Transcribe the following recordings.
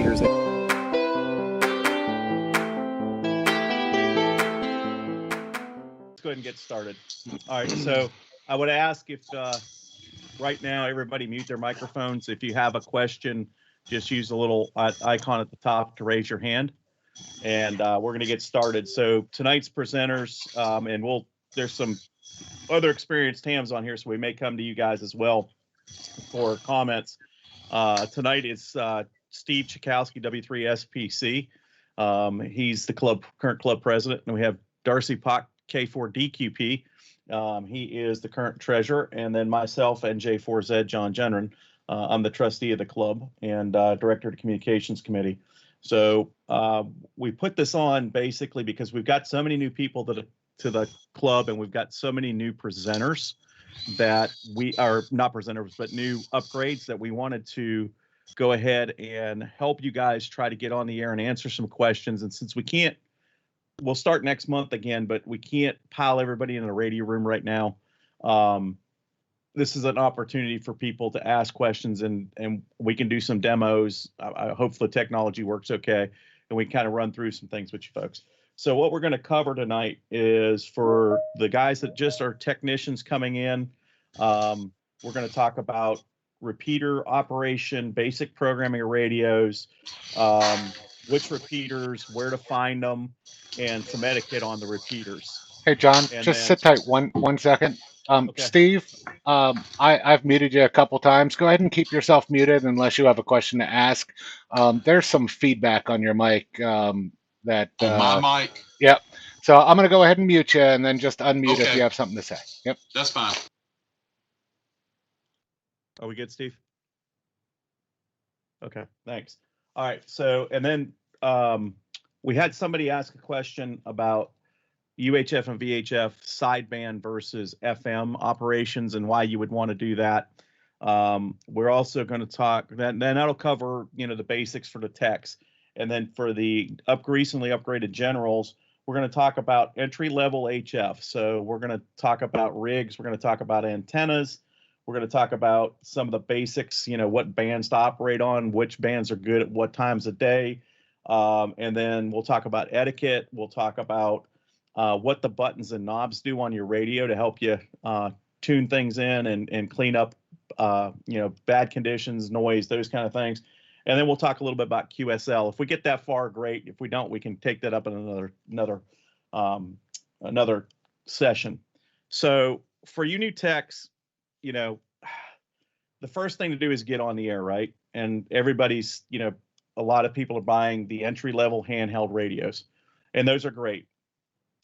repeaters. Let's go ahead and get started. All right, so I would ask if right now everybody mute their microphones. If you have a question, just use the little icon at the top to raise your hand, and we're going to get started. So tonight's presenters, and there's some other experienced hams on here, so we may come to you guys as well for comments. Tonight is Steve Chakowski, W3SPC. He's the current club president, and we have Darcy Pock, K4DQP. He is the current treasurer, and then myself and J4Z, John Jenren. I'm the trustee of the club and director of the communications committee. So we put this on basically because we've got so many new people to the club, and we've got so many new presenters that we are not presenters, but new upgrades that we wanted to go ahead and help you guys try to get on the air and answer some questions. And since we can't, we'll start next month again, but we can't pile everybody in a radio room right now. This is an opportunity for people to ask questions, and we can do some demos. I hope the technology works okay, and we kind of run through some things with you folks. So what we're going to cover tonight is for the guys that just are technicians coming in. We're going to talk about repeater operation, basic programming of radios, which repeaters, where to find them, and some etiquette on the repeaters. Hey, John, just sit tight one second. Okay. Steve, I've muted you a couple times. Go ahead and keep yourself muted unless you have a question to ask. There's some feedback on your mic that. On my mic? Yep. So I'm going to go ahead and mute you and then just unmute if Okay. you have something to say. Yep. That's fine. Are we good, Steve? Okay, thanks. All right, so, and then we had somebody ask a question about UHF and VHF sideband versus FM operations and why you would want to do that. We're also going to talk, then that'll cover, the basics for the techs. And then for the recently upgraded generals, we're going to talk about entry-level HF. So we're going to talk about rigs, we're going to talk about antennas, we're going to talk about some of the basics, what bands to operate on, which bands are good at what times of day. And then we'll talk about etiquette. We'll talk about what the buttons and knobs do on your radio to help you tune things in and clean up, bad conditions, noise, those kind of things. And then we'll talk a little bit about QSL. If we get that far, great. If we don't, we can take that up in another session. So for you new techs, the first thing to do is get on the air, right? And everybody's, a lot of people are buying the entry-level handheld radios, and those are great.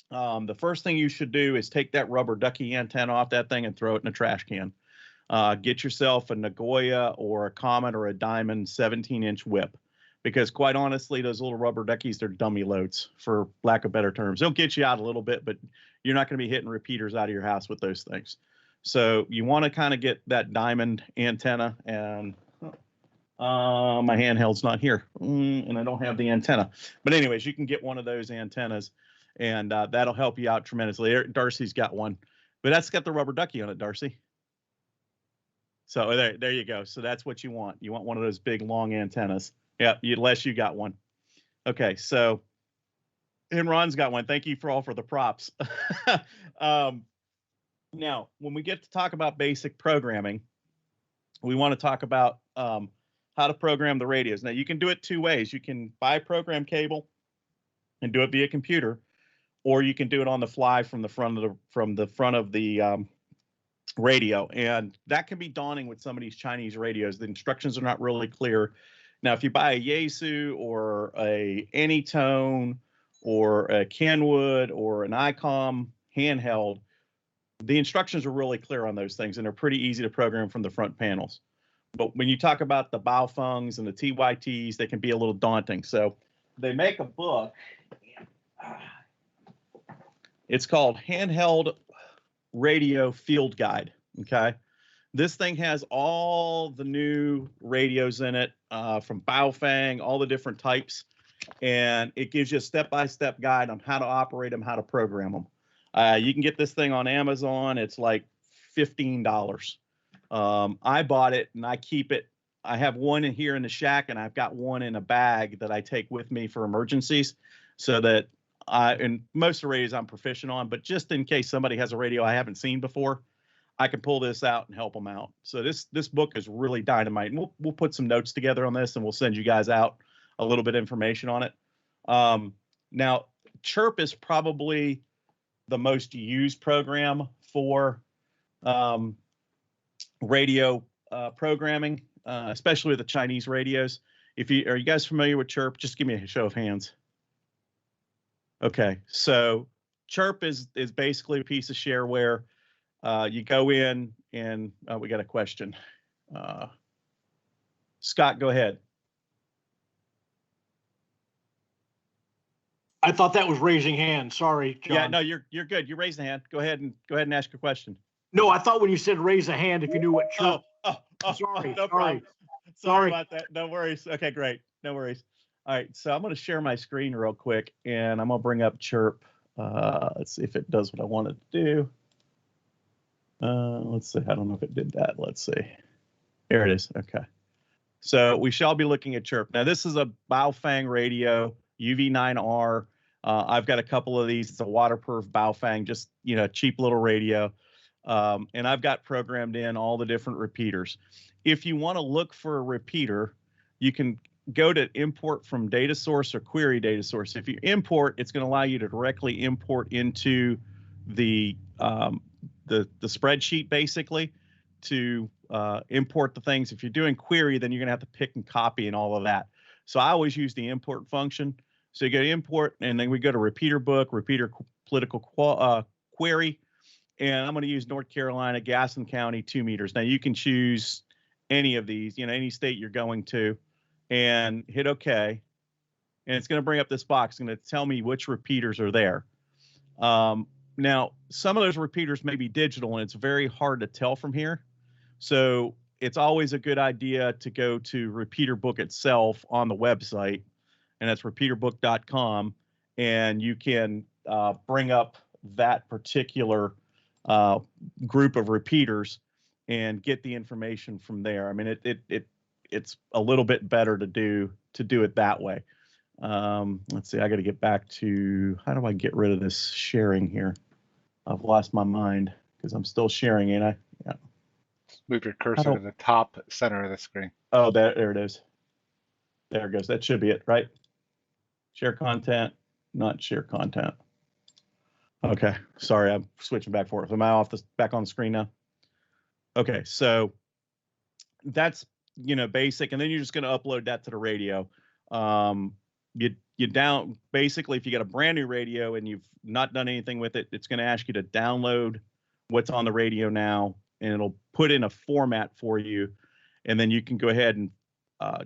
The first thing you should do is take that rubber ducky antenna off that thing and throw it in a trash can. Get yourself a Nagoya or a Comet or a Diamond 17-inch whip, because quite honestly, those little rubber duckies, they're dummy loads, for lack of better terms. They'll get you out a little bit, but you're not going to be hitting repeaters out of your house with those things. So you want to kind of get that Diamond antenna, and my handheld's not here, and I don't have the antenna. But anyways, you can get one of those antennas, and that'll help you out tremendously. Darcy's got one, but that's got the rubber ducky on it, Darcy. So there you go. So that's what you want. You want one of those big, long antennas. Yeah, unless you got one. Okay, so, and Ron's got one. Thank you for the props. Now, when we get to talk about basic programming, we want to talk about how to program the radios. Now, you can do it two ways. You can buy a program cable and do it via computer, or you can do it on the fly from the front of the radio, and that can be daunting with some of these Chinese radios. The instructions are not really clear. Now, if you buy a Yaesu or a Anytone or a Kenwood or an ICOM handheld, the instructions are really clear on those things, and they're pretty easy to program from the front panels. But when you talk about the Baofengs and the TYTs, they can be a little daunting. So they make a book. It's called Handheld Radio Field Guide. Okay, this thing has all the new radios in it, from Baofeng, all the different types, and it gives you a step-by-step guide on how to operate them, how to program them. You can get this thing on Amazon. It's like $15. I bought it and I keep it I have one in here in the shack, and I've got one in a bag that I take with me for emergencies, so that and most of the radios I'm proficient on, but just in case somebody has a radio I haven't seen before, I can pull this out and help them out. So this book is really dynamite, and we'll put some notes together on this, and we'll send you guys out a little bit of information on it. Now, Chirp is probably the most used program for radio programming, especially with the Chinese radios. Are you guys familiar with Chirp? Just give me a show of hands. Okay, so Chirp is basically a piece of shareware. You go in and we got a question. Scott, go ahead. I thought that was raising hands. Sorry, John. Yeah, no, you're good. You raised the hand. Go ahead and ask your question. No, I thought when you said raise a hand, if you knew what Chirp. Sorry, no problem. Sorry. Sorry about that. No worries. Okay, great. No worries. All right, so I'm going to share my screen real quick, and I'm going to bring up Chirp. Let's see if it does what I wanted to do. Let's see. I don't know if it did that. Let's see. There it is. Okay. So we shall be looking at Chirp. Now, this is a Baofeng radio, UV9R. I've got a couple of these. It's a waterproof Baofeng, just, cheap little radio. And I've got programmed in all the different repeaters. If you want to look for a repeater, you can go to import from data source or query data source. If you import, it's going to allow you to directly import into the spreadsheet, basically, to import the things. If you're doing query, then you're going to have to pick and copy and all of that. So I always use the import function. So you go to import, and then we go to repeater book, repeater political query, and I'm going to use North Carolina, Gaston County, 2 meters. Now you can choose any of these, any state you're going to, and hit OK. And it's going to bring up this box. It's going to tell me which repeaters are there. Now, some of those repeaters may be digital, and it's very hard to tell from here. So it's always a good idea to go to repeater book itself on the website, and that's repeaterbook.com, and you can bring up that particular group of repeaters and get the information from there. I mean, it's a little bit better to do it that way. Let's see, I got to get back to, how do I get rid of this sharing here? I've lost my mind because I'm still sharing, ain't I? Yeah. Move your cursor to the top center of the screen. Oh, there it is. There it goes. That should be it, right? Share content, not share content. Okay, sorry, I'm switching back and forth. Am I back on the screen now? Okay, so that's basic, and then you're just going to upload that to the radio. Basically, if you got a brand new radio and you've not done anything with it, it's going to ask you to download what's on the radio now, and it'll put in a format for you, and then you can go ahead and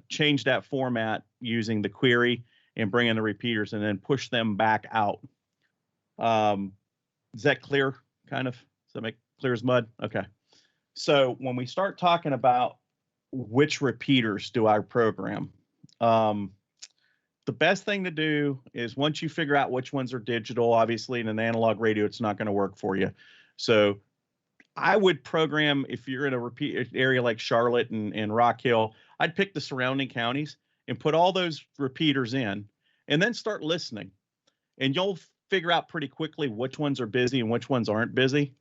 change that format using the query and bring in the repeaters and then push them back out. Is that clear? Kind of? Does that make clear as mud? Okay. So when we start talking about which repeaters do I program, the best thing to do is, once you figure out which ones are digital, obviously in an analog radio, it's not going to work for you. So I would program, if you're in a repeat area like Charlotte and Rock Hill, I'd pick the surrounding counties and put all those repeaters in, and then start listening. And you'll figure out pretty quickly which ones are busy and which ones aren't busy.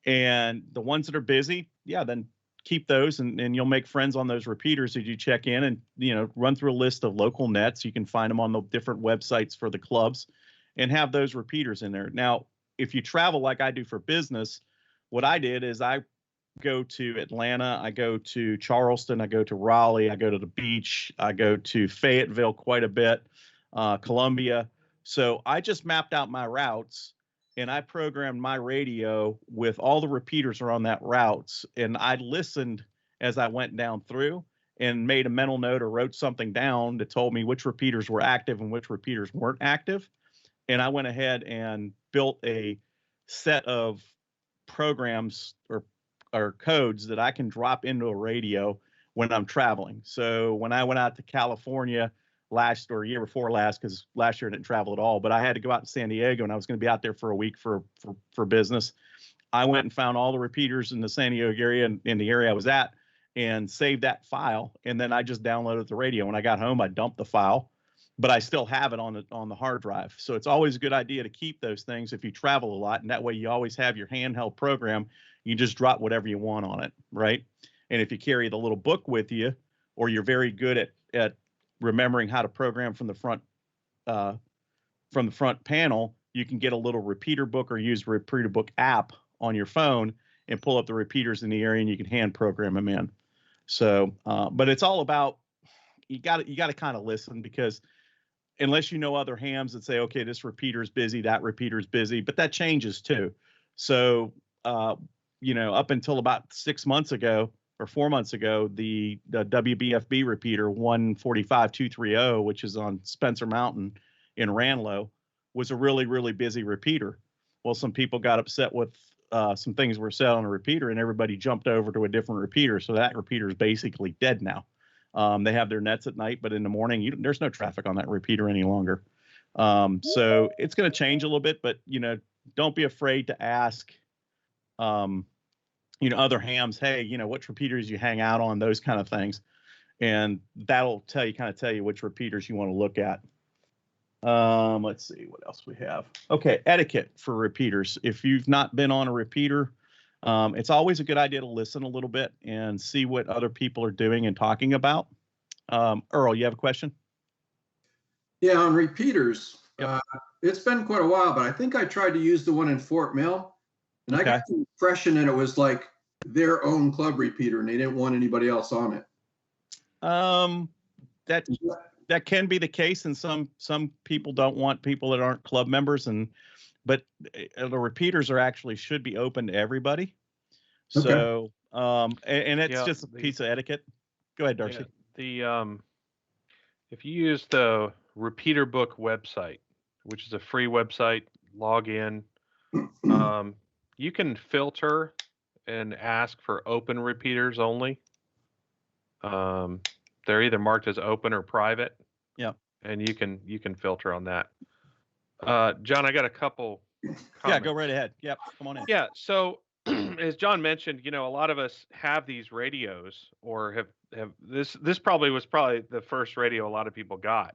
And the ones that are busy, yeah, then keep those, and you'll make friends on those repeaters as you check in, and run through a list of local nets. You can find them on the different websites for the clubs and have those repeaters in there. Now, if you travel like I do for business, what I did is I go to Atlanta, I go to Charleston, I go to Raleigh, I go to the beach, I go to Fayetteville quite a bit, Columbia. So I just mapped out my routes, and I programmed my radio with all the repeaters are on that routes. And I listened as I went down through and made a mental note or wrote something down that told me which repeaters were active and which repeaters weren't active. And I went ahead and built a set of programs or codes that I can drop into a radio when I'm traveling. So when I went out to California year before last, because last year I didn't travel at all, but I had to go out to San Diego, and I was going to be out there for a week for business. I went and found all the repeaters in the San Diego area and in the area I was at, and saved that file. And then I just downloaded the radio. When I got home, I dumped the file, but I still have it on the hard drive. So it's always a good idea to keep those things if you travel a lot. And that way you always have your handheld program. You just drop whatever you want on it, right? And if you carry the little book with you, or you're very good at remembering how to program from the front panel, you can get a little repeater book or use the repeater book app on your phone and pull up the repeaters in the area, and you can hand program them in. So, but it's all about, you got to kind of listen, because unless you know other hams that say, okay, this repeater is busy, that repeater is busy, but that changes too. So, up until about 6 months ago or 4 months ago, the WBFB repeater 145230, which is on Spencer Mountain in Ranlow, was a really, really busy repeater. Well, some people got upset with some things were said on a repeater, and everybody jumped over to a different repeater. So that repeater is basically dead now. They have their nets at night, but in the morning, there's no traffic on that repeater any longer. So it's going to change a little bit, but don't be afraid to ask, other hams, hey, which repeaters you hang out on, those kind of things, and that'll tell you which repeaters you want to look at. Let's see what else we have. Okay, etiquette for repeaters. If you've not been on a repeater, it's always a good idea to listen a little bit and see what other people are doing and talking about. Earl, you have a question? Yeah, on repeaters, Yep. It's been quite a while, but I think I tried to use the one in Fort Mill, and I got the impression that it was like their own club repeater, and they didn't want anybody else on it. That can be the case, and some people don't want people that aren't club members, but the repeaters should be open to everybody. Okay. So, and it's just a piece of etiquette. Go ahead, Darcy. Yeah, if you use the Repeater Book website, which is a free website, log in. You can filter and ask for open repeaters only. They're either marked as open or private. Yeah. And you can filter on that. John, I got a couple comments. Yeah, go right ahead. Yep, come on in. Yeah, so as John mentioned, a lot of us have these radios, or have this probably was the first radio a lot of people got.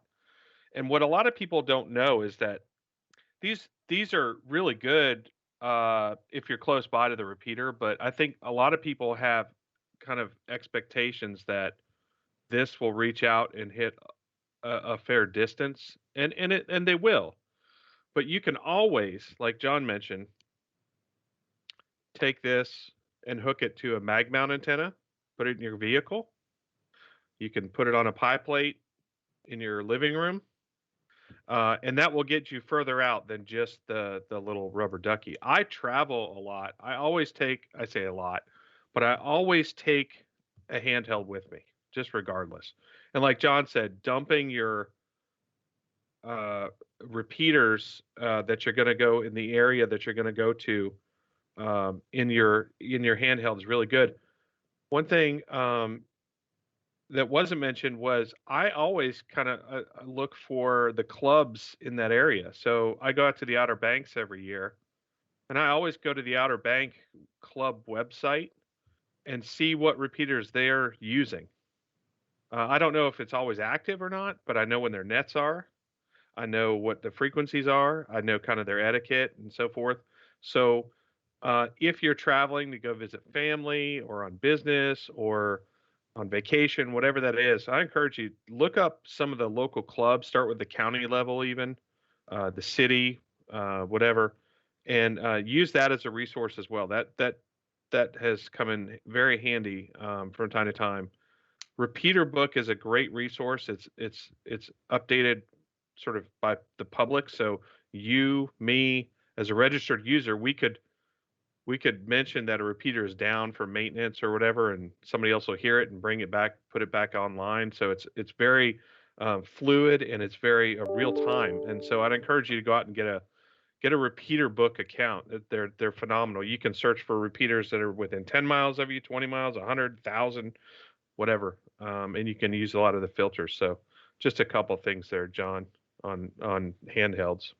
And what a lot of people don't know is that these are really good if you're close by to the repeater, but I think a lot of people have kind of expectations that this will reach out and hit a fair distance, and they will. But you can always, like John mentioned, take this and hook it to a mag mount antenna, put it in your vehicle. You can put it on a pie plate in your living room, and that will get you further out than just the little rubber ducky. I travel a lot. I say a lot, but I always take a handheld with me, just regardless. And like John said, dumping your repeaters that you're going to go in the area that you're going to go to in your handheld is really good. One thing that wasn't mentioned was I always kind of look for the clubs in that area. So I go out to the Outer Banks every year, and I always go to the Outer Bank club website and see what repeaters they're using. I don't know if it's always active or not, but I know when their nets are. I know what the frequencies are. I know kind of their etiquette and so forth. So if you're traveling to go visit family or on business or on vacation, whatever that is, I encourage you, look up some of the local clubs, start with the county level even, the city, whatever, and use that as a resource as well. That has come in very handy from time to time. Repeater Book is a great resource. It's updated sort of by the public. So you, me, as a registered user, we could mention that a repeater is down for maintenance or whatever, and somebody else will hear it and bring it back, put it back online. So it's very fluid, and it's very real time. And so I'd encourage you to go out and get a Repeater Book account. They're phenomenal. You can search for repeaters that are within 10 miles of you, 20 miles, 100, 1,000, whatever, and you can use a lot of the filters. So just a couple things there, John, on handhelds.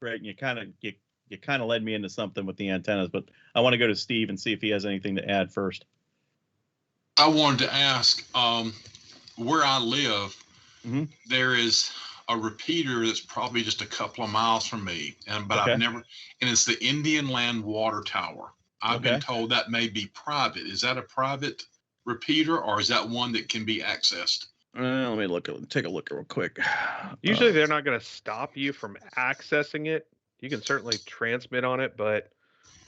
Right, and you kind of led me into something with the antennas, but I want to go to Steve and see if he has anything to add first. I wanted to ask, where I live, Mhm. there is a repeater that's probably just a couple of miles from me, but Okay. I've never, and it's the Indian Land Water Tower. I've been Okay. told that may be private. Is that a private repeater, or is that one that can be accessed? Let me take a look real quick. Usually they're not going to stop you from accessing it. You can certainly transmit on it, but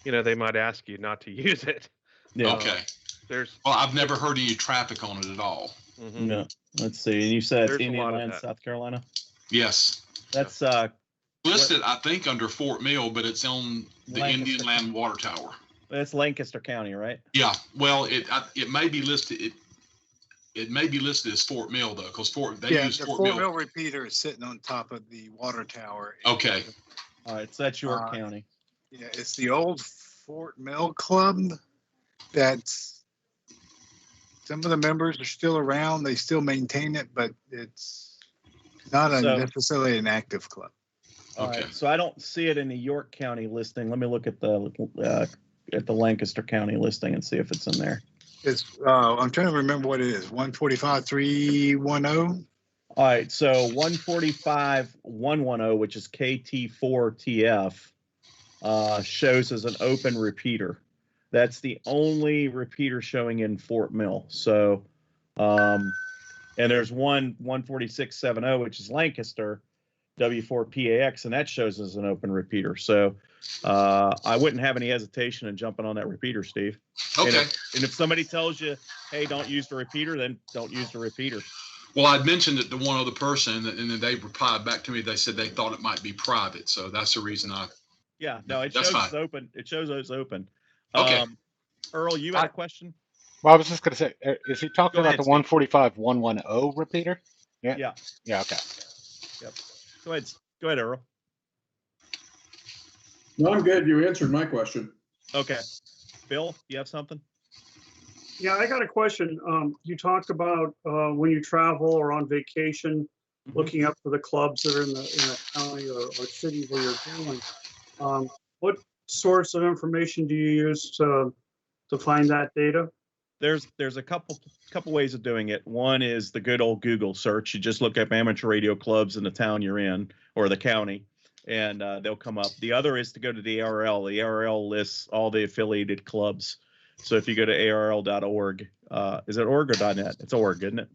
they might ask you not to use it. Yeah. Okay. There's Well, I've never heard any traffic on it at all. No. Let's see. You said There's a Indian lot of Land, that. South Carolina. Yes. That's Listed, I think, under Fort Mill, but it's on the Lancaster Indian Land Water Tower. That's Lancaster County, right? Yeah. Well, it may be listed. It may be listed as Fort Mill though, because they use the Fort Fort Mill. Mill repeater is sitting on top of the water tower. Okay. All right. So that's York County. Yeah, it's the old Fort Mill Club. That's some of the members are still around. They still maintain it, but it's not necessarily an active club. All Okay. right. So I don't see it in the York County listing. Let me look at the Lancaster County listing and see if it's in there. It's I'm trying to remember what it is. 145.310. All right. So 145.110, which is KT4TF, shows as an open repeater. That's the only repeater showing in Fort Mill. So, and there's 146.70, which is Lancaster, W4PAX, and that shows as an open repeater. So I wouldn't have any hesitation in jumping on that repeater, Steve. Okay. And if somebody tells you, hey, don't use the repeater, then don't use the repeater. Well, I'd mentioned it to one other person, and then they replied back to me. They said they thought it might be private, so that's the reason I. Yeah, no, it That's shows it's fine. open. It shows it's open. Okay. Earl, you had a question? Well, I was just going to say, is he talking Go about ahead, the Steve. 145.110 repeater? Yeah. Yeah. Yeah. Okay. Yep. Go ahead, Earl. No, I'm good. You answered my question. Okay. Bill, you have something? Yeah, I got a question. You talked about when you travel or on vacation, looking up for the clubs that are in the county or city where you're going. What source of information do you use to find that data? There's a couple ways of doing it. One is the good old Google search. You just look up amateur radio clubs in the town you're in or the county, and they'll come up. The other is to go to the ARL. The ARL lists all the affiliated clubs. So if you go to arl.org, is it org or .net? It's org, isn't it?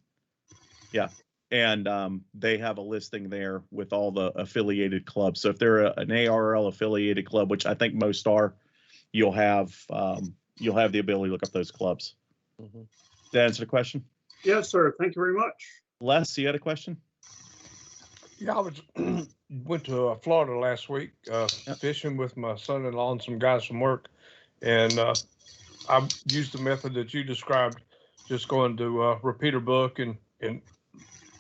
Yeah. And they have a listing there with all the affiliated clubs. So if they're an ARL affiliated club, which I think most are, you'll have the ability to look up those clubs. Did that answer the question? Yes, sir. Thank you very much. Les, you had a question? Yeah, I went to Florida last week fishing with my son-in-law and some guys from work, and I used the method that you described, just going to repeater book and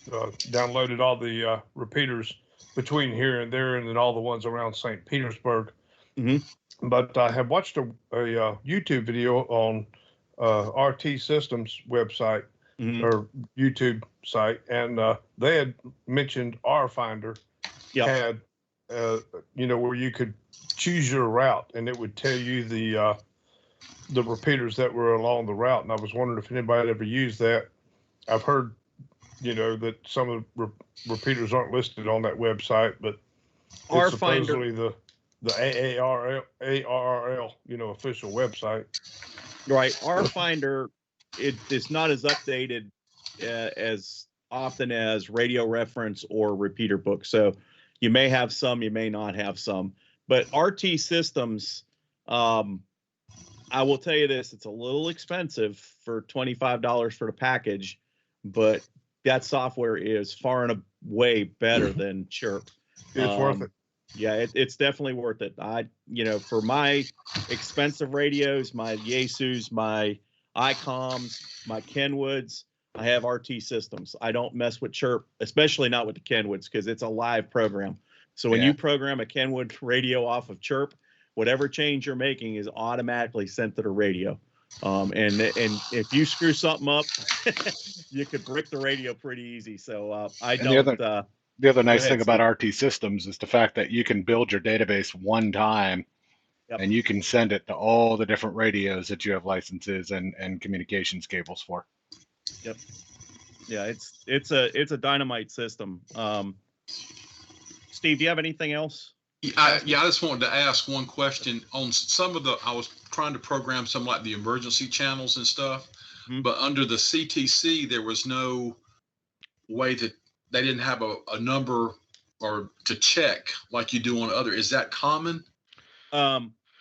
downloaded all the repeaters between here and there, and then all the ones around St. Petersburg. Mm-hmm. But I have watched a YouTube video on RT Systems website or YouTube site, and they had mentioned RFinder had, where you could choose your route, and it would tell you the repeaters that were along the route. And I was wondering if anybody had ever used that. I've heard, that some of the repeaters aren't listed on that website, but it's supposedly the ARRL, official website. Right. RFinder, it is not as updated as often as Radio Reference or Repeater Book. So you may have some, you may not have some. But RT Systems, I will tell you this, it's a little expensive for $25 for the package, but that software is far and away better than Chirp. It's worth it. Yeah, it's definitely worth it. For my expensive radios, my Yaesus, my ICOMs, my Kenwoods, I have RT Systems. I don't mess with Chirp, especially not with the Kenwoods, because it's a live program. So when you program a Kenwood radio off of Chirp, whatever change you're making is automatically sent to the radio. And if you screw something up, you could brick the radio pretty easy. So The other nice thing about RT Systems is the fact that you can build your database one time, and you can send it to all the different radios that you have licenses and communications cables for. Yep. Yeah, it's a dynamite system. Steve, do you have anything else? I just wanted to ask one question on some of I was trying to program some like the emergency channels and stuff, but under the CTC, there was no way they didn't have a number or to check like you do on other. Is that common?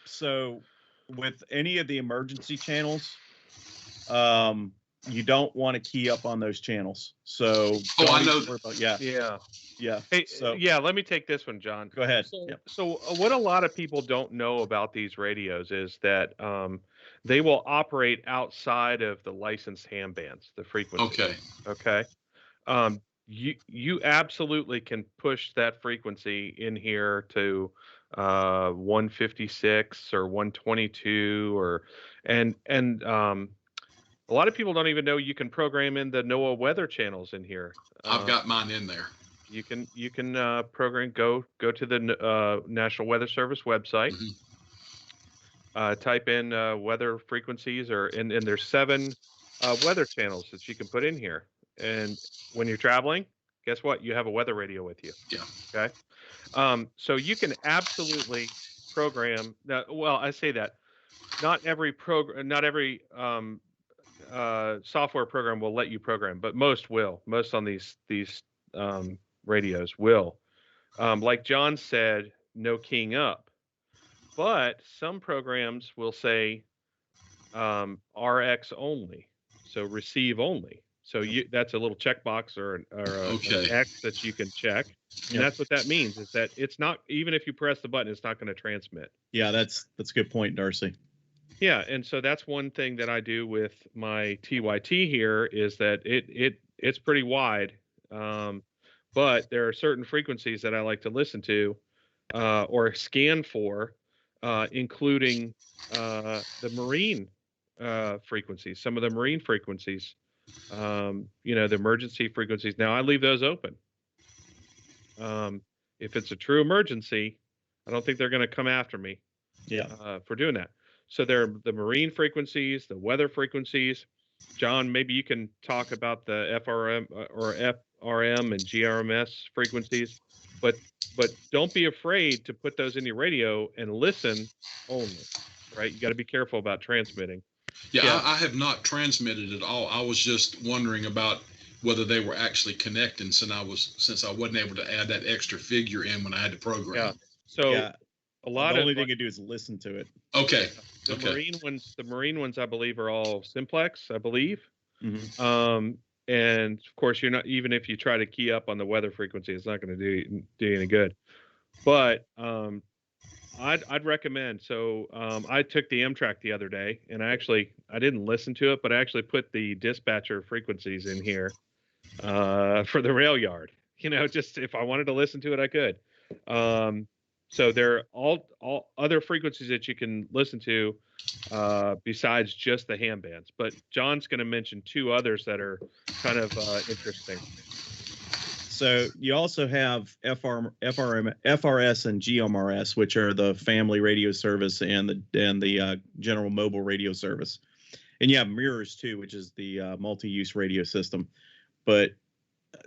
So with any of the emergency channels, you don't want to key up on those channels. So I know. Yeah. Hey, So yeah, let me take this one, John. go ahead. So what a lot of people don't know about these radios is that they will operate outside of the licensed ham bands, the frequency. Okay. Okay. You absolutely can push that frequency in here to 156 or 122 and a lot of people don't even know you can program in the NOAA weather channels in here. I've got mine in there. You can program go to the National Weather Service website. Type in weather frequencies and there's 7 weather channels that you can put in here. And when you're traveling, guess what? You have a weather radio with you. Yeah. Okay. So you can absolutely program that. Well, I say that not every software program will let you program, but most will. Most on these radios will. Like John said, no keying up. But some programs will say RX only, so receive only. So that's a little checkbox or an X that you can check. And that's what that means, is that it's not, even if you press the button, it's not going to transmit. Yeah, that's a good point, Darcy. Yeah, and so that's one thing that I do with my TYT here is that it's pretty wide, but there are certain frequencies that I like to listen to or scan for, including the marine frequencies, some of the marine frequencies, the emergency frequencies. Now I leave those open. If it's a true emergency, I don't think they're going to come after me for doing that. So there are the marine frequencies, the weather frequencies. John, maybe you can talk about the FRM or FRM and GRMS frequencies, but don't be afraid to put those in your radio and listen only, right? You got to be careful about transmitting. Yeah. I have not transmitted at all. I was just wondering about whether they were actually connecting since I wasn't able to add that extra figure in when I had to program. Yeah. So the only thing you do is listen to it. Okay. The marine ones, I believe, are all simplex, I believe. Mm-hmm. And of course, you're not, even if you try to key up on the weather frequency, it's not going to do any good. But I'd recommend. So I took the Amtrak the other day, and I didn't listen to it, but I actually put the dispatcher frequencies in here for the rail yard. Just if I wanted to listen to it, I could. So there are all other frequencies that you can listen to besides just the ham bands. But John's going to mention 2 others that are kind of interesting. So you also have FRS and GMRS, which are the family radio service and the general mobile radio service. And you have mirrors too, which is the multi-use radio system. But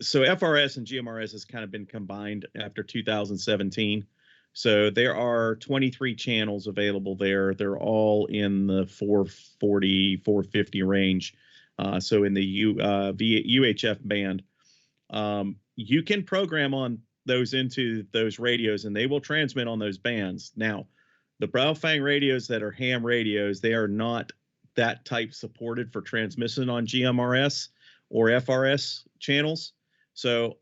so FRS and GMRS has kind of been combined after 2017. So there are 23 channels available there. They're all in the 440, 450 range. So in the UHF band, you can program on those into those radios and they will transmit on those bands. Now, the Baofeng radios that are ham radios, they are not that type supported for transmission on GMRS or FRS channels. So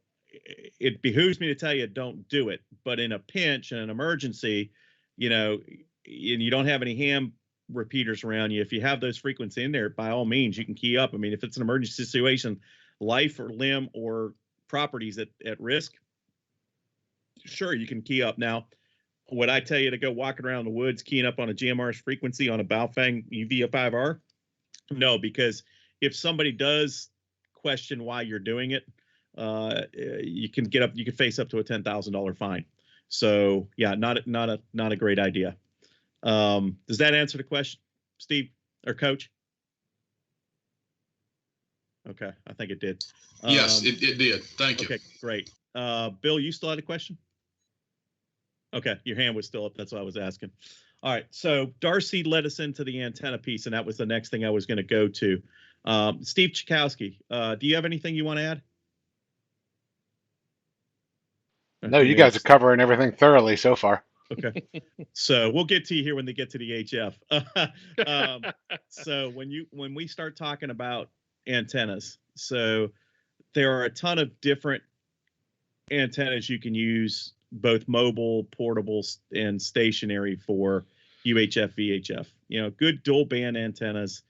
it behooves me to tell you, don't do it. But in a pinch and an emergency, and you don't have any ham repeaters around you, if you have those frequencies in there, by all means, you can key up. I mean, if it's an emergency situation, life or limb or properties at risk, sure, you can key up. Now, would I tell you to go walking around the woods keying up on a GMRS frequency on a Baofeng UV5R? No, because if somebody does question why you're doing it, you can face up to a $10,000 fine. So yeah, not a great idea. Does that answer the question, Steve or Coach? Okay, I think it did. Yes, it did. Thank you. Okay, great. Bill, you still had a question? Okay, your hand was still up. That's what I was asking. All right, so Darcy led us into the antenna piece, and that was the next thing I was going to go to. Steve Chakowski, do you have anything you want to add? No, you guys are covering everything thoroughly so far. Okay, so we'll get to you here when they get to the HF. So when we start talking about antennas, so there are a ton of different antennas you can use, both mobile, portable, and stationary for UHF, VHF. You know, good dual band antennas.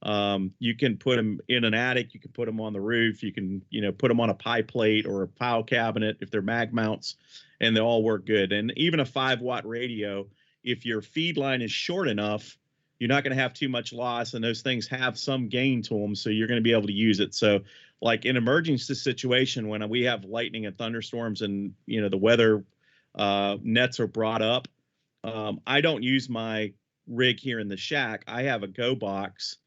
You can put them in an attic. You can put them on the roof. You can, put them on a pie plate or a file cabinet if they're mag mounts, and they all work good. And even a 5-watt radio, if your feed line is short enough, you're not going to have too much loss, and those things have some gain to them, so you're going to be able to use it. So, like in emergency situation, when we have lightning and thunderstorms, and the weather nets are brought up, I don't use my rig here in the shack. I have a Go box,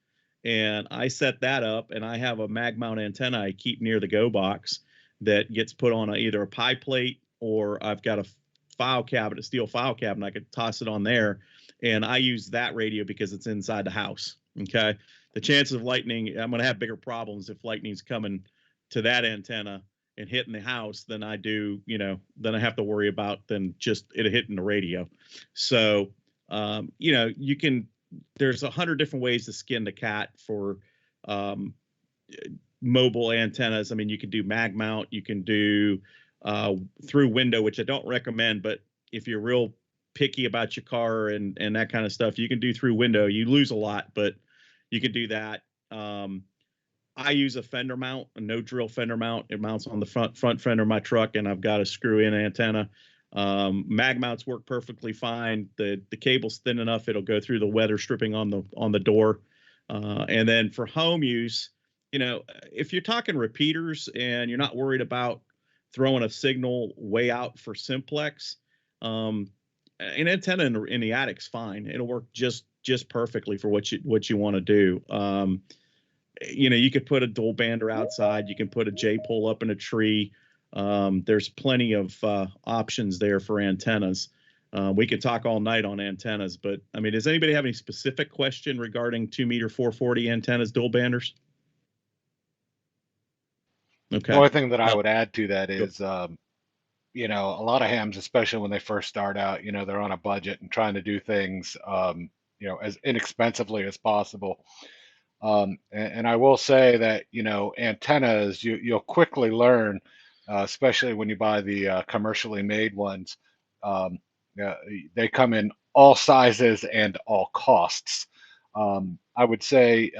and I set that up, and I have a mag mount antenna I keep near the Go box that gets put on either a pie plate, or I've got a file cabinet, a steel file cabinet. I could toss it on there, and I use that radio because it's inside the house. Okay. The chances of lightning, I'm going to have bigger problems if lightning's coming to that antenna and hitting the house than I do, than I have to worry about than just it hitting the radio. So, you can, there's 100 different ways to skin the cat for mobile antennas. I mean, you can do mag mount, you can do through window, which I don't recommend, but if you're real picky about your car and that kind of stuff, you can do through window. You lose a lot, but you can do that. I use a fender mount, a no drill fender mount. It mounts on the front fender of my truck, and I've got a screw in antenna. Mag mounts work perfectly fine. The cable's thin enough, it'll go through the weather stripping on the door. And then for home use, if you're talking repeaters and you're not worried about throwing a signal way out for simplex, an antenna in the attic's fine. It'll work just perfectly for what you want to do. You could put a dual bander outside. You can put a J pole up in a tree. There's plenty of options there for antennas. We could talk all night on antennas, but I mean, does anybody have any specific question regarding 2-meter 440 antennas, dual banders? Okay. The only thing that I would add to that is, a lot of hams, especially when they first start out, they're on a budget and trying to do things, as inexpensively as possible. And I will say that, antennas, you'll quickly learn, especially when you buy the commercially made ones, they come in all sizes and all costs. I would say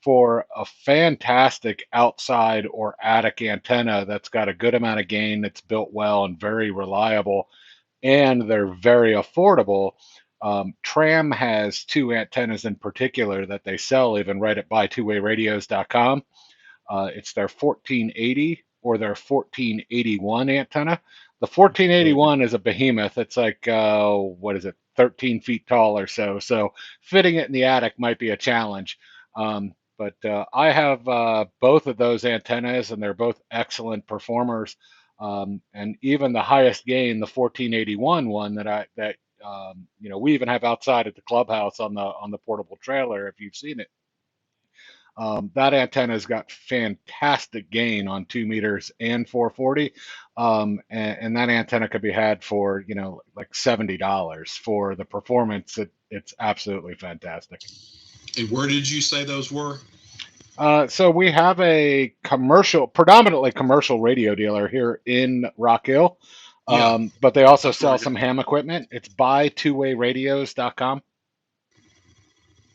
for a fantastic outside or attic antenna that's got a good amount of gain, that's built well and very reliable, and they're very affordable, Tram has 2 antennas in particular that they sell even right at buytwowayradios.com. It's their 1480 or their 1481 antenna. The 1481 is a behemoth. It's like, 13 feet tall or so. So fitting it in the attic might be a challenge. But I have both of those antennas, and they're both excellent performers. And even the highest gain, the 1481 one that we even have outside at the clubhouse on the portable trailer, if you've seen it. That antenna's got fantastic gain on 2 meters and 440. And that antenna could be had for, like $70 for the performance. It's absolutely fantastic. And where did you say those were? So we have a predominantly commercial radio dealer here in Rock Hill. But they also sell some ham equipment. It's buytwowayradios.com.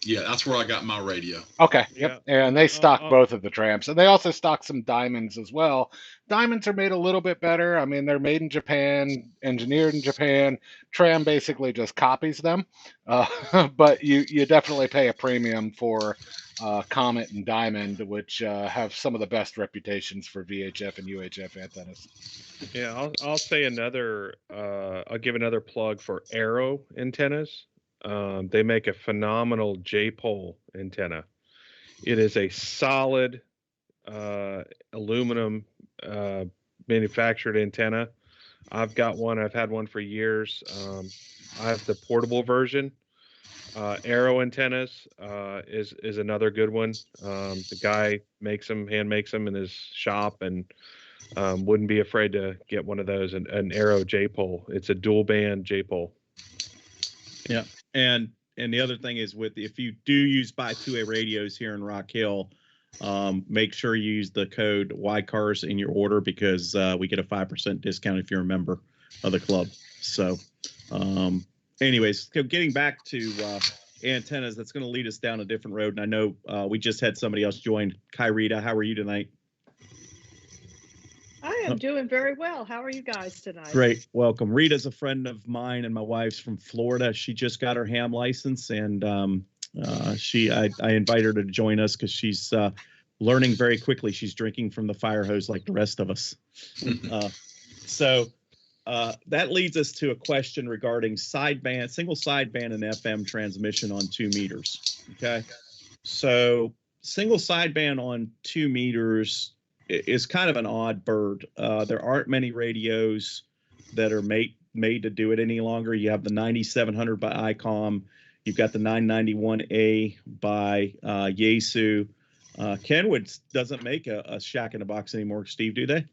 Yeah, that's where I got my radio. Okay. Yep. And they stock both of the Trams. And they also stock some Diamonds as well. Diamonds are made a little bit better. I mean, they're made in Japan, engineered in Japan. Tram basically just copies them. But you definitely pay a premium for Comet and Diamond, which have some of the best reputations for VHF and UHF antennas. Yeah, I'll say I'll give another plug for Arrow antennas. They make a phenomenal J-pole antenna. It is a solid aluminum manufactured antenna. I've got one. I've had one for years. I have the portable version. Arrow antennas is another good one. The guy makes them, hand makes them in his shop, and wouldn't be afraid to get one of those. An Arrow J pole. It's a dual band J pole. Yeah, and the other thing is if you do use buy 2A radios here in Rock Hill, make sure you use the code YCARS in your order, because we get a 5% discount if you're a member of the club. So, anyways, getting back to antennas, that's going to lead us down a different road. And I know we just had somebody else join. Kyrita, how are you tonight? I am doing very well. How are you guys tonight? Great. Welcome. Rita's a friend of mine, and my wife's from Florida. She just got her ham license, and I invited her to join us because she's learning very quickly. She's drinking from the fire hose like the rest of us. So that leads us to a question regarding single sideband and FM transmission on 2 meters. Okay. So single sideband on 2 meters is kind of an odd bird. There aren't many radios that are made to do it any longer. You have the 9700 by ICOM. You've got the 991A by Yaesu. Kenwood doesn't make a Shack in a Box anymore. Steve, do they?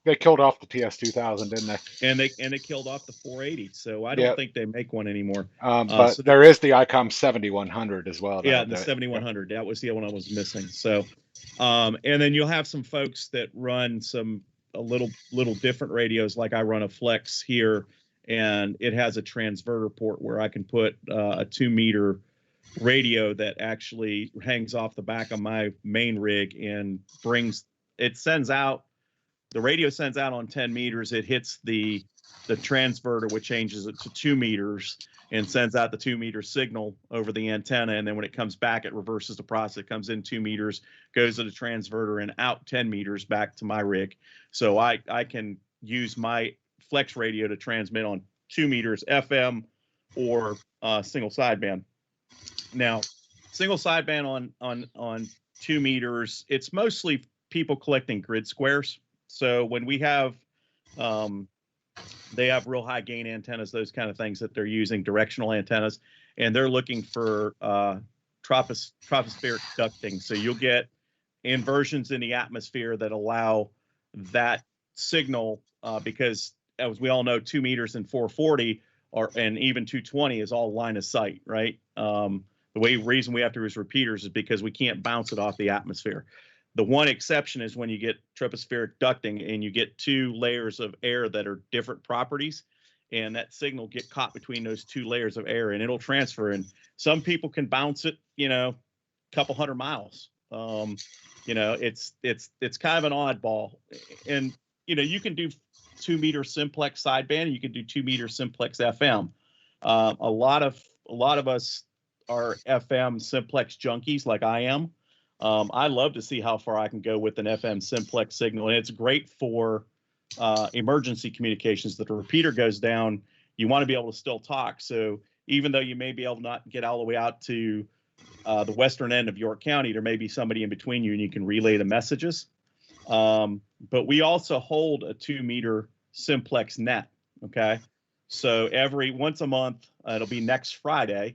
They killed off the TS2000, didn't they? And they killed off the 480. So I don't think they make one anymore. But so there is the ICOM 7100 as well. Yeah, the 7100. That was the one I was missing. So, and then you'll have some folks that run a little different radios. Like I run a Flex here, and it has a transverter port where I can put a 2 meter radio that actually hangs off the back of my main rig and the radio sends out on 10 meters. It hits the transverter, which changes it to 2 meters and sends out the 2 meter signal over the antenna. And then when it comes back, it reverses the process. It comes in 2 meters, goes to the transverter, and out 10 meters back to my rig. So I can use my Flex radio to transmit on 2 meters FM or single sideband. Now, single sideband on 2 meters, it's mostly people collecting grid squares. So when we have, they have real high gain antennas, those kind of things that they're using, directional antennas, and they're looking for tropospheric ducting. So you'll get inversions in the atmosphere that allow that signal, because as we all know, 2 meters and 440 and even 220 is all line of sight, right? The reason we have to use repeaters is because we can't bounce it off the atmosphere. The one exception is when you get tropospheric ducting and you get 2 layers of air that are different properties, and that signal get caught between those 2 layers of air, and it'll transfer. And some people can bounce it, a couple hundred miles. It's kind of an oddball. And you can do 2 meter simplex sideband, and you can do 2 meter simplex FM. A lot of us are FM simplex junkies, like I am. I love to see how far I can go with an FM simplex signal, and it's great for emergency communications. That the repeater goes down, you want to be able to still talk. So even though you may be able to not get all the way out to the western end of York County, there may be somebody in between you, and you can relay the messages. But we also hold a 2 meter simplex net. Okay, so once a month, it'll be next Friday,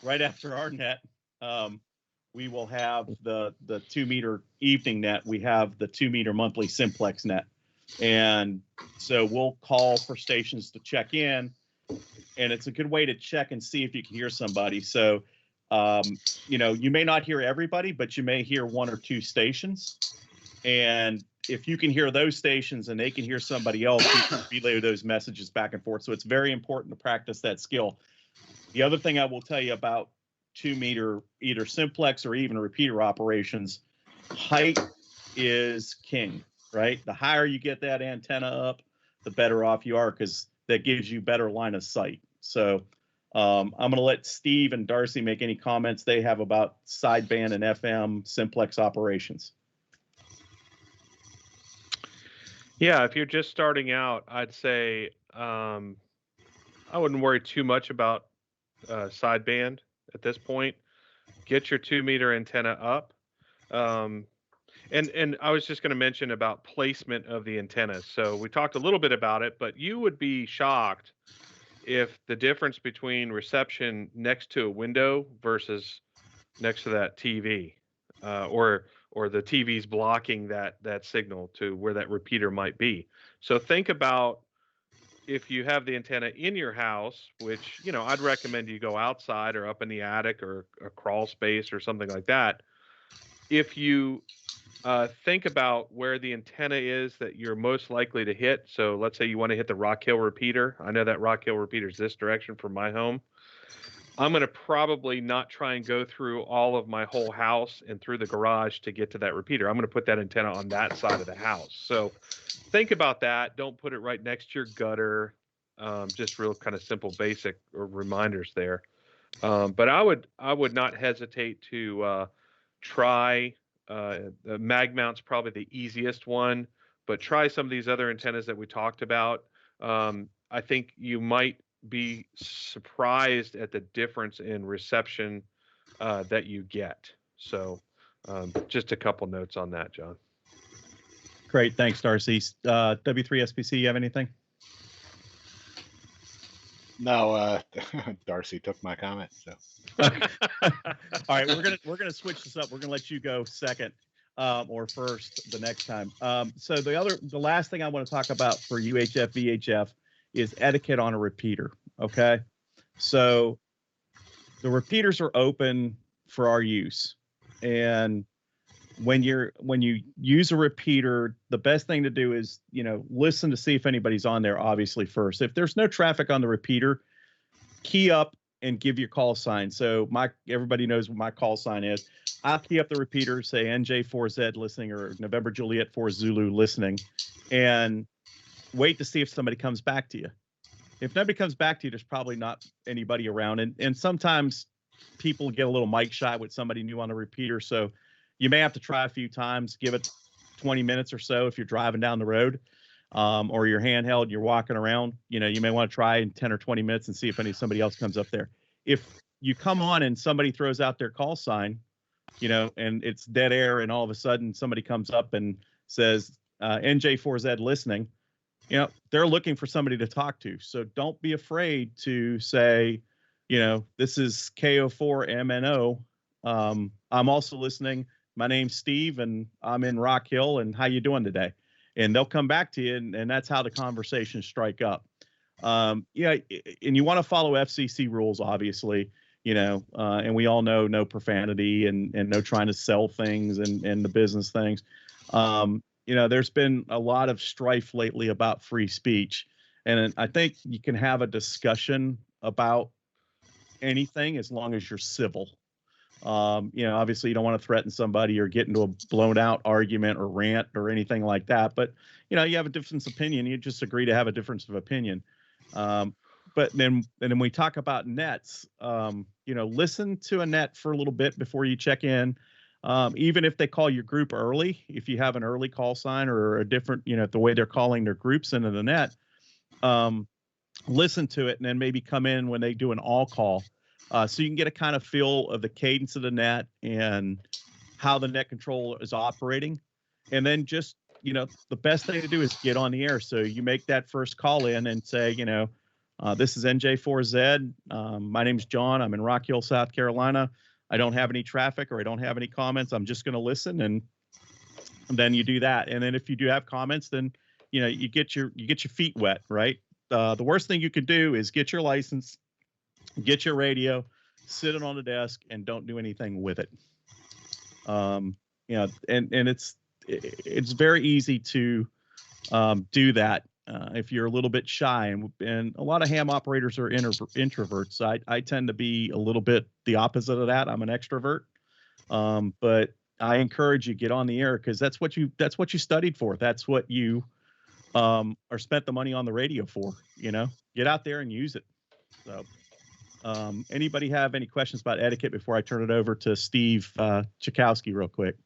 right after our net, we will have the 2 meter evening net. We have the 2 meter monthly simplex net. And so we'll call for stations to check in, and it's a good way to check and see if you can hear somebody. So, you may not hear everybody, but you may hear 1 or 2 stations. And if you can hear those stations and they can hear somebody else, you can relay those messages back and forth. So it's very important to practice that skill. The other thing I will tell you about 2 meter, either simplex or even repeater operations, height is king, right? The higher you get that antenna up, the better off you are, because that gives you better line of sight. So I'm going to let Steve and Darcy make any comments they have about sideband and FM simplex operations. Yeah, if you're just starting out, I'd say I wouldn't worry too much about sideband at this point. Get your 2-meter antenna up. And I was just going to mention about placement of the antennas. So we talked a little bit about it, but you would be shocked if the difference between reception next to a window versus next to that TV, or the TV's blocking that signal to where that repeater might be. So think about if you have the antenna in your house, which, you know, I'd recommend you go outside or up in the attic or a crawl space or something like that. If you think about where the antenna is that you're most likely to hit. So let's say you want to hit the Rock Hill repeater. I know that Rock Hill repeater is this direction from my home. I'm going to probably not try and go through all of my whole house and through the garage to get to that repeater. I'm going to put that antenna on that side of the house. So think about that. Don't put it right next to your gutter. Just real kind of simple, basic reminders there. But I would not hesitate to try. The mag mount's probably the easiest one, but try some of these other antennas that we talked about. I think you might be surprised at the difference in reception that you get. So just a couple notes on that, John. Great. Thanks, Darcy. W3SPC, you have anything? No, Darcy took my comment. So, All right, we're gonna switch this up. We're gonna let you go second or first the next time. So the last thing I want to talk about for UHF VHF is etiquette on a repeater. Okay, so the repeaters are open for our use, and when you use a repeater, the best thing to do is, you know, listen to see if anybody's on there, obviously, first. If there's no traffic on the repeater, key up and give your call sign. So everybody knows what my call sign is. I'll key up the repeater, say NJ4Z listening or November Juliet 4 Zulu listening, and wait to see if somebody comes back to you. If nobody comes back to you, there's probably not anybody around. And sometimes people get a little mic shy with somebody new on the repeater. So you may have to try a few times, give it 20 minutes or so if you're driving down the road, or you're handheld and you're walking around. You know, you may want to try in 10 or 20 minutes and see if somebody else comes up there. If you come on and somebody throws out their call sign, you know, and it's dead air, and all of a sudden somebody comes up and says NJ4Z listening, you know, they're looking for somebody to talk to. So don't be afraid to say, you know, this is KO4MNO. I'm also listening. My name's Steve, and I'm in Rock Hill, and how you doing today? And they'll come back to you, and that's how the conversations strike up. Yeah, and you want to follow FCC rules, obviously, you know, and we all know no profanity and no trying to sell things and the business things. You know, there's been a lot of strife lately about free speech, and I think you can have a discussion about anything as long as you're civil. You know, obviously you don't want to threaten somebody or get into a blown out argument or rant or anything like that. But, you know, you have a difference of opinion. You just agree to have a difference of opinion. But then we talk about nets, you know, listen to a net for a little bit before you check in. Even if they call your group early, if you have an early call sign or a different, you know, the way they're calling their groups into the net, listen to it and then maybe come in when they do an all call. So you can get a kind of feel of the cadence of the net and how the net control is operating. And then just, you know, the best thing to do is get on the air. So you make that first call in and say, you know, this is NJ4Z. My name's John. I'm in Rock Hill, South Carolina. I don't have any traffic or I don't have any comments. I'm just going to listen. And then you do that. And then if you do have comments, then, you know, you get your feet wet, right? The worst thing you could do is get your license, get your radio, sit it on the desk, and don't do anything with it. You know, and it's very easy to do that if you're a little bit shy. And a lot of ham operators are introverts. I tend to be a little bit the opposite of that. I'm an extrovert. But I encourage you, get on the air, because that's what you studied for. That's what you are spent the money on the radio for. You know, get out there and use it. So. Anybody have any questions about etiquette before I turn it over to Steve Chakowski real quick?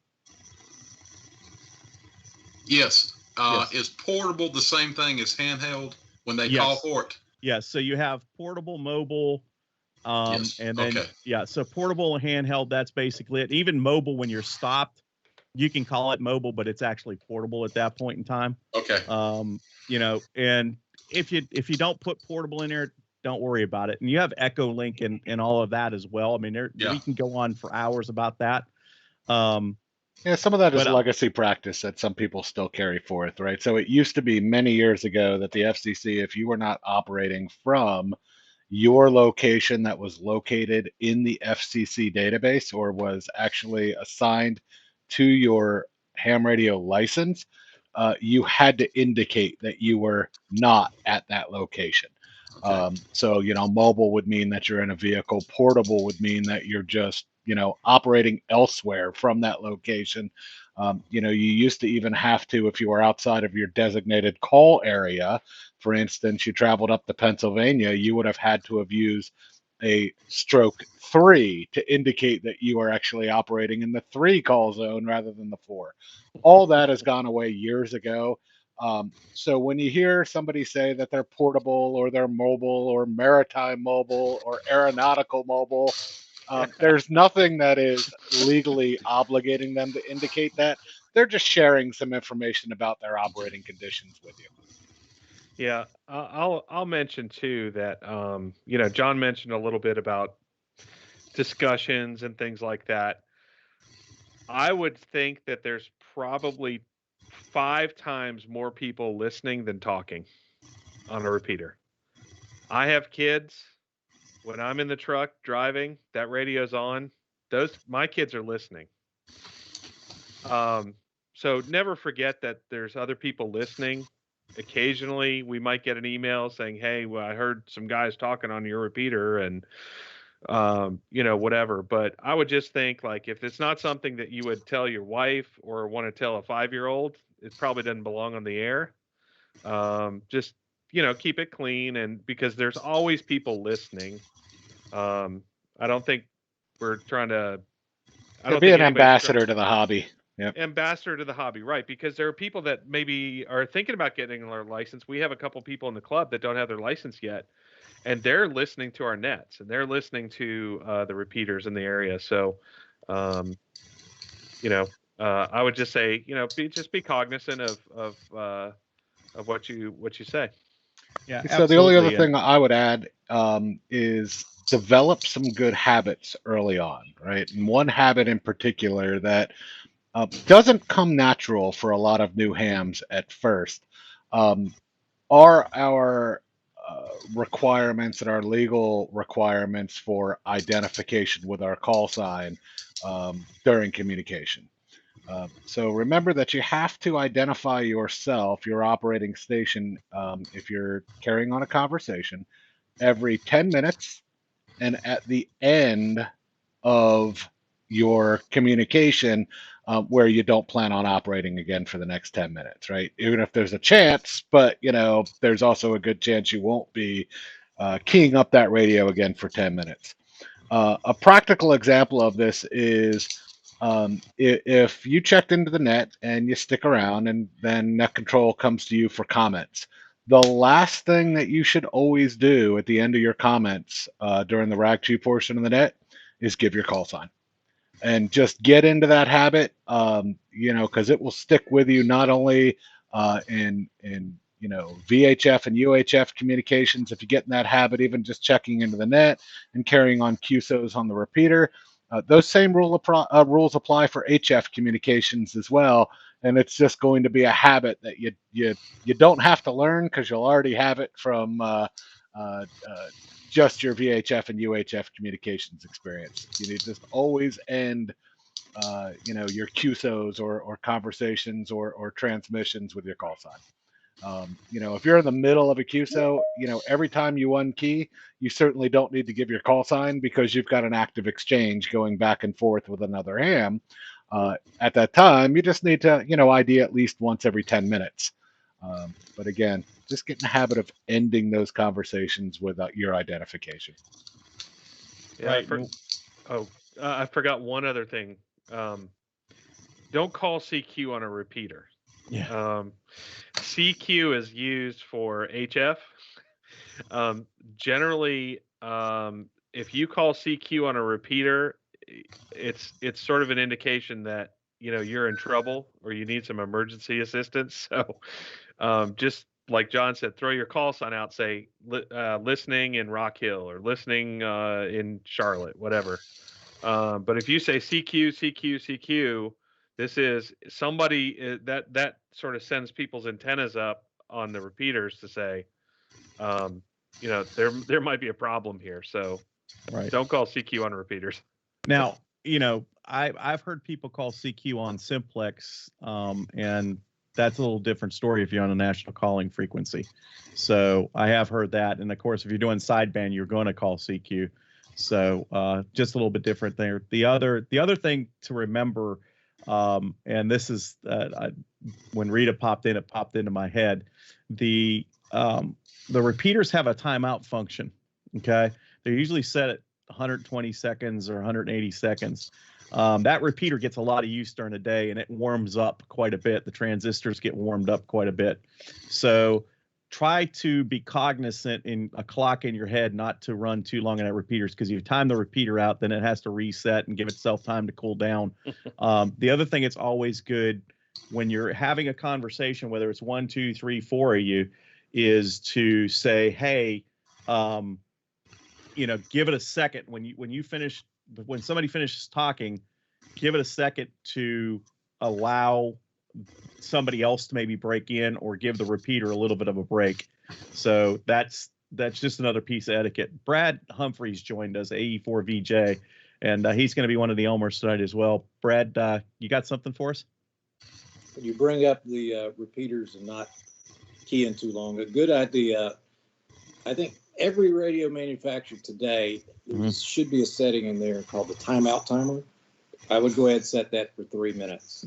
Yes. Yes. Is portable the same thing as handheld when they call for it? Yes. So you have portable, mobile, Yes. And then, Okay. yeah, so portable and handheld, that's basically it. Even mobile, when you're stopped, you can call it mobile, but it's actually portable at that point in time. Okay. And if you don't put portable in there, don't worry about it. And you have Echo Link and all of that as well. I mean, we can go on for hours about that. Yeah, some of that is But, legacy practice that some people still carry forth, right? So it used to be many years ago that the FCC, if you were not operating from your location that was located in the FCC database or was actually assigned to your ham radio license, you had to indicate that you were not at that location. Okay. So, mobile would mean that you're in a vehicle. Portable would mean that you're just, operating elsewhere from that location. You used to even have to, if you were outside of your designated call area, for instance, you traveled up to Pennsylvania, you would have had to have used a stroke 3 to indicate that you are actually operating in the 3 call zone rather than the 4. All that has gone away years ago. So when you hear somebody say that they're portable or they're mobile or maritime mobile or aeronautical mobile, there's nothing that is legally obligating them to indicate that. They're just sharing some information about their operating conditions with you. Yeah, I'll mention too that John mentioned a little bit about discussions and things like that. I would think that there's probably 5 times more people listening than talking on a repeater. I have kids. When I'm in the truck driving, that radio's on. My kids are listening. So never forget that there's other people listening. Occasionally, we might get an email saying, "Hey, well, I heard some guys talking on your repeater," and whatever. But I would just think, like, if it's not something that you would tell your wife or want to tell a 5-year-old, it probably doesn't belong on the air. Just keep it clean, and because there's always people listening. I don't think we're trying to. I To don't be think an anybody's trying. ambassador to the hobby. Yep. Ambassador to the hobby, right? Because there are people that maybe are thinking about getting their license. We have a couple people in the club that don't have their license yet, and they're listening to our nets and they're listening to the repeaters in the area. So, um, I would just say, just be cognizant of what you say. Yeah, So the only other absolutely. thing I would add is develop some good habits early on, right? And one habit in particular that doesn't come natural for a lot of new hams at first are our requirements and our legal requirements for identification with our call sign during communication. So remember that you have to identify yourself, your operating station, if you're carrying on a conversation, every 10 minutes and at the end of your communication where you don't plan on operating again for the next 10 minutes, right? Even if there's a chance, but there's also a good chance you won't be keying up that radio again for 10 minutes. A practical example of this is if you checked into the net and you stick around and then net control comes to you for comments, the last thing that you should always do at the end of your comments during the RAG2 portion of the net is give your call sign. And just get into that habit, because it will stick with you not only in VHF and UHF communications. If you get in that habit, even just checking into the net and carrying on QSOs on the repeater, those same rules apply for HF communications as well. And it's just going to be a habit that you don't have to learn because you'll already have it from just your VHF and UHF communications experience. You need to just always end, your QSOs or conversations or transmissions with your call sign. If you're in the middle of a QSO, every time you unkey, you certainly don't need to give your call sign because you've got an active exchange going back and forth with another ham. At that time, you just need to, ID at least once every 10 minutes. But again, just get in the habit of ending those conversations with your identification. Yeah, Right. I forgot one other thing. Don't call CQ on a repeater. Yeah. CQ is used for HF. Generally, if you call CQ on a repeater, it's sort of an indication that you're in trouble or you need some emergency assistance. So just like John said, throw your call sign out, say listening in Rock Hill or listening in Charlotte, whatever. But if you say CQ, CQ, CQ, this is somebody that sort of sends people's antennas up on the repeaters to say, there might be a problem here. So Right. don't call CQ on repeaters. Now, I've heard people call CQ on simplex, and that's a little different story if you're on a national calling frequency. So I have heard that. And of course, if you're doing sideband, you're going to call CQ. So just a little bit different there. The other thing to remember, and this is when Rita popped in, it popped into my head. The repeaters have a timeout function. Okay, they're usually set at 120 seconds or 180 seconds. That repeater gets a lot of use during the day, and it warms up quite a bit. The transistors get warmed up quite a bit. So try to be cognizant in a clock in your head not to run too long on that repeaters, because if you time the repeater out, then it has to reset and give itself time to cool down. The other thing, it's always good when you're having a conversation, whether it's 1, 2, 3, 4 of you, is to say, hey, give it a second when somebody finishes talking, give it a second to allow somebody else to maybe break in or give the repeater a little bit of a break. So that's just another piece of etiquette. Brad Humphreys joined us, AE4VJ, and he's going to be one of the Elmers tonight as well. Brad, you got something for us? When you bring up the repeaters and not keying too long, a good idea, I think every radio manufacturer today, there should be a setting in there called the timeout timer. I would go ahead and set that for 3 minutes.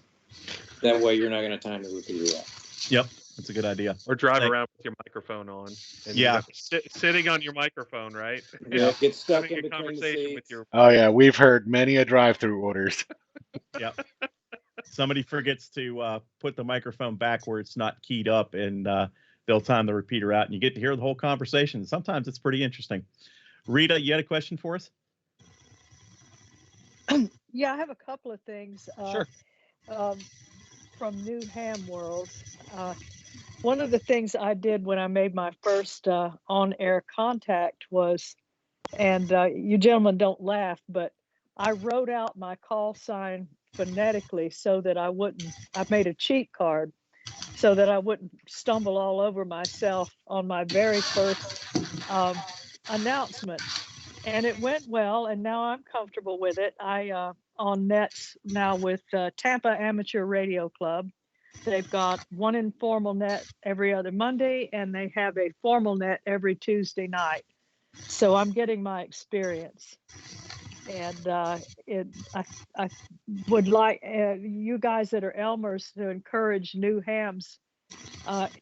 That way you're not going to time the repeater out. Yep, that's a good idea. Or drive around with your microphone on. And sitting on your microphone, right? Yeah, get stuck in a between conversation with your. Oh yeah, we've heard many a drive-through orders. Yep. Somebody forgets to put the microphone back where it's not keyed up, and they'll time the repeater out, and you get to hear the whole conversation. Sometimes it's pretty interesting. Rita, you had a question for us? Yeah, I have a couple of things. Sure. From New Ham World. One of the things I did when I made my first on-air contact was, and you gentlemen don't laugh, but I wrote out my call sign phonetically so that I made a cheat card so that I wouldn't stumble all over myself on my very first announcement. And it went well, and now I'm comfortable with it. I on nets now with Tampa Amateur Radio Club. They've got one informal net every other Monday, and they have a formal net every Tuesday night. So I'm getting my experience. And I would like you guys that are Elmers to encourage new hams.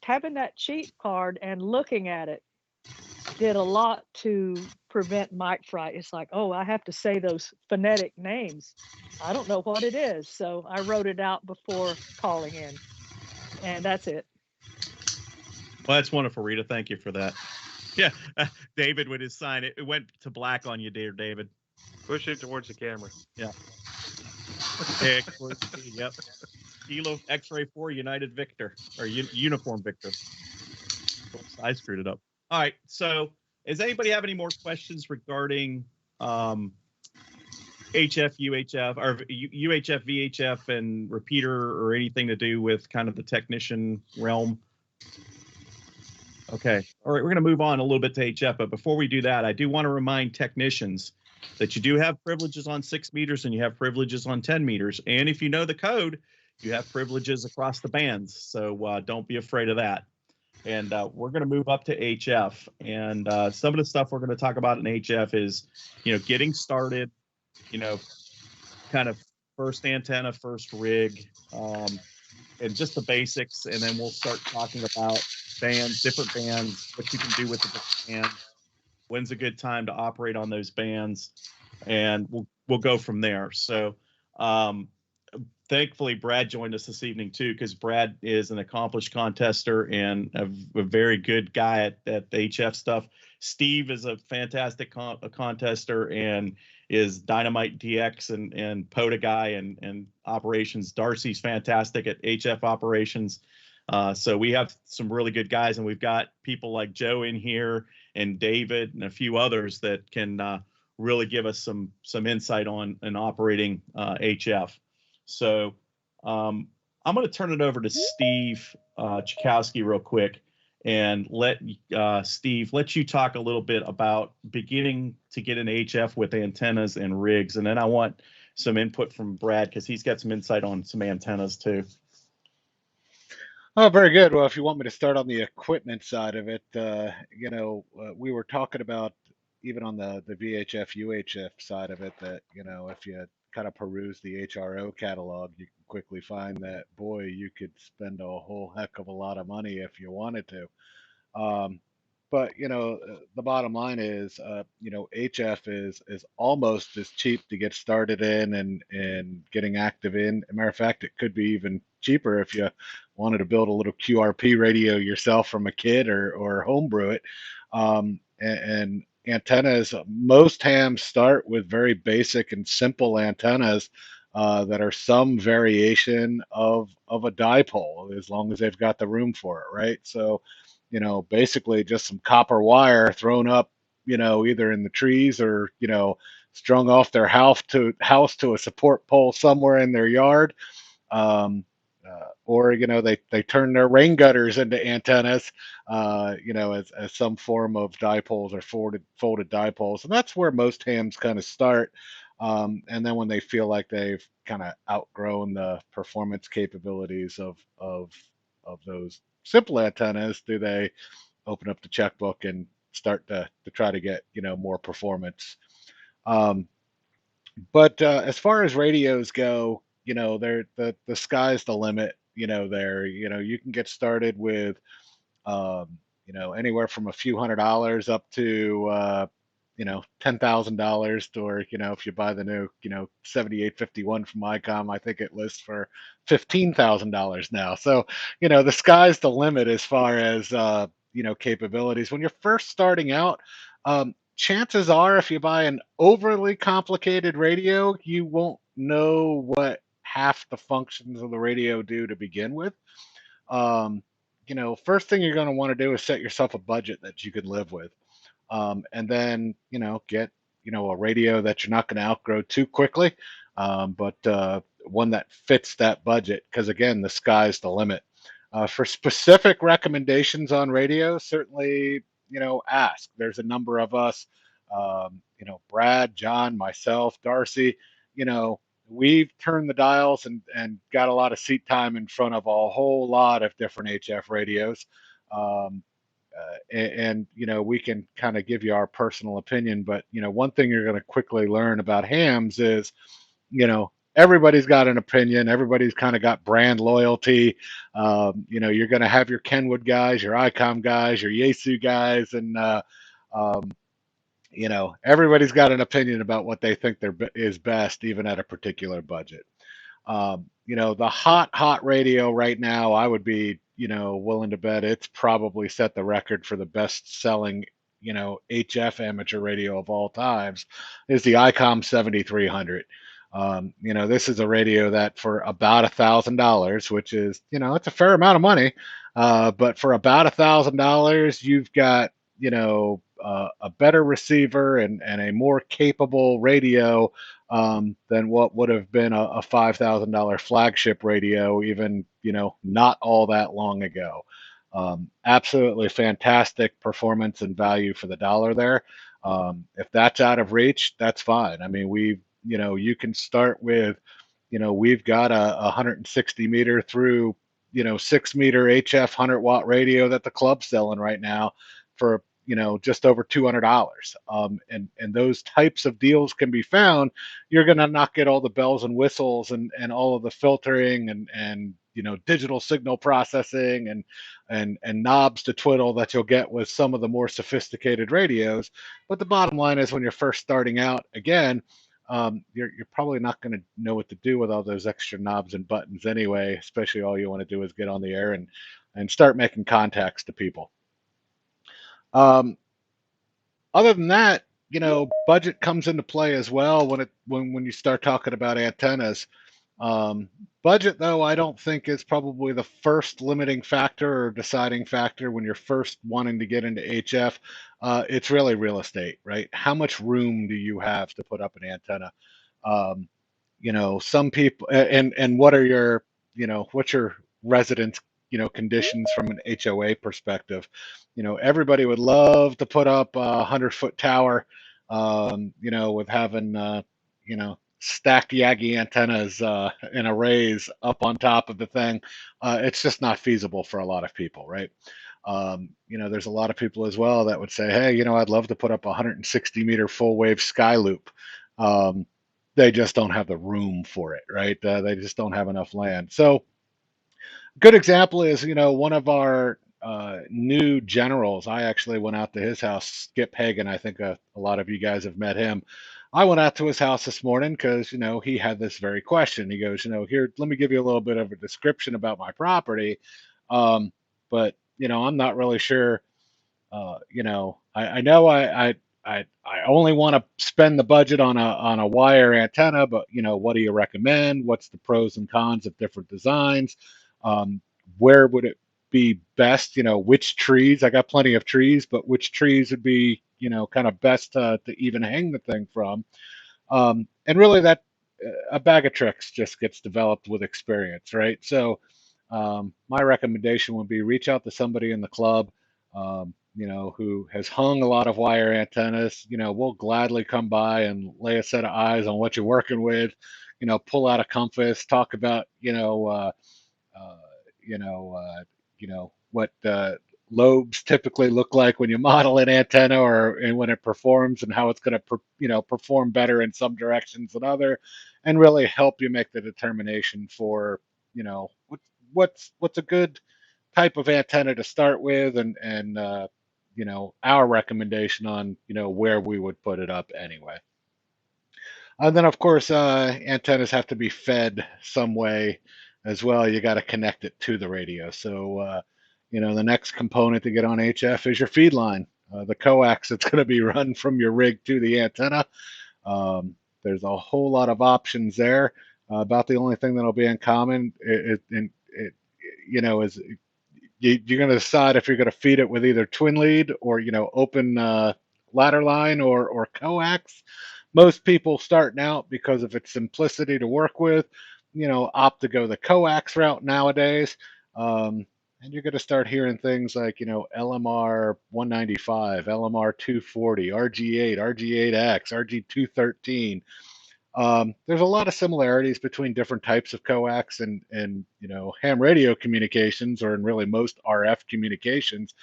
Having that cheat card and looking at it did a lot to prevent mic fright. It's like, oh, I have to say those phonetic names. I don't know what it is. So I wrote it out before calling in. And that's it. Well, that's wonderful, Rita. Thank you for that. Yeah, David with his sign, it went to black on you, dear David. Push it towards the camera. Yeah. Yep. Kilo X-ray 4 United Victor, or Uniform Victor. Oops, I screwed it up. All right. So does anybody have any more questions regarding HF, UHF, or UHF, VHF, and repeater, or anything to do with kind of the technician realm? Okay. All right. We're going to move on a little bit to HF. But before we do that, I do want to remind technicians that you do have privileges on 6 meters and you have privileges on 10 meters. And if you know the code, you have privileges across the bands. So don't be afraid of that. And we're going to move up to HF. And some of the stuff we're going to talk about in HF is, getting started, kind of first antenna, first rig, and just the basics. And then we'll start talking about bands, different bands, what you can do with the different bands, when's a good time to operate on those bands, and we'll go from there. So thankfully Brad joined us this evening too, because Brad is an accomplished contester and a very good guy at the HF stuff. Steve is a fantastic contester and is Dynamite DX and POTA guy and operations. Darcy's fantastic at HF operations. So we have some really good guys, and we've got people like Joe in here and David and a few others that can really give us some insight on operating HF. So I'm going to turn it over to Steve Chakowski real quick and let Steve let you talk a little bit about beginning to get an HF with antennas and rigs, and then I want some input from Brad because he's got some insight on some antennas too. Oh, very good. Well, if you want me to start on the equipment side of it, we were talking about even on the VHF, UHF side of it, that, if you kind of peruse the HRO catalog, you can quickly find that, boy, you could spend a whole heck of a lot of money if you wanted to. But the bottom line is, HF is almost as cheap to get started in and getting active in. As a matter of fact, it could be even cheaper if you wanted to build a little QRP radio yourself from a kit or homebrew it. And antennas, most hams start with very basic and simple antennas that are some variation of a dipole, as long as they've got the room for it, right? So, basically just some copper wire thrown up, either in the trees or, strung off their house to a support pole somewhere in their yard. Or, they turn their rain gutters into antennas, as some form of dipoles or folded dipoles. And that's where most hams kind of start. And then when they feel like they've kind of outgrown the performance capabilities of those simple antennas, do they open up the checkbook and start to try to get more performance. But as far as radios go, they're the sky's the limit. You can get started with anywhere from a few $100s up to $10,000, or if you buy the new 7851 from ICOM, I think it lists for $15,000 now. So the sky's the limit as far as capabilities. When you're first starting out, chances are if you buy an overly complicated radio, you won't know what half the functions of the radio do to begin with. First thing you're going to want to do is set yourself a budget that you can live with. And then, get, a radio that you're not going to outgrow too quickly, but one that fits that budget, because again, the sky's the limit. For specific recommendations on radio, certainly, ask. There's a number of us, Brad, John, myself, Darcy, we've turned the dials and got a lot of seat time in front of a whole lot of different HF radios. And we can kind of give you our personal opinion, but one thing you're going to quickly learn about hams is, everybody's got an opinion. Everybody's kind of got brand loyalty. You're going to have your Kenwood guys, your ICOM guys, your Yaesu guys, and everybody's got an opinion about what they think is best, even at a particular budget. The hot radio right now, I would be, willing to bet it's probably set the record for the best selling, HF amateur radio of all times, is the ICOM 7300. This is a radio that for about $1,000, which is, it's a fair amount of money. But for about $1,000, you've got, a better receiver and a more capable radio than what would have been a $5,000 flagship radio, even, not all that long ago. Absolutely fantastic performance and value for the dollar there. If that's out of reach, that's fine. I mean, you can start with, we've got a 160 meter through, 6 meter HF 100-watt radio that the club's selling right now for, just over $200. And those types of deals can be found. You're going to not get all the bells and whistles and all of the filtering and digital signal processing and knobs to twiddle that you'll get with some of the more sophisticated radios. But the bottom line is, when you're first starting out, again, you're probably not going to know what to do with all those extra knobs and buttons anyway. Especially all you want to do is get on the air and start making contacts to people. Other than that, budget comes into play as well when you start talking about antennas. Budget, though, I don't think is probably the first limiting factor or deciding factor when you're first wanting to get into HF. It's really real estate, right? How much room do you have to put up an antenna? Some people, and what are your, what's your residence, conditions from an HOA perspective? Everybody would love to put up a 100-foot tower, with having, stacked Yagi antennas in arrays up on top of the thing. It's just not feasible for a lot of people, right? There's a lot of people as well that would say, hey, I'd love to put up a 160-meter full wave sky loop. They just don't have the room for it, right? They just don't have enough land. So good example is, one of our new generals. I actually went out to his house, Skip Hagan. I think a lot of you guys have met him. I went out to his house this morning because, he had this very question. He goes, here, let me give you a little bit of a description about my property. But, I'm not really sure, I know I only want to spend the budget on a wire antenna, but, what do you recommend? What's the pros and cons of different designs? Where would it be best? Which trees? I got plenty of trees, but which trees would be, kind of best to even hang the thing from? And really, that a bag of tricks just gets developed with experience, right? So, my recommendation would be reach out to somebody in the club, who has hung a lot of wire antennas. We'll gladly come by and lay a set of eyes on what you're working with. Pull out a compass, talk about, what lobes typically look like when you model an antenna and when it performs, and how it's going to perform better in some directions than other, and really help you make the determination for what's a good type of antenna to start with, and our recommendation on where we would put it up anyway. And then, of course, antennas have to be fed some way as well. You got to connect it to the radio. So, the next component to get on HF is your feed line, the coax that's going to be run from your rig to the antenna. There's a whole lot of options there. About the only thing that'll be in common, is you're going to decide if you're going to feed it with either twin lead or open ladder line or coax. Most people starting out, because of its simplicity to work with, opt to go the coax route nowadays. And you're going to start hearing things like, LMR 195, LMR 240, RG8, RG8X, RG213. There's a lot of similarities between different types of coax and ham radio communications, or in really most RF communications.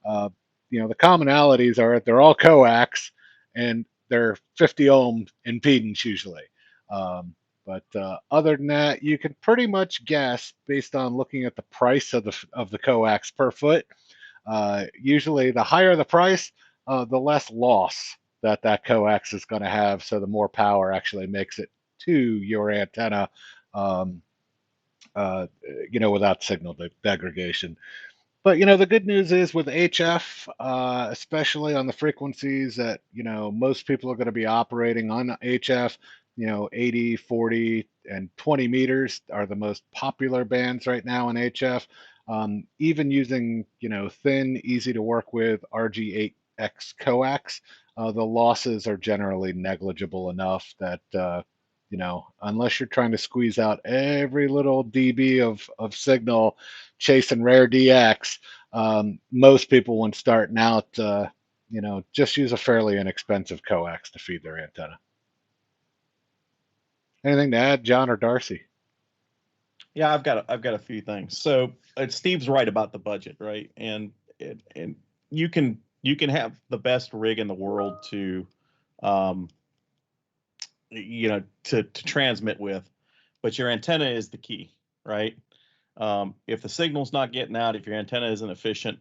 The commonalities are they're all coax and they're 50 ohm impedance usually. But other than that, you can pretty much guess based on looking at the price of the coax per foot. Usually, the higher the price, the less loss that coax is going to have. So the more power actually makes it to your antenna, without signal degradation. But the good news is with HF, especially on the frequencies that most people are going to be operating on HF, 80, 40, and 20 meters are the most popular bands right now in HF. Even using thin, easy to work with RG8X coax, the losses are generally negligible enough that unless you're trying to squeeze out every little dB of signal chasing rare DX, most people when starting out, just use a fairly inexpensive coax to feed their antenna. Anything to add, John or Darcy? Yeah, I've got a few things. So Steve's right about the budget, right? And you can have the best rig in the world to to transmit with, but your antenna is the key, right? If the signal's not getting out, if your antenna isn't efficient,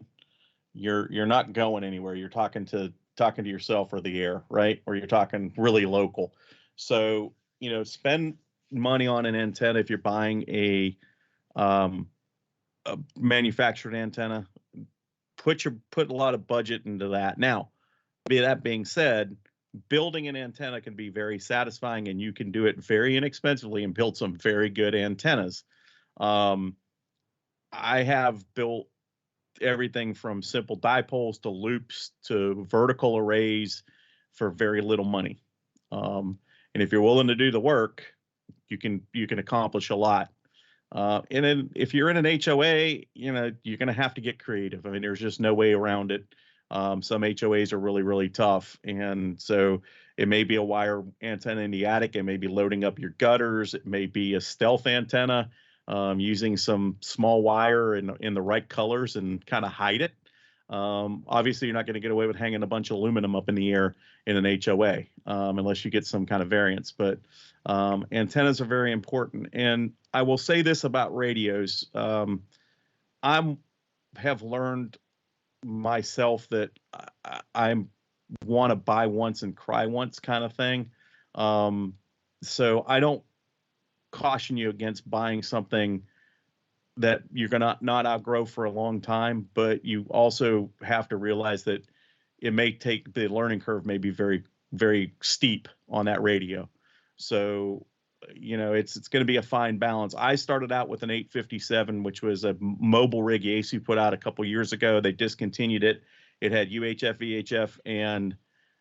you're not going anywhere. You're talking to yourself or the air, right? Or you're talking really local. So, spend money on an antenna if you're buying a manufactured antenna. Put a lot of budget into that. Now, that being said, building an antenna can be very satisfying, and you can do it very inexpensively and build some very good antennas. I have built everything from simple dipoles to loops to vertical arrays for very little money. And if you're willing to do the work, you can accomplish a lot. And then if you're in an HOA, you're going to have to get creative. I mean, there's just no way around it. Some HOAs are really, really tough. And so it may be a wire antenna in the attic. It may be loading up your gutters. It may be a stealth antenna, using some small wire in the right colors and kind of hide it. Obviously, you're not going to get away with hanging a bunch of aluminum up in the air in an HOA, unless you get some kind of variance. But antennas are very important. And I will say this about radios. I have learned myself that I want to buy once and cry once kind of thing. So I don't caution you against buying something that you're going to not outgrow for a long time, but you also have to realize that it may take, the learning curve may be very, very steep on that radio. So, it's going to be a fine balance. I started out with an 857, which was a mobile rig Yaesu put out a couple years ago. They discontinued it. It had UHF, VHF, and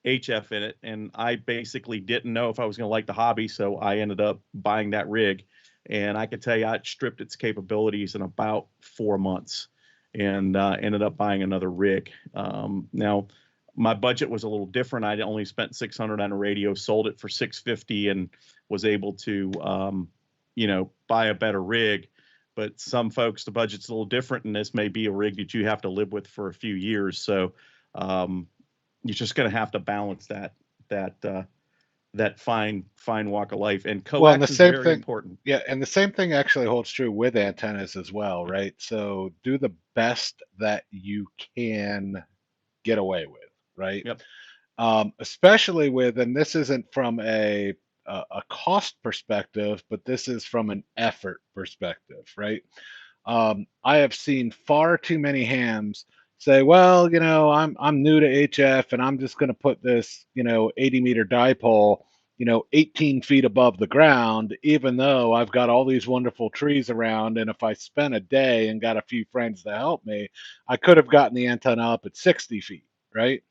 HF in it. And I basically didn't know if I was going to like the hobby. So I ended up buying that rig. And I could tell you I stripped its capabilities in about 4 months and ended up buying another rig. Now, my budget was a little different. I only spent $600 on a radio, sold it for $650, and was able to, buy a better rig. But some folks, the budget's a little different, and this may be a rig that you have to live with for a few years. So you're just going to have to balance that fine walk of life. And Well, and coax the is same very thing, important. yeah, and the same thing actually holds true with antennas as well, right? So do the best that you can get away with, right? Yep. Especially with, and this isn't from a cost perspective, but this is from an effort perspective, right? I have seen far too many hams say, well, I'm new to HF and I'm just going to put this, 80-meter dipole, 18 feet above the ground, even though I've got all these wonderful trees around. And if I spent a day and got a few friends to help me, I could have gotten the antenna up at 60 feet, right?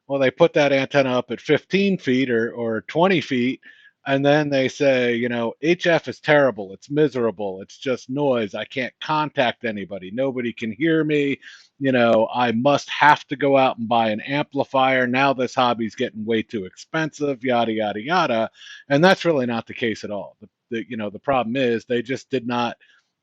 Well, they put that antenna up at 15 feet or 20 feet, and then they say, HF is terrible. It's miserable. It's just noise. I can't contact anybody. Nobody can hear me. I must have to go out and buy an amplifier. Now this hobby's getting way too expensive, yada, yada, yada. And that's really not the case at all. The problem is they just did not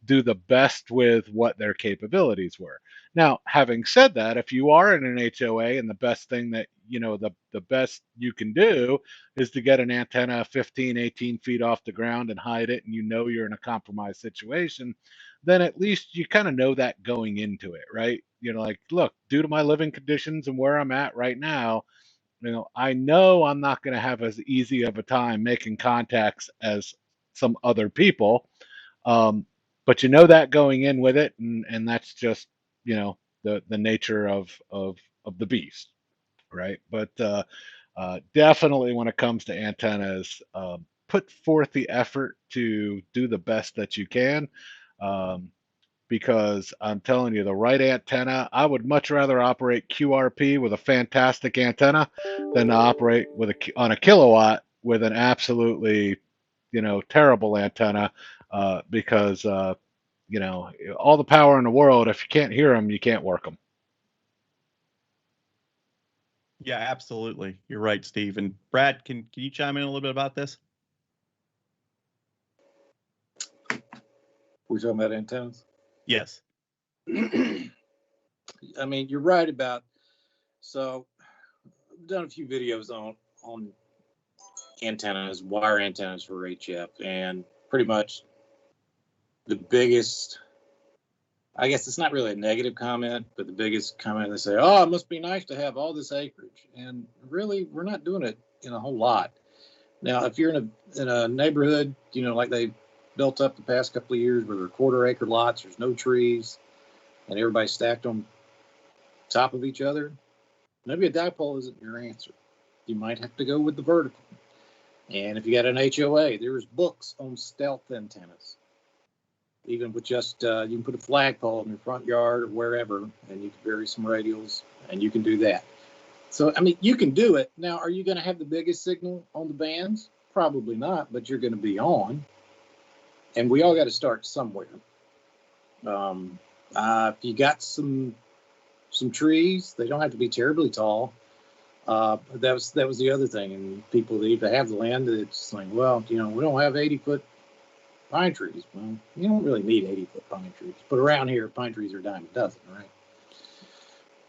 do the best with what their capabilities were. Now, having said that, if you are in an HOA and the best thing that, the best you can do is to get an antenna 15, 18 feet off the ground and hide it, and you're in a compromised situation, then at least you kind of know that going into it, right? Like, look, due to my living conditions and where I'm at right now, I know I'm not going to have as easy of a time making contacts as some other people. But that going in with it, and that's just, the nature of the beast, right? But definitely when it comes to antennas, put forth the effort to do the best that you can, because I'm telling you, the right antenna, I would much rather operate QRP with a fantastic antenna than to operate on a kilowatt with an absolutely, terrible antenna, because all the power in the world, if you can't hear them, you can't work them. Yeah, absolutely. You're right, Steve. And Brad, can you chime in a little bit about this? We're talking about antennas? Yes. I mean, you're right about, so I've done a few videos on antennas, wire antennas for HF, and pretty much the biggest, I guess it's not really a negative comment, but the biggest comment, they say, it must be nice to have all this acreage. And really, we're not doing it in a whole lot. Now, if you're in a neighborhood, like they built up the past couple of years where they're quarter-acre lots, there's no trees, and everybody's stacked on top of each other, maybe a dipole isn't your answer. You might have to go with the vertical. And if you got an HOA, there's books on stealth antennas. Even with just, you can put a flagpole in your front yard or wherever, and you can vary some radials, and you can do that. So, I mean, you can do it. Now, are you going to have the biggest signal on the bands? Probably not, but you're going to be on. And we all got to start somewhere. If you got some trees, they don't have to be terribly tall. That was the other thing. And people that even have the land, it's like, well, we don't have 80-foot pine trees. Well, you don't really need 80-foot pine trees. But around here, pine trees are a dime a dozen,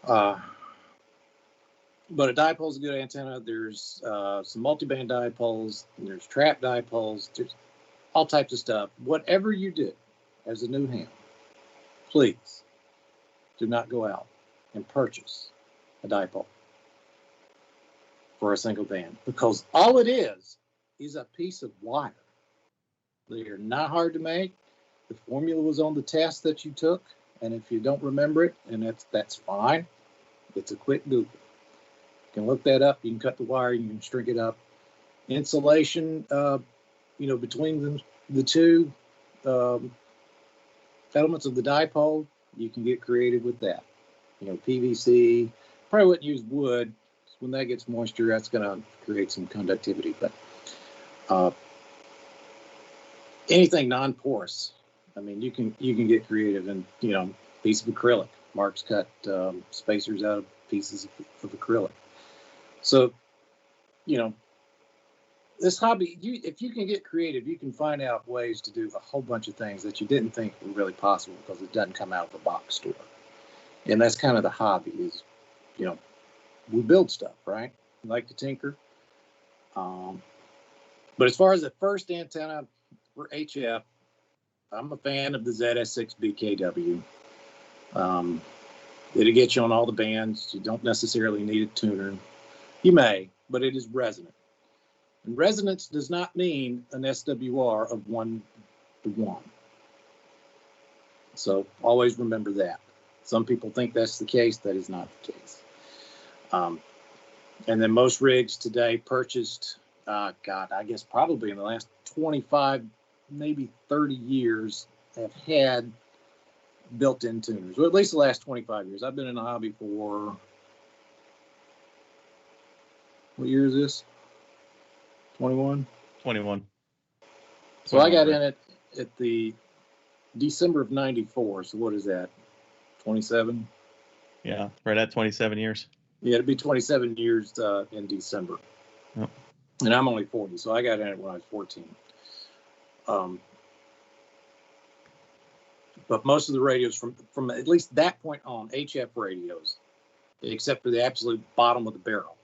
right? But a dipole is a good antenna. There's some multiband dipoles. There's trap dipoles. There's all types of stuff. Whatever you do as a new ham, please do not go out and purchase a dipole for a single band, because all it is a piece of wire. They are not hard to make. The formula was on the test that you took, and if you don't remember it, and that's fine. It's a quick Google. You can look that up. You can cut the wire. You can shrink it up. Insulation, between the two elements of the dipole, you can get creative with that. PVC. Probably wouldn't use wood. When that gets moisture, that's going to create some conductivity. But anything non-porous, I mean, you can get creative. And piece of acrylic. Mark's cut spacers out of pieces of acrylic. So, this hobby, if you can get creative, you can find out ways to do a whole bunch of things that you didn't think were really possible because it doesn't come out of a box store. And that's kind of the hobby is, we build stuff, right? We like to tinker. But as far as the first antenna for HF, I'm a fan of the ZS6BKW. It'll get you on all the bands. You don't necessarily need a tuner. You may, but it is resonant. And resonance does not mean an SWR of 1:1. So always remember that. Some people think that's the case. That is not the case. And then most rigs today purchased, I guess probably in the last 25, maybe 30 years have had built-in tuners, or at least the last 25 years. I've been in the hobby for, what year is this? 21? 21. So I got in it at the December of 94. So what is that? 27? Yeah, right at 27 years. Yeah, it'd be 27 years in December. Yep. And I'm only 40, so I got in it when I was 14. But most of the radios from at least that point on, HF radios, except for the absolute bottom of the barrel,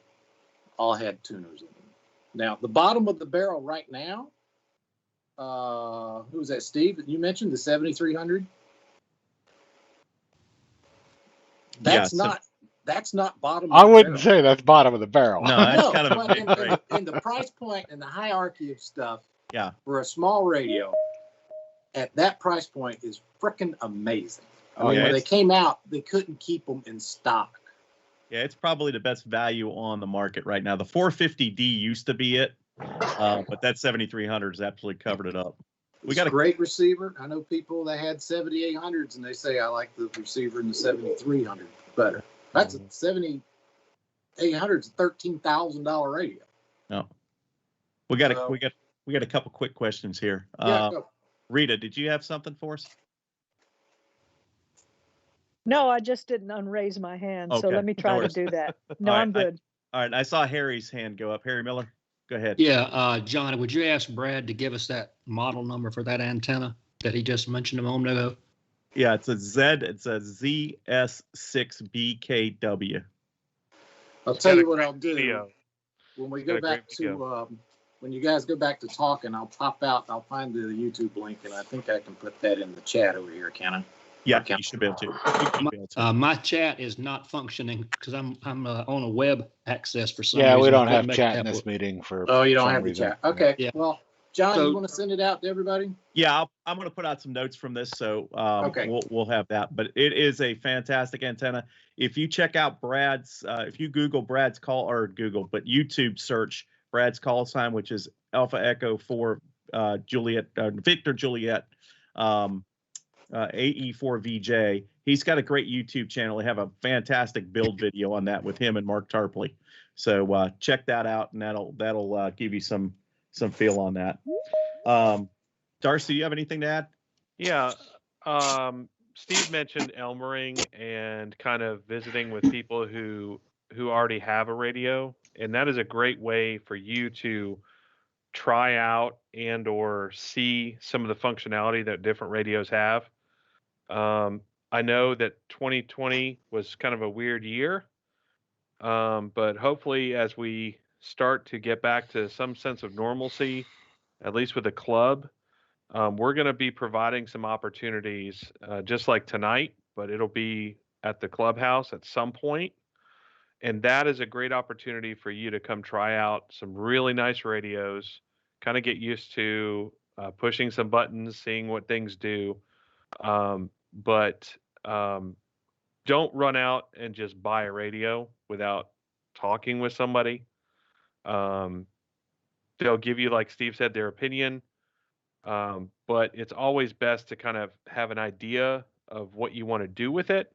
all had tuners in them. Now, the bottom of the barrel right now, who was that, Steve? You mentioned the 7300? That's not bottom of I the wouldn't barrel. say that's bottom of the barrel. No, that's No, kind of a but big break. in the price point and the hierarchy of stuff, Yeah. for a small radio, at that price point is freaking amazing. I mean, yeah, when they came out, they couldn't keep them in stock. Yeah, it's probably the best value on the market right now. The 450D used to be it, but that 7300 has absolutely covered it up. We got a great receiver. I know people that had 7800s and they say I like the receiver in the 7300 better. That's a 7800's $13,000 radio. No, we got a couple quick questions here. Go. Rita, did you have something for us? No, I just didn't unraise my hand, so Okay. let me try No to worries. do that. No, All right, I'm good. All right, I saw Harry's hand go up. Harry Miller, go ahead. Yeah, John, would you ask Brad to give us that model number for that antenna that he just mentioned a moment ago? Yeah, it's a ZS6BKW. I'll tell you what I'll do. When we go back to, when you guys go back to talking, I'll pop out, I'll find the YouTube link, and I think I can put that in the chat over here, can I? Yeah, Okay. you should be able to. You should be able to. My chat is not functioning because I'm on a web access for some Yeah, reason. we I don't couldn't have make chat that in this work. meeting for Oh, you don't some have the reason. chat. Okay. Yeah. Well, John, So- you want to send it out to everybody? Yeah, I'm going to put out some notes from this, so Okay. we'll have that. But it is a fantastic antenna. If you check out Brad's, if you Google Brad's call or Google, but YouTube search Brad's call sign, which is Alpha Echo 4 Juliet Victor Juliet AE4VJ. He's got a great YouTube channel. They have a fantastic build video on that with him and Mark Tarpley. So check that out, and that'll give you some feel on that. Darcy, you have anything to add? Yeah. Steve mentioned Elmering and kind of visiting with people who already have a radio, and that is a great way for you to try out and or see some of the functionality that different radios have. I know that 2020 was kind of a weird year, but hopefully as we start to get back to some sense of normalcy, at least with the club, we're going to be providing some opportunities just like tonight, but it'll be at the clubhouse at some point. And that is a great opportunity for you to come try out some really nice radios, kind of get used to pushing some buttons, seeing what things do. But don't run out and just buy a radio without talking with somebody. They'll give you, like Steve said, their opinion. But it's always best to kind of have an idea of what you want to do with it.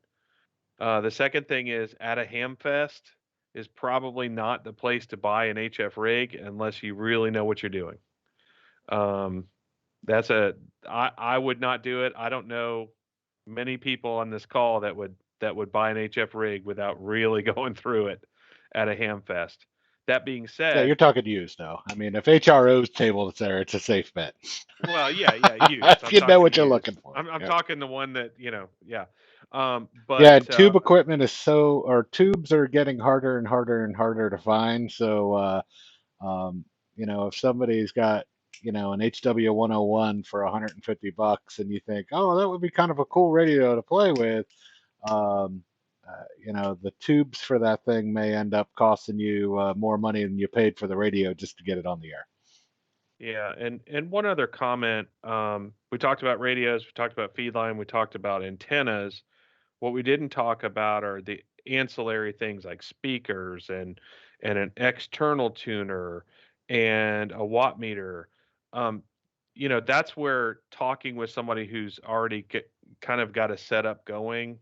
The second thing is at a ham fest is probably not the place to buy an HF rig unless you really know what you're doing. I would not do it. I don't know many people on this call that would buy an HF rig without really going through it at a ham fest. That being said, Yeah, you're talking used though. I mean, if HRO's table is there, it's a safe bet. well, yeah, used. If you know what you're looking for. I'm Yeah. talking the one that, yeah. But Yeah, tube equipment is tubes are getting harder and harder and harder to find. So, if somebody's got, an HW101 for $150 and you think, oh, that would be kind of a cool radio to play with, the tubes for that thing may end up costing you more money than you paid for the radio just to get it on the air. Yeah, and one other comment. We talked about radios, we talked about feed line, we talked about antennas. What we didn't talk about are the ancillary things like speakers and an external tuner and a watt meter. That's where talking with somebody who's already kind of got a setup going.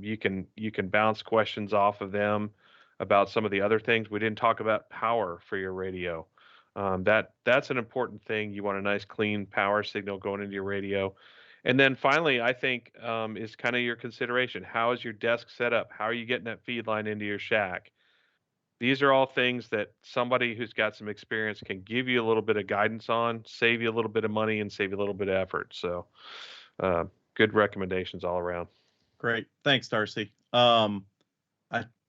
You can bounce questions off of them about some of the other things. We didn't talk about power for your radio. That's an important thing. You want a nice clean power signal going into your radio. And then finally, I think is kind of your consideration. How is your desk set up? How are you getting that feed line into your shack? These are all things that somebody who's got some experience can give you a little bit of guidance on, save you a little bit of money, and save you a little bit of effort. So good recommendations all around. Great. Thanks, Darcy. I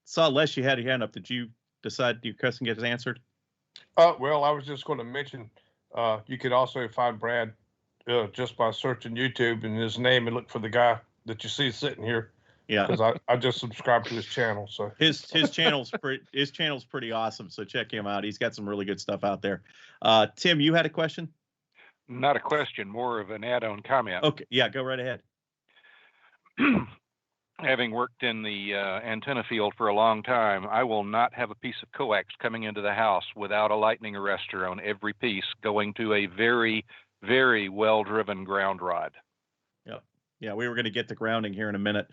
saw Les, you had your hand up. Did you decide your question gets answered? Well, I was just going to mention, you could also find Brad just by searching YouTube and his name and look for the guy that you see sitting here. Yeah. Because I just subscribed to his channel. So his channel's pretty awesome. So check him out. He's got some really good stuff out there. Tim, you had a question? Not a question, more of an add-on comment. Okay. Yeah, go right ahead. Having worked in the antenna field for a long time, I will not have a piece of coax coming into the house without a lightning arrestor on every piece going to a very, very well-driven ground rod. Yep. Yeah, we were going to get to grounding here in a minute.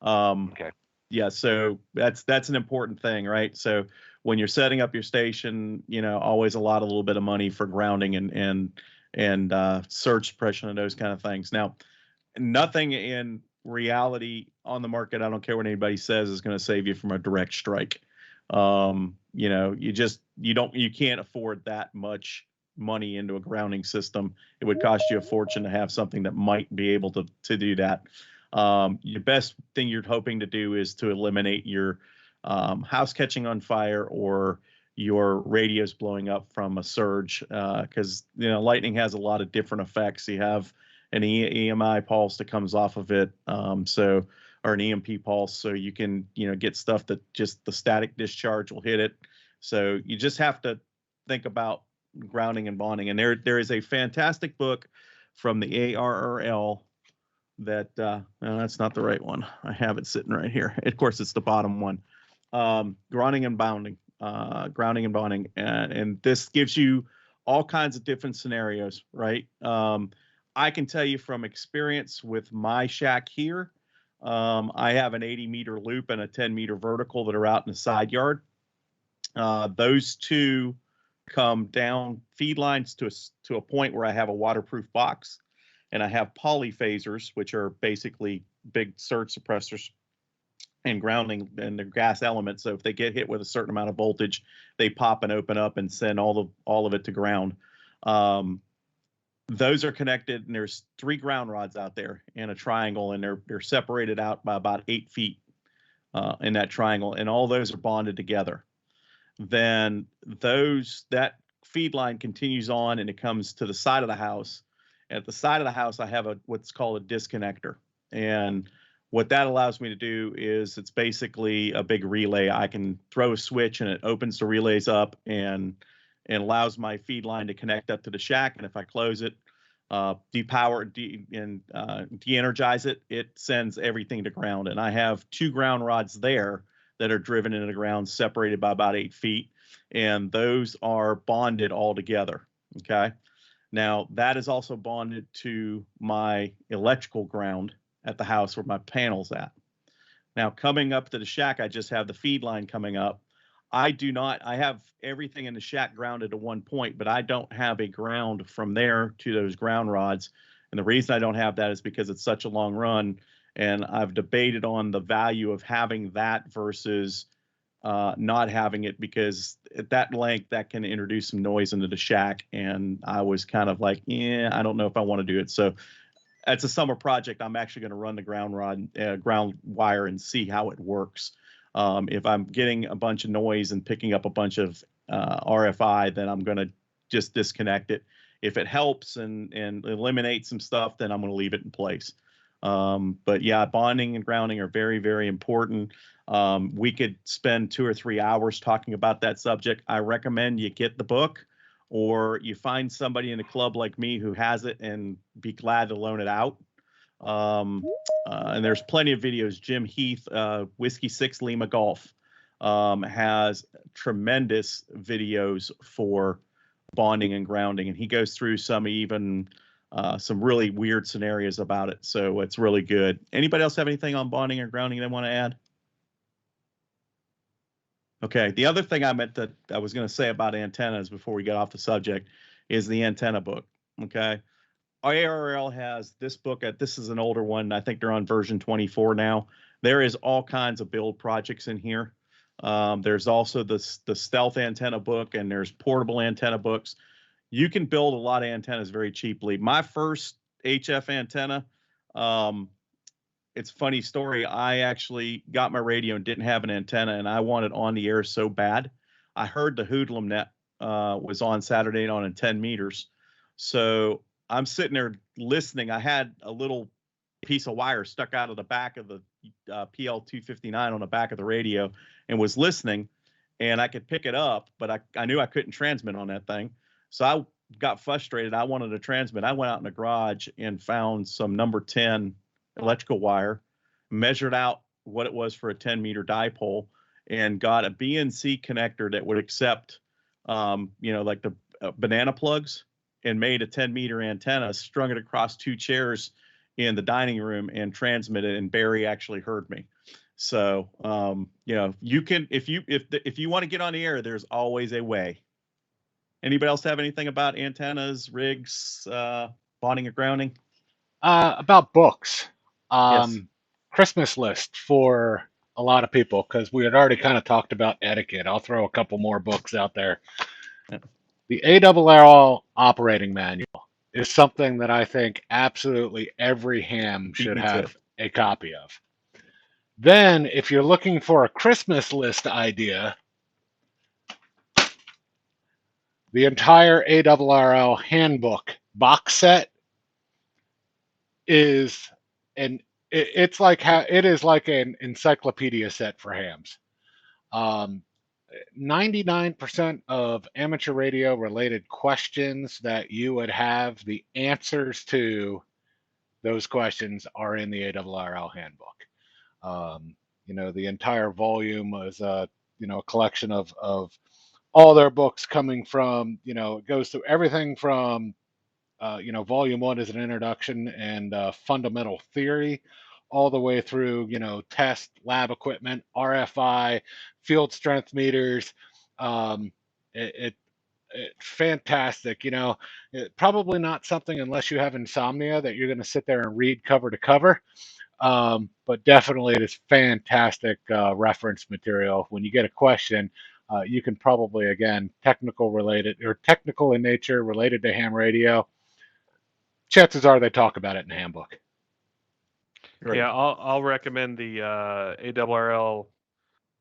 Okay. Yeah, so that's an important thing, right? So when you're setting up your station, always a little bit of money for grounding and surge suppression and those kind of things. Now, nothing in reality on the market, I don't care what anybody says, is going to save you from a direct strike. You can't afford that much money into a grounding system. It would cost you a fortune to have something that might be able to do that. The best thing you're hoping to do is to eliminate your house catching on fire or your radios blowing up from a surge, because lightning has a lot of different effects. You have an EMI pulse that comes off of it. Or an EMP pulse. So you can, get stuff that just the static discharge will hit it. So you just have to think about grounding and bonding. And there is a fantastic book from the ARRL that, no, that's not the right one. I have it sitting right here. Of course, it's the bottom one. Grounding and bonding, and this gives you all kinds of different scenarios, right? I can tell you from experience with my shack here, I have an 80-meter loop and a 10-meter vertical that are out in the side yard. Those two come down feed lines to a point where I have a waterproof box, and I have polyphasers, which are basically big surge suppressors and grounding, and they're gas elements. So if they get hit with a certain amount of voltage, they pop and open up and send all of it to ground. Those are connected, and there's 3 ground rods out there in a triangle, and they're separated out by about 8 feet in that triangle, and all those are bonded together. Then that feed line continues on, and it comes to the side of the house. At the side of the house, I have what's called a disconnector, and what that allows me to do is it's basically a big relay. I can throw a switch, and it opens the relays up and allows my feed line to connect up to the shack. And if I close it, depower and de-energize it, it sends everything to ground. And I have 2 ground rods there that are driven into the ground, separated by about 8 feet. And those are bonded all together. Okay. Now that is also bonded to my electrical ground at the house where my panel's at. Now coming up to the shack, I just have the feed line coming up. I have everything in the shack grounded to one point, but I don't have a ground from there to those ground rods. And the reason I don't have that is because it's such a long run. And I've debated on the value of having that versus not having it, because at that length that can introduce some noise into the shack. And I was kind of like, I don't know if I want to do it. So it's a summer project. I'm actually going to run the ground wire and see how it works. If I'm getting a bunch of noise and picking up a bunch of RFI, then I'm going to just disconnect it. If it helps and eliminates some stuff, then I'm going to leave it in place. But yeah, bonding and grounding are very, very important. We could spend 2 or 3 hours talking about that subject. I recommend you get the book, or you find somebody in a club like me who has it and be glad to loan it out. And there's plenty of videos. Jim Heath, Whiskey 6 Lima Golf, has tremendous videos for bonding and grounding, and he goes through some really weird scenarios about it. So it's really good. Anybody else have anything on bonding or grounding they want to add? Okay. The other thing I was going to say about antennas before we get off the subject is the antenna book. Okay. ARRL has this book. This is an older one. I think they're on version 24 now. There is all kinds of build projects in here. There's also the stealth antenna book, and there's portable antenna books. You can build a lot of antennas very cheaply. My first HF antenna, it's a funny story. I actually got my radio and didn't have an antenna, and I wanted on the air so bad. I heard the Hoodlum net was on Saturday night on 10 meters. So I'm sitting there listening. I had a little piece of wire stuck out of the back of the PL259 on the back of the radio, and was listening, and I could pick it up, but I knew I couldn't transmit on that thing. So I got frustrated. I wanted to transmit. I went out in the garage and found some number 10 electrical wire, measured out what it was for a 10-meter dipole, and got a BNC connector that would accept, like the banana plugs, and made a 10-meter antenna, strung it across 2 chairs in the dining room, and transmitted. And Barry actually heard me. So, you can, if you want to get on the air, there's always a way. Anybody else have anything about antennas, rigs, bonding or grounding? About books. Yes. Christmas list for a lot of people, because we had already kind of talked about etiquette. I'll throw a couple more books out there. Yeah. The ARRL operating manual is something that I think absolutely every ham should have a copy of. Then, if you're looking for a Christmas list idea, the entire ARRL handbook box set is an it's like it is like an encyclopedia set for hams. 99% of amateur radio related questions that you would have, the answers to those questions are in the ARRL handbook. The entire volume is a collection of all their books coming from, it goes through everything from volume 1 is an introduction and fundamental theory, all the way through, test, lab equipment, RFI, field strength meters. It fantastic. Probably not something, unless you have insomnia, that you're going to sit there and read cover to cover. But definitely it is fantastic reference material. When you get a question, you can probably, again, technical in nature, related to ham radio. Chances are they talk about it in the handbook. Great. Yeah, I'll recommend the ARRL.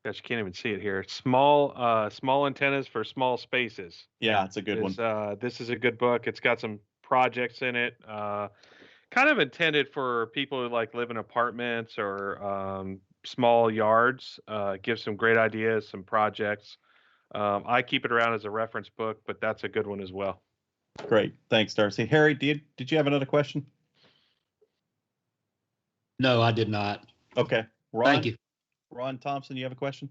Gosh, you can't even see it here. Small antennas for small spaces. Yeah, it's a good one. This is a good book. It's got some projects in it. Kind of intended for people who live in apartments or small yards. Gives some great ideas, some projects. I keep it around as a reference book, but that's a good one as well. Great. Thanks, Darcy. Harry, did you have another question? No, I did not. Okay. Ron, Thank you. Ron Thompson, you have a question?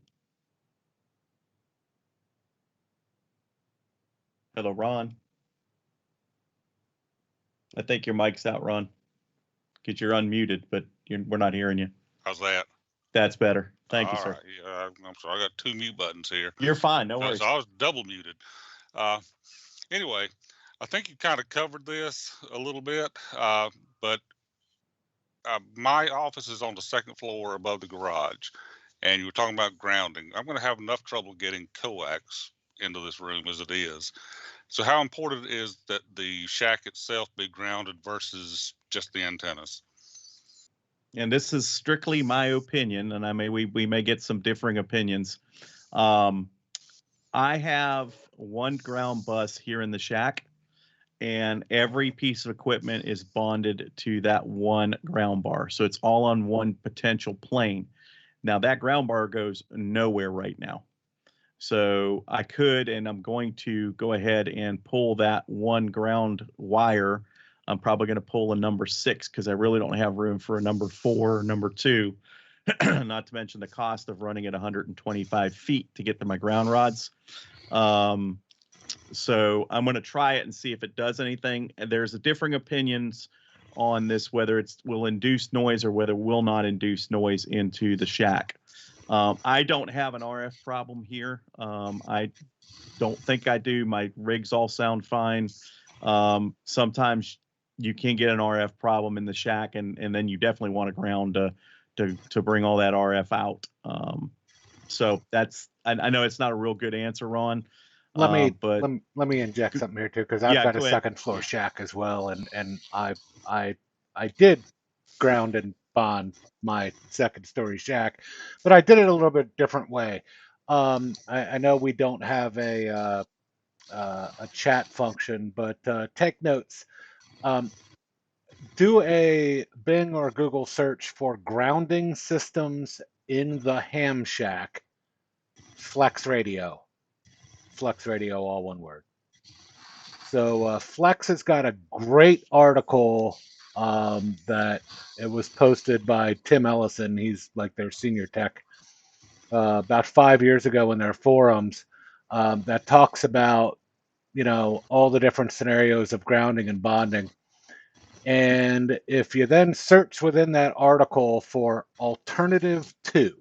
Hello, Ron. I think your mic's out, Ron, because you're unmuted, but we're not hearing you. How's that? That's better. Thank you, All sir. right. Yeah, I'm sorry. I got 2 mute buttons here. You're fine. No So worries. I was double muted. Anyway, I think you kind of covered this a little bit, but my office is on the 2nd floor above the garage, and you were talking about grounding. I'm going to have enough trouble getting coax into this room as it is. So how important is that the shack itself be grounded versus just the antennas? And this is strictly my opinion, and we may get some differing opinions. I have one ground bus here in the shack, and every piece of equipment is bonded to that one ground bar. So it's all on one potential plane. Now that ground bar goes nowhere right now. So I could, and I'm going to go ahead and pull that one ground wire. I'm probably going to pull a number 6 because I really don't have room for a number 4 or number 2, not to mention the cost of running at 125 feet to get to my ground rods. So I'm going to try it and see if it does anything. There's differing opinions on this, whether it will induce noise or whether it will not induce noise into the shack. I don't have an RF problem here. I don't think I do. My rigs all sound fine. Sometimes you can get an RF problem in the shack, and then you definitely want a ground to bring all that RF out. So that's, I know it's not a real good answer, Ron. Let me inject something here too, because I've got a 2nd floor shack as well, and I did ground and bond my 2nd story shack, but I did it a little bit different way. I know we don't have a chat function, but take notes. Do a Bing or Google search for grounding systems in the ham shack, Flex Radio, all one word. So Flex has got a great article that it was posted by Tim Ellison. He's like their senior tech, about 5 years ago in their forums, that talks about, all the different scenarios of grounding and bonding. And if you then search within that article for alternative 2,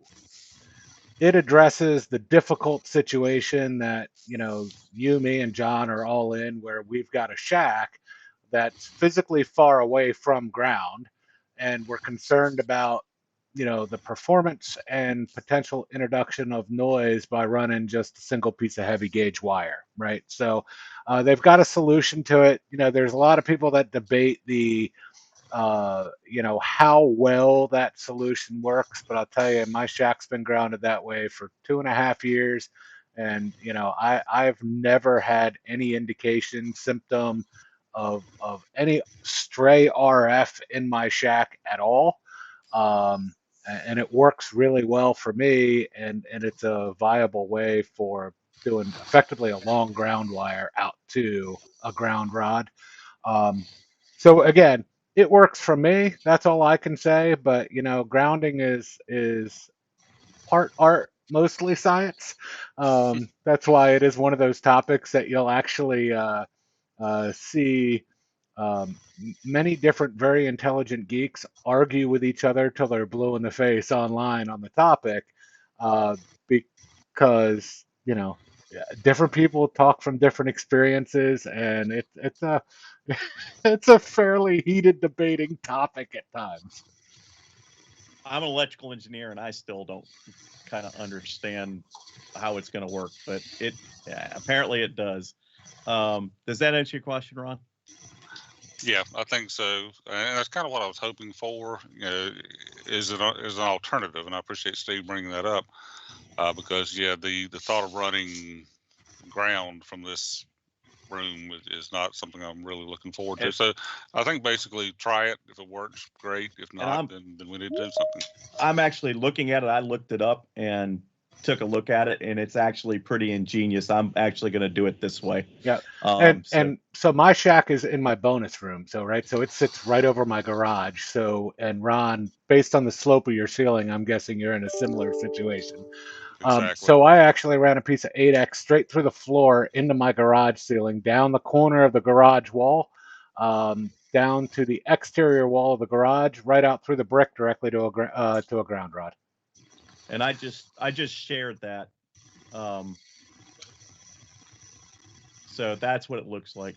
it addresses the difficult situation that, you, me, and John are all in, where we've got a shack that's physically far away from ground, and we're concerned about, the performance and potential introduction of noise by running just a single piece of heavy gauge wire, right? So they've got a solution to it. There's a lot of people that debate the how well that solution works, but I'll tell you, my shack's been grounded that way for 2.5 years, and I've never had any indication, symptom any stray RF in my shack at all. And it works really well for me, and it's a viable way for doing effectively a long ground wire out to a ground rod. So again, it works for me. That's all I can say. But grounding is part art, mostly science. That's why it is one of those topics that you'll actually see many different very intelligent geeks argue with each other till they're blue in the face online on the topic, uh, because different people talk from different experiences, and it's a it's a fairly heated debating topic at times. I'm an electrical engineer, and I still don't kind of understand how it's going to work, but apparently it does. Does that answer your question, Ron? Yeah, I think so, and that's kind of what I was hoping for. Is an alternative, and I appreciate Steve bringing that up, because the thought of running ground from this room is not something I'm really looking forward to. So I think basically try it. If it works, great. If not, then we need to do something. I'm actually looking at it. I looked it up and took a look at it, and it's actually pretty ingenious. I'm actually going to do it this way. Yeah. And so my shack is in my bonus room. So it sits right over my garage. So, and Ron, based on the slope of your ceiling, I'm guessing you're in a similar situation. Exactly. So I actually ran a piece of 8X straight through the floor into my garage ceiling, down the corner of the garage wall, down to the exterior wall of the garage, right out through the brick directly to a ground rod. And I just shared that. So that's what it looks like.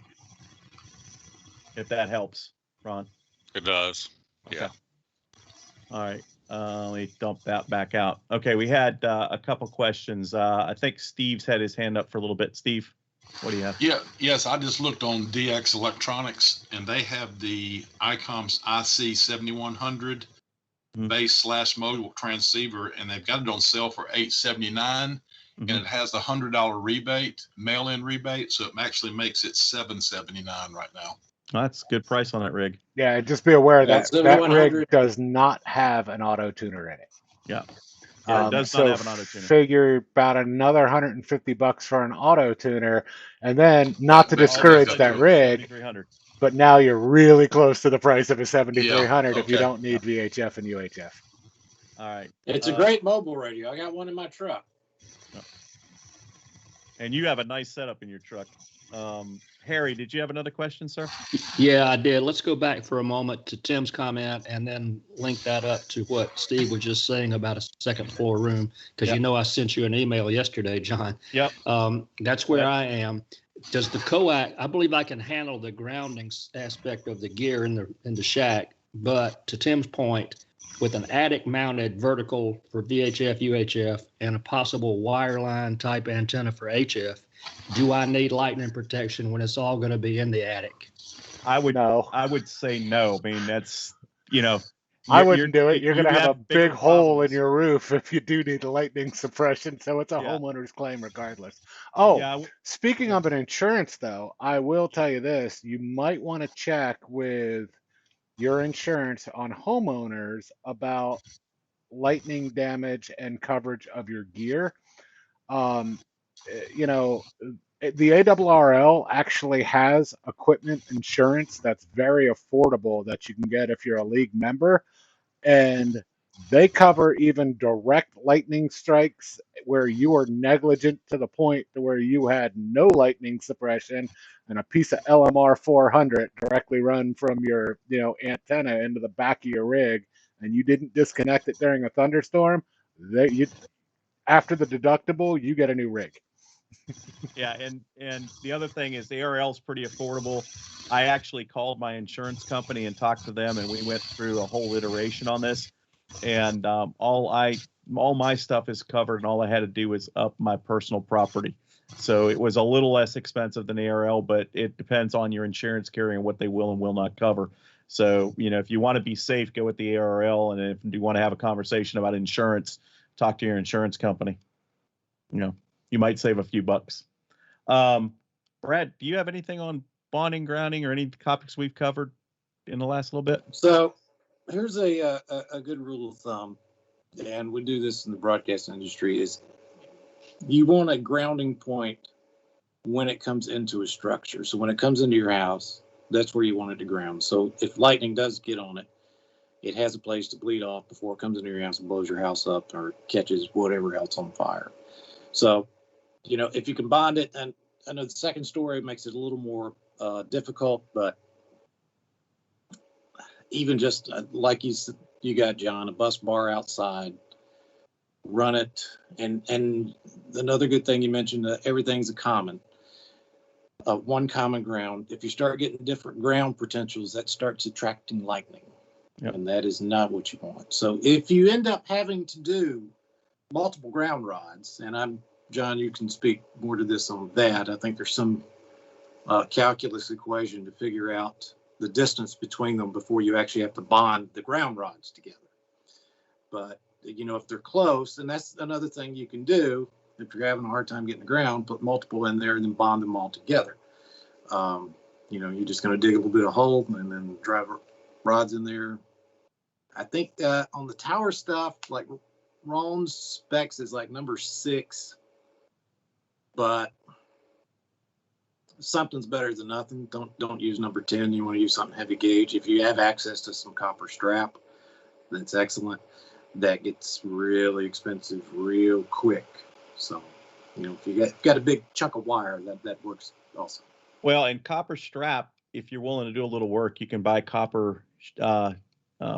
If that helps, Ron. It does. Okay. Yeah. All right. Let me dump that back out. Okay, we had a couple questions. I think Steve's had his hand up for a little bit. Steve, what do you have? Yes, I just looked on DX Electronics, and they have the ICOM's IC7100 base/mobile transceiver, and they've got it on sale for $879, and it has a $100 rebate, mail-in rebate, so it actually makes it $779 right now. That's a good price on that rig. Yeah, just be aware that rig does not have an auto tuner in it. Yeah. Yeah, it does not have an auto tuner. Figure about another $150 for an auto tuner, and then not to discourage that rig, but now you're really close to the price of a 7300 if you don't need VHF and UHF. All right. It's a great mobile radio. I got one in my truck. And you have a nice setup in your truck. Harry, did you have another question, sir? Yeah, I did. Let's go back for a moment to Tim's comment and then link that up to what Steve was just saying about a second floor room. Because I sent you an email yesterday, John. Yep. That's where I am. Does the Coax, I believe I can handle the grounding aspect of the gear in the shack. But to Tim's point, with an attic mounted vertical for VHF, UHF, and a possible wireline type antenna for HF, do I need lightning protection when it's all going to be in the attic? I would say no. I mean, that's, I wouldn't do it. You're going to have a big hole in your roof if you do need lightning suppression. So it's a homeowner's claim regardless. Speaking of an insurance, though, I will tell you this. You might want to check with your insurance on homeowners about lightning damage and coverage of your gear. The ARRL actually has equipment insurance that's very affordable that you can get if you're a league member, and they cover even direct lightning strikes where you are negligent to the point to where you had no lightning suppression and a piece of LMR 400 directly run from your antenna into the back of your rig, and you didn't disconnect it during a thunderstorm. After the deductible, you get a new rig. Yeah, and the other thing is the ARRL is pretty affordable. I actually called my insurance company and talked to them, and we went through a whole iteration on this. And all my stuff is covered, and all I had to do was up my personal property. So it was a little less expensive than the ARRL, but it depends on your insurance carrier and what they will and will not cover. So if you want to be safe, go with the ARRL, and if you want to have a conversation about insurance, talk to your insurance company. You might save a few bucks. Brad, do you have anything on bonding, grounding, or any topics we've covered in the last little bit? So here's a good rule of thumb, and we do this in the broadcast industry, is you want a grounding point when it comes into a structure. So when it comes into your house, that's where you want it to ground. So if lightning does get on it, it has a place to bleed off before it comes into your house and blows your house up or catches whatever else on fire. So, you know, if you can bond it, and I know the second story makes it a little more difficult, but even just like you got, John, a bus bar outside, run it. And another good thing you mentioned, everything's a common. One common ground. If you start getting different ground potentials, that starts attracting lightning. Yep. And that is not what you want. So if you end up having to do multiple ground rods, and John, you can speak more to this on that. I think there's some calculus equation to figure out the distance between them before you actually have to bond the ground rods together. But, you know, if they're close, and that's another thing you can do. If you're having a hard time getting the ground, put multiple in there and then bond them all together. You know, you're just going to dig a little bit of hole and then drive rods in there. I think on the tower stuff, like Ron's specs is like number 6, but something's better than nothing. Don't use number 10. You want to use something heavy gauge. If you have access to some copper strap, that's excellent. That gets really expensive real quick. So, you know, if you got a big chunk of wire, that works also. Well, and copper strap, if you're willing to do a little work, you can buy copper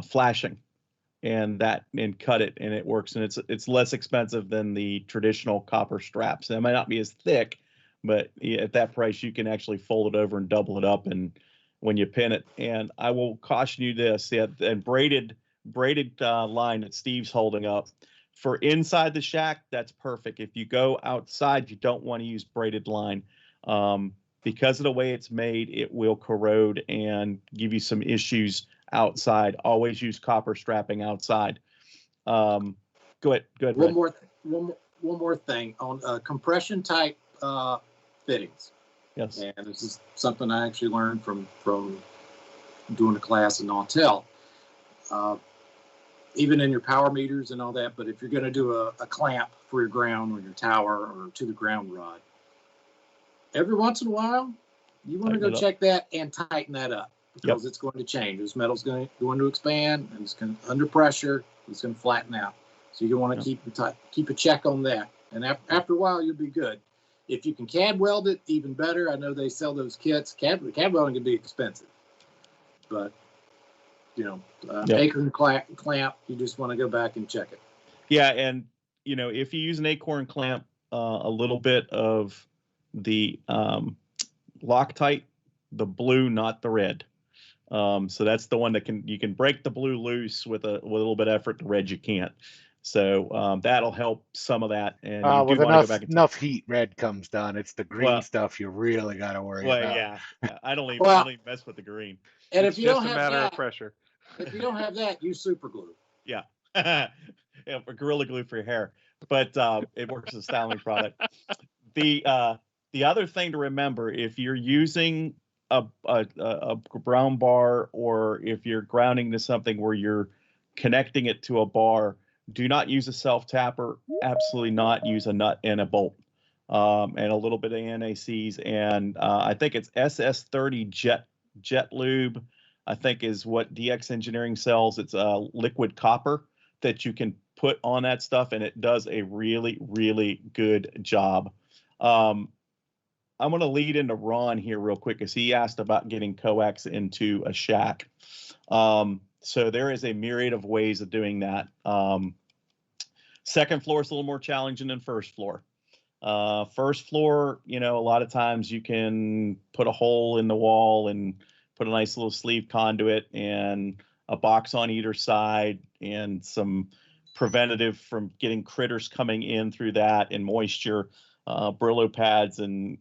flashing and cut it, and it works, and it's less expensive than the traditional copper straps. It might not be as thick, but at that price you can actually fold it over and double it up and when you pin it. And I will caution you this, and braided line that Steve's holding up for inside the shack, that's perfect. If you go outside, you don't want to use braided line. Because of the way it's made, it will corrode and give you some issues outside. Always use copper strapping outside. Go ahead. One more thing on compression type fittings. Yes. And this is something I actually learned from doing a class in Untitled. Even in your power meters and all that, but if you're going to do a clamp for your ground or your tower or to the ground rod, every once in a while, you want to go check that and tighten that up because it's going to change. This metal's going to expand, and it's going to, under pressure, it's going to flatten out. So you want to keep a check on that. And after a while, you'll be good. If you can CAD weld it, even better. I know they sell those kits. CAD welding can be expensive, but you know, acorn clamp, you just want to go back and check it. Yeah, and you know, if you use an acorn clamp, a little bit of the Loctite, the blue, not the red. So that's the one that you can break the blue loose with a little bit of effort. The red you can't. So that'll help some of that. And with enough heat, red comes down. It's the green stuff you really got to worry about. Yeah, I don't even mess with the green. And it's if you just don't a have matter that, of pressure. If you don't have that, use super glue. Yeah. Yeah, for Gorilla Glue for your hair, but it works as a styling product. The other thing to remember, if you're using a brown bar, or if you're grounding to something where you're connecting it to a bar, do not use a self tapper. Absolutely not. Use a nut and a bolt, and a little bit of NACs. And I think it's SS30 jet lube, I think, is what DX Engineering sells. It's a liquid copper that you can put on that stuff, and it does a really, really good job. I'm going to lead into Ron here real quick, because he asked about getting coax into a shack. So there is a myriad of ways of doing that. Second floor is a little more challenging than first floor. First floor, you know, a lot of times you can put a hole in the wall and put a nice little sleeve conduit and a box on either side and some preventative from getting critters coming in through that, and moisture, Brillo pads and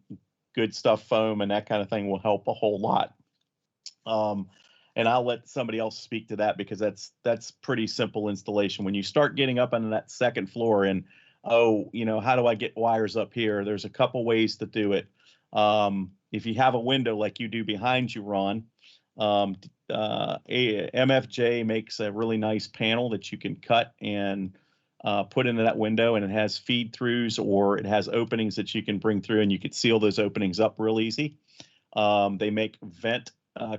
good stuff, foam and that kind of thing will help a whole lot. And I'll let somebody else speak to that, because that's pretty simple installation. When you start getting up on that second floor and, you know, how do I get wires up here? There's a couple ways to do it. You if you have a window like you do behind you, Ron, MFJ makes a really nice panel that you can cut and put into that window, and it has feed throughs, or it has openings that you can bring through, and you could seal those openings up real easy. They make vent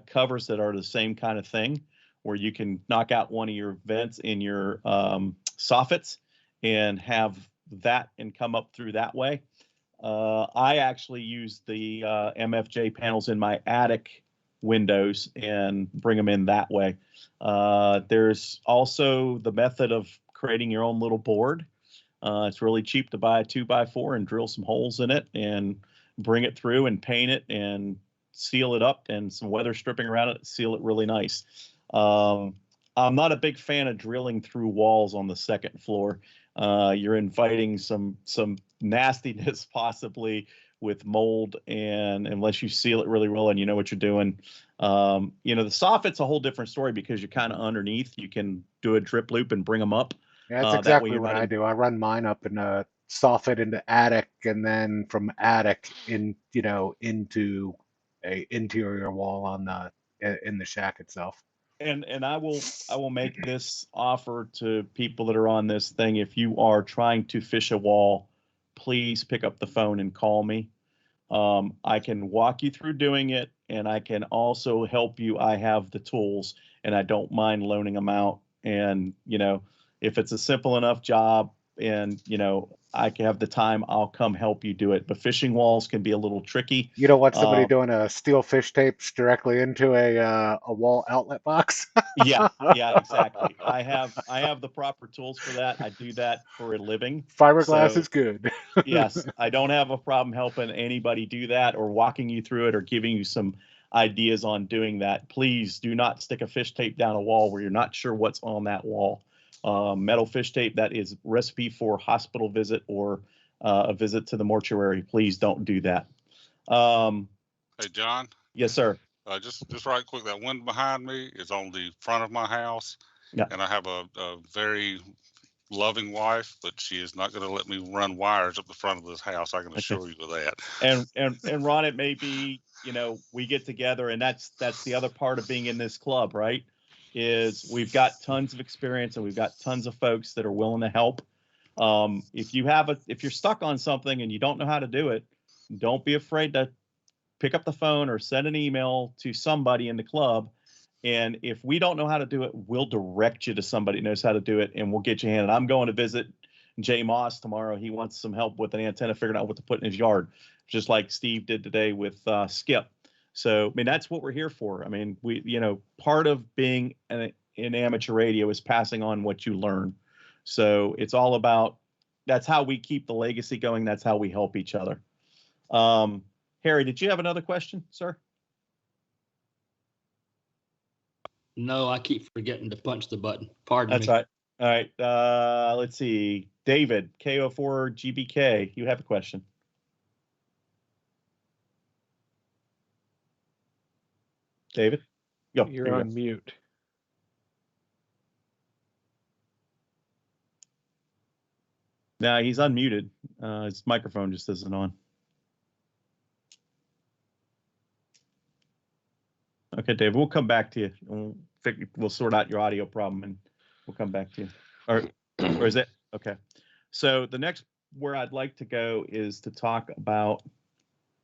covers that are the same kind of thing, where you can knock out one of your vents in your soffits and have that and come up through that way. I actually use the MFJ panels in my attic windows and bring them in that way. There's also the method of creating your own little board. It's really cheap to buy a 2x4 and drill some holes in it and bring it through and paint it and seal it up, and some weather stripping around it, seal it really nice. I'm not a big fan of drilling through walls on the second floor. You're inviting some nastiness possibly with mold, and unless you seal it really well and you know what you're doing. The soffit's a whole different story because you're kind of underneath. You can do a drip loop and bring them up. Yeah, that's exactly what I do. I run mine up in a soffit into attic, and then from attic into a interior wall in the shack itself. And I will make this offer to people that are on this thing. If you are trying to fish a wall, please pick up the phone and call me. I can walk you through doing it, and I can also help you. I have the tools, and I don't mind loaning them out. And, if it's a simple enough job and, I can have the time, I'll come help you do it. But fishing walls can be a little tricky. You don't want somebody doing a steel fish tapes directly into a wall outlet box? Yeah, exactly. I have the proper tools for that. I do that for a living. Fiberglass is good. Yes, I don't have a problem helping anybody do that or walking you through it or giving you some ideas on doing that. Please do not stick a fish tape down a wall where you're not sure what's on that wall. Metal fish tape, that is recipe for hospital visit or a visit to the mortuary. Please don't do that. Hey, John. Yes, sir. Just right quick, that one behind me is on the front of my house. Yeah. And I have a very loving wife, but she is not going to let me run wires up the front of this house. I can assure you of that. And Ron, it may be, we get together, and that's the other part of being in this club, right? Is we've got tons of experience and we've got tons of folks that are willing to help. If you're stuck on something and you don't know how to do it, don't be afraid to pick up the phone or send an email to somebody in the club. And if we don't know how to do it, we'll direct you to somebody who knows how to do it, and we'll get you handed. I'm going to visit Jay Moss tomorrow. He wants some help with an antenna, figuring out what to put in his yard, just like Steve did today with Skip. So, that's what we're here for. Part of being in amateur radio is passing on what you learn. So it's all about, that's how we keep the legacy going. That's how we help each other. Harry, did you have another question, sir? No, I keep forgetting to punch the button. Pardon me. That's right. All right. Let's see. David, KO4GBK, you have a question. David? You're on mute. No, he's unmuted. His microphone just isn't on. Okay, David, we'll come back to you. We'll sort out your audio problem and we'll come back to you. Or is it? Okay. So the next where I'd like to go is to talk about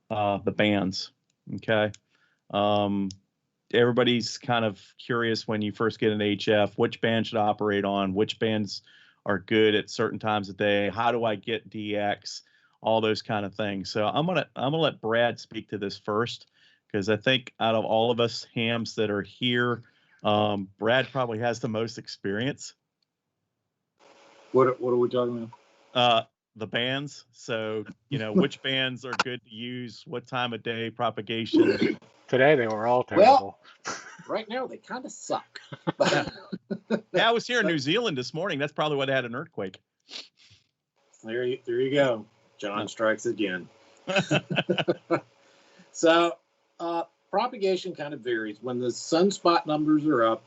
the bands. Okay. Everybody's kind of curious when you first get an HF, which band should I operate on, which bands are good at certain times of day, how do I get DX, all those kind of things. So I'm gonna let Brad speak to this first, because I think out of all of us hams that are here, Brad probably has the most experience. What are we talking about? The bands. So, which bands are good to use, what time of day, propagation. Today they were all terrible. Well, right now they kind of suck. Yeah, I was here in New Zealand this morning. That's probably why they had an earthquake. There you go. John strikes again. So propagation kind of varies. When the sunspot numbers are up,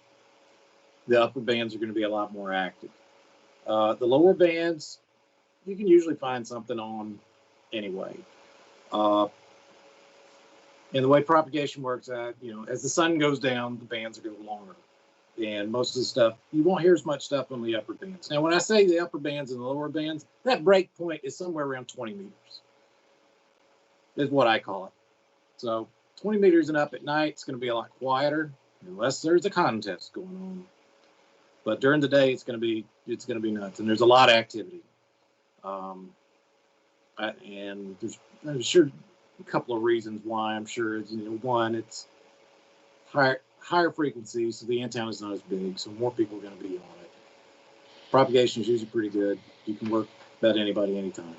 the upper bands are going to be a lot more active. The lower bands, you can usually find something on anyway. And the way propagation works, as the sun goes down, the bands are going longer. And most of the stuff, you won't hear as much stuff on the upper bands. Now, when I say the upper bands and the lower bands, that break point is somewhere around 20 meters, is what I call it. So 20 meters and up at night, it's going to be a lot quieter, unless there's a contest going on. But during the day, it's going to be nuts, and there's a lot of activity. And there's sure a couple of reasons why. I'm sure is, one, it's higher frequency, so the antenna is not as big, so more people are going to be on it. Propagation is usually pretty good. You can work about anybody anytime.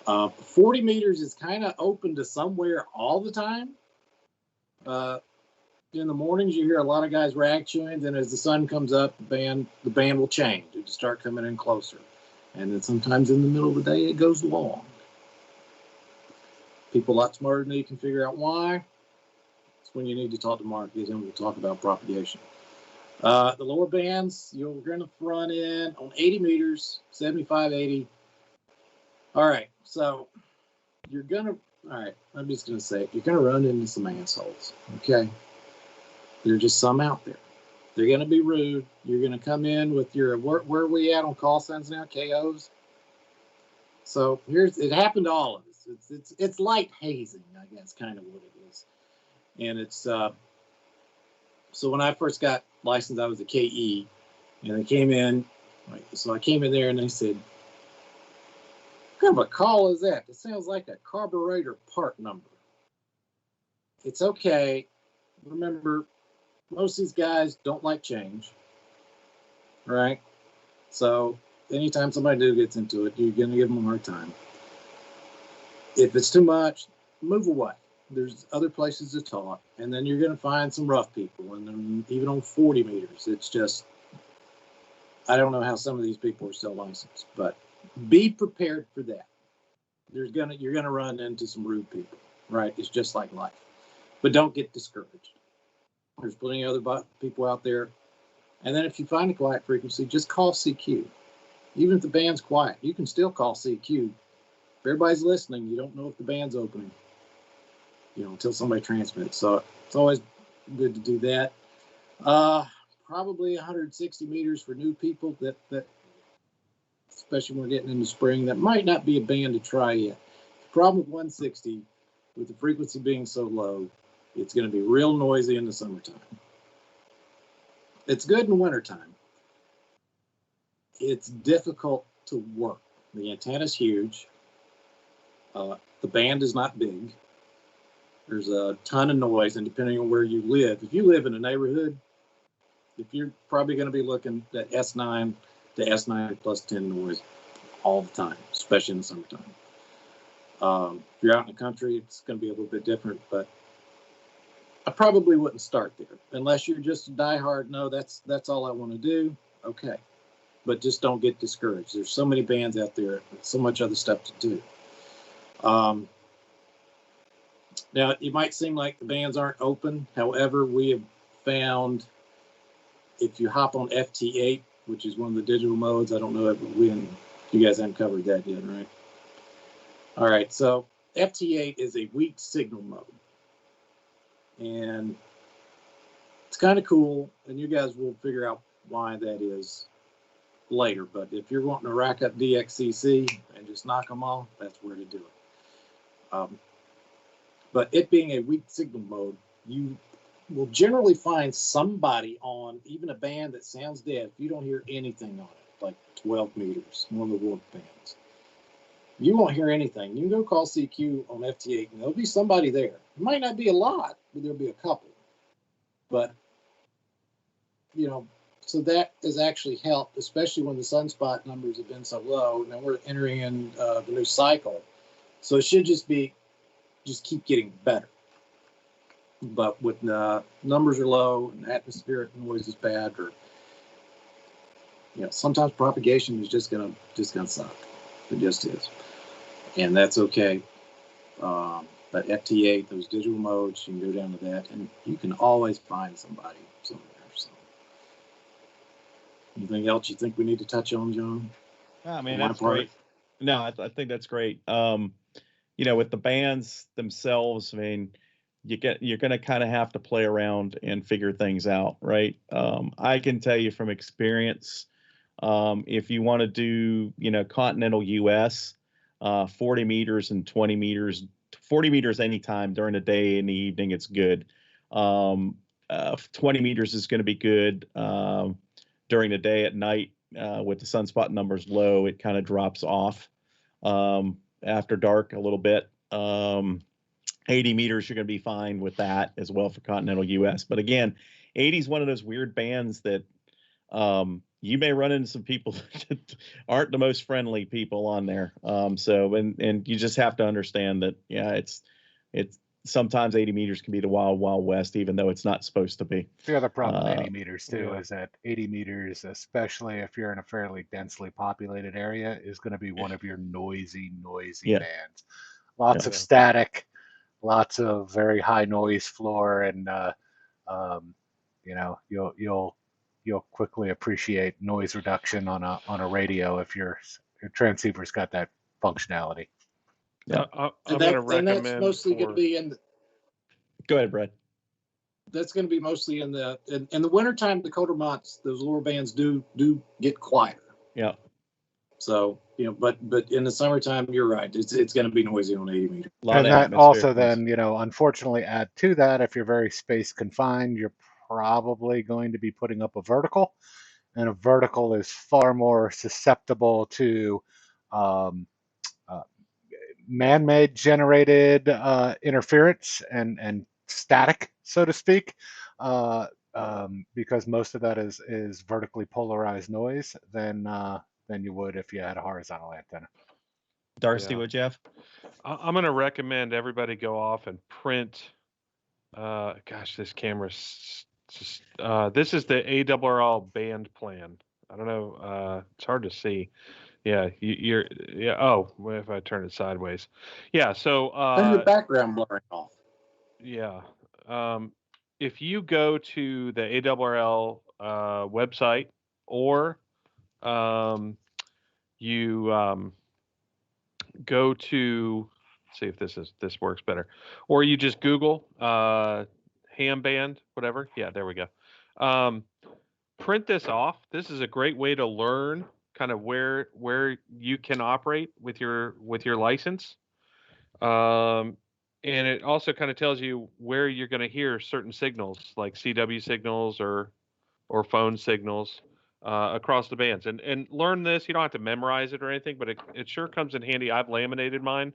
40 meters is kind of open to somewhere all the time. In the mornings, you hear a lot of guys rag chewing. Then as the sun comes up, the band will change. It will start coming in closer. And then sometimes in the middle of the day, it goes long. People a lot smarter than you can figure out why. It's when you need to talk to Mark, because then we'll talk about propagation. The lower bands, you're going to run in on 80 meters, 75, 80. All right, so I'm just going to say it. You're going to run into some assholes, okay? There are just some out there. They're going to be rude. You're going to come in with your, where are we at on call signs now? KOs? So it happened to all of us. It's light hazing, I guess, kind of what it is. And it's, so when I first got licensed, I was a KE, and they came in, so I came in there and they said, what kind of a call is that? It sounds like a carburetor part number. It's okay. Remember, most of these guys don't like change, right? So anytime somebody gets into it, you're going to give them a hard time. If it's too much, move away. There's other places to talk, and then you're going to find some rough people, and then even on 40 meters, it's just, I don't know how some of these people are still licensed, but be prepared for that. You're gonna run into some rude people, right? It's just like life, but don't get discouraged. There's plenty of other people out there, and then if you find a quiet frequency, just call CQ. Even if the band's quiet, you can still call CQ. If everybody's listening, you don't know if the band's opening, until somebody transmits. So it's always good to do that. Probably 160 meters for new people that especially when we're getting into spring, that might not be a band to try yet. The problem with 160, with the frequency being so low, it's going to be real noisy in the summertime. It's good in the wintertime. It's difficult to work. The antenna's huge. The band is not big. There's a ton of noise, and depending on where you live, if you live in a neighborhood, if you're probably going to be looking at S9 to S9 plus 10 noise all the time, especially in the summertime. If you're out in the country, it's going to be a little bit different, but I probably wouldn't start there unless you're just a diehard. No, that's all I want to do. Okay, but just don't get discouraged. There's so many bands out there, so much other stuff to do. Now, it might seem like the bands aren't open. However, we have found if you hop on FT8, which is one of the digital modes, I don't know if you guys haven't covered that yet, right? All right, so FT8 is a weak signal mode. And it's kind of cool, and you guys will figure out why that is later. But if you're wanting to rack up DXCC and just knock them off, that's where to do it. But it being a weak signal mode, you will generally find somebody on, even a band that sounds dead, if you don't hear anything on it, like 12 meters, one of the wolf bands. You won't hear anything. You can go call CQ on FT8, and there'll be somebody there. It might not be a lot, but there'll be a couple. But, so that has actually helped, especially when the sunspot numbers have been so low. Now we're entering in the new cycle. So it should just keep getting better. But with numbers are low and atmospheric noise is bad, or sometimes propagation is just gonna suck. It just is, and that's okay. But FT8, those digital modes, you can go down to that, and you can always find somebody somewhere. So, anything else you think we need to touch on, John? I mean, that's great. No, I think that's great. With the bands themselves, I mean, you're going to kind of have to play around and figure things out, right? I can tell you from experience, if you want to do, continental US, 40 meters and 20 meters, 40 meters anytime during the day and the evening, it's good. 20 meters is going to be good during the day. At night, with the sunspot numbers low, it kind of drops off after dark a little bit. 80 meters, you're going to be fine with that as well for continental US. But again, 80 is one of those weird bands that you may run into some people that aren't the most friendly people on there. And you just have to understand that, it's sometimes 80 meters can be the wild, wild west, even though it's not supposed to be. The other problem with 80 meters too is that 80 meters, especially if you're in a fairly densely populated area, is going to be one of your noisy bands. Lots of static, lots of very high noise floor, and you'll quickly appreciate noise reduction on a radio if your transceiver's got that functionality. I'm going to recommend. And that's mostly going to be in. Go ahead, Brad. That's going to be mostly in the wintertime. The colder months, those lower bands do get quieter. Yeah. So but in the summertime, you're right. It's going to be noisy on 80 meters. And that also then, unfortunately, add to that, if you're very space confined, you're probably going to be putting up a vertical, and a vertical is far more susceptible to man-made generated interference and static, so to speak, because most of that is vertically polarized noise than you would if you had a horizontal antenna. Darcy, would you have? I'm going to recommend everybody go off and print. Gosh, this camera's just. This is the ARRL band plan. I don't know. It's hard to see. Yeah, you're. Yeah. Oh, what if I turn it sideways? Yeah. So. Turn your background blurring off. Yeah. If you go to the ARRL website, or you go to, let's see if this works better, or you just Google ham band, whatever. Yeah, there we go. Print this off. This is a great way to learn kind of where you can operate with your license. And it also kind of tells you where you're going to hear certain signals, like CW signals or phone signals across the bands. And learn this. You don't have to memorize it or anything, but it sure comes in handy. I've laminated mine.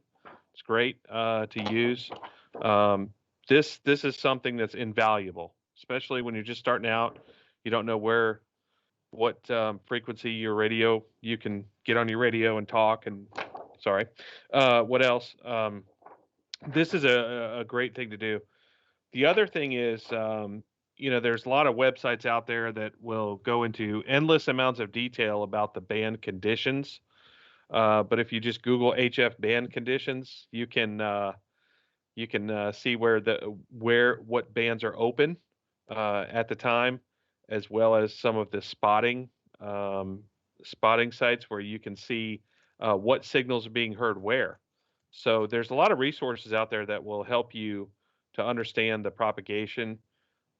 It's great to use. This is something that's invaluable, especially when you're just starting out. You don't know what frequency you can get on your radio and talk. And what else? This is a great thing to do. The other thing is, there's a lot of websites out there that will go into endless amounts of detail about the band conditions. But if you just Google HF band conditions, you can see what bands are open at the time, as well as some of the spotting sites where you can see what signals are being heard where. So there's a lot of resources out there that will help you to understand the propagation.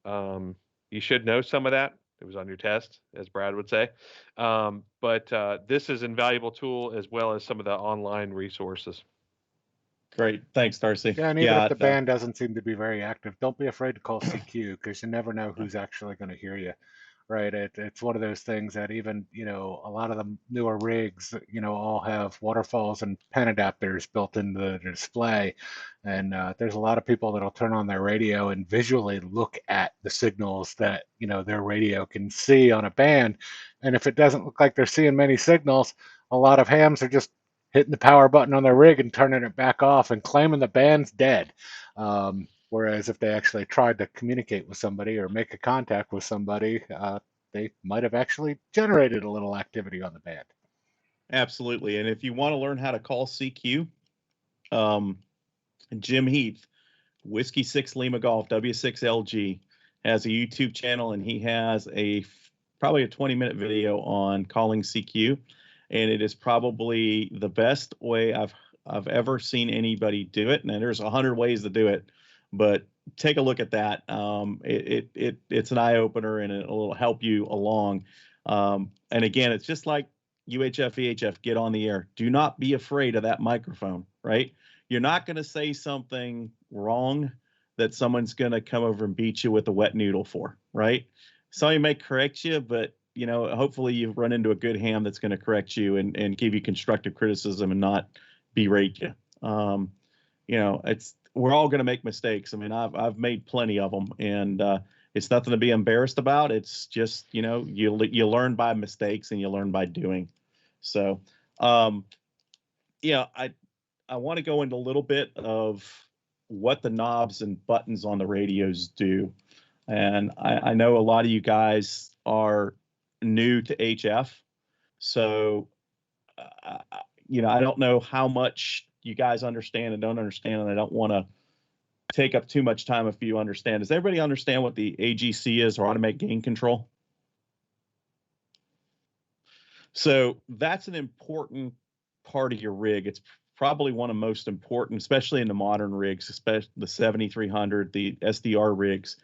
You should know some of that. It was on your test, as Brad would say. But this is an invaluable tool, as well as some of the online resources. Great. Thanks, Darcy. Yeah, and even if the band doesn't seem to be very active, don't be afraid to call CQ, because you never know who's actually going to hear you. Right. It's one of those things that even, a lot of the newer rigs, all have waterfalls and pen adapters built into the display. And there's a lot of people that'll turn on their radio and visually look at the signals that, their radio can see on a band. And if it doesn't look like they're seeing many signals, a lot of hams are just hitting the power button on their rig and turning it back off and claiming the band's dead. Whereas if they actually tried to communicate with somebody or make a contact with somebody, they might have actually generated a little activity on the band. Absolutely. And if you want to learn how to call CQ, Jim Heath, Whiskey 6 Lima Golf, W6LG, has a YouTube channel, and he has probably a 20-minute video on calling CQ. And it is probably the best way I've ever seen anybody do it. And there's 100 ways to do it, but take a look at that. It's an eye opener, and it'll help you along. And again, it's just like UHF, VHF, get on the air. Do not be afraid of that microphone, right? You're not going to say something wrong that someone's going to come over and beat you with a wet noodle for, right? Somebody may correct you, but hopefully you run into a good ham that's going to correct you and give you constructive criticism and not berate you. We're all going to make mistakes. I mean, I've made plenty of them, and it's nothing to be embarrassed about. It's just, you learn by mistakes and you learn by doing. So, I want to go into a little bit of what the knobs and buttons on the radios do. And I know a lot of you guys are new to HF. So, I don't know how much you guys understand and don't understand, and I don't want to take up too much time if you understand. Does everybody understand what the AGC is, or automatic gain control? So that's an important part of your rig. It's probably one of the most important, especially in the modern rigs, especially the 7300, the SDR rigs.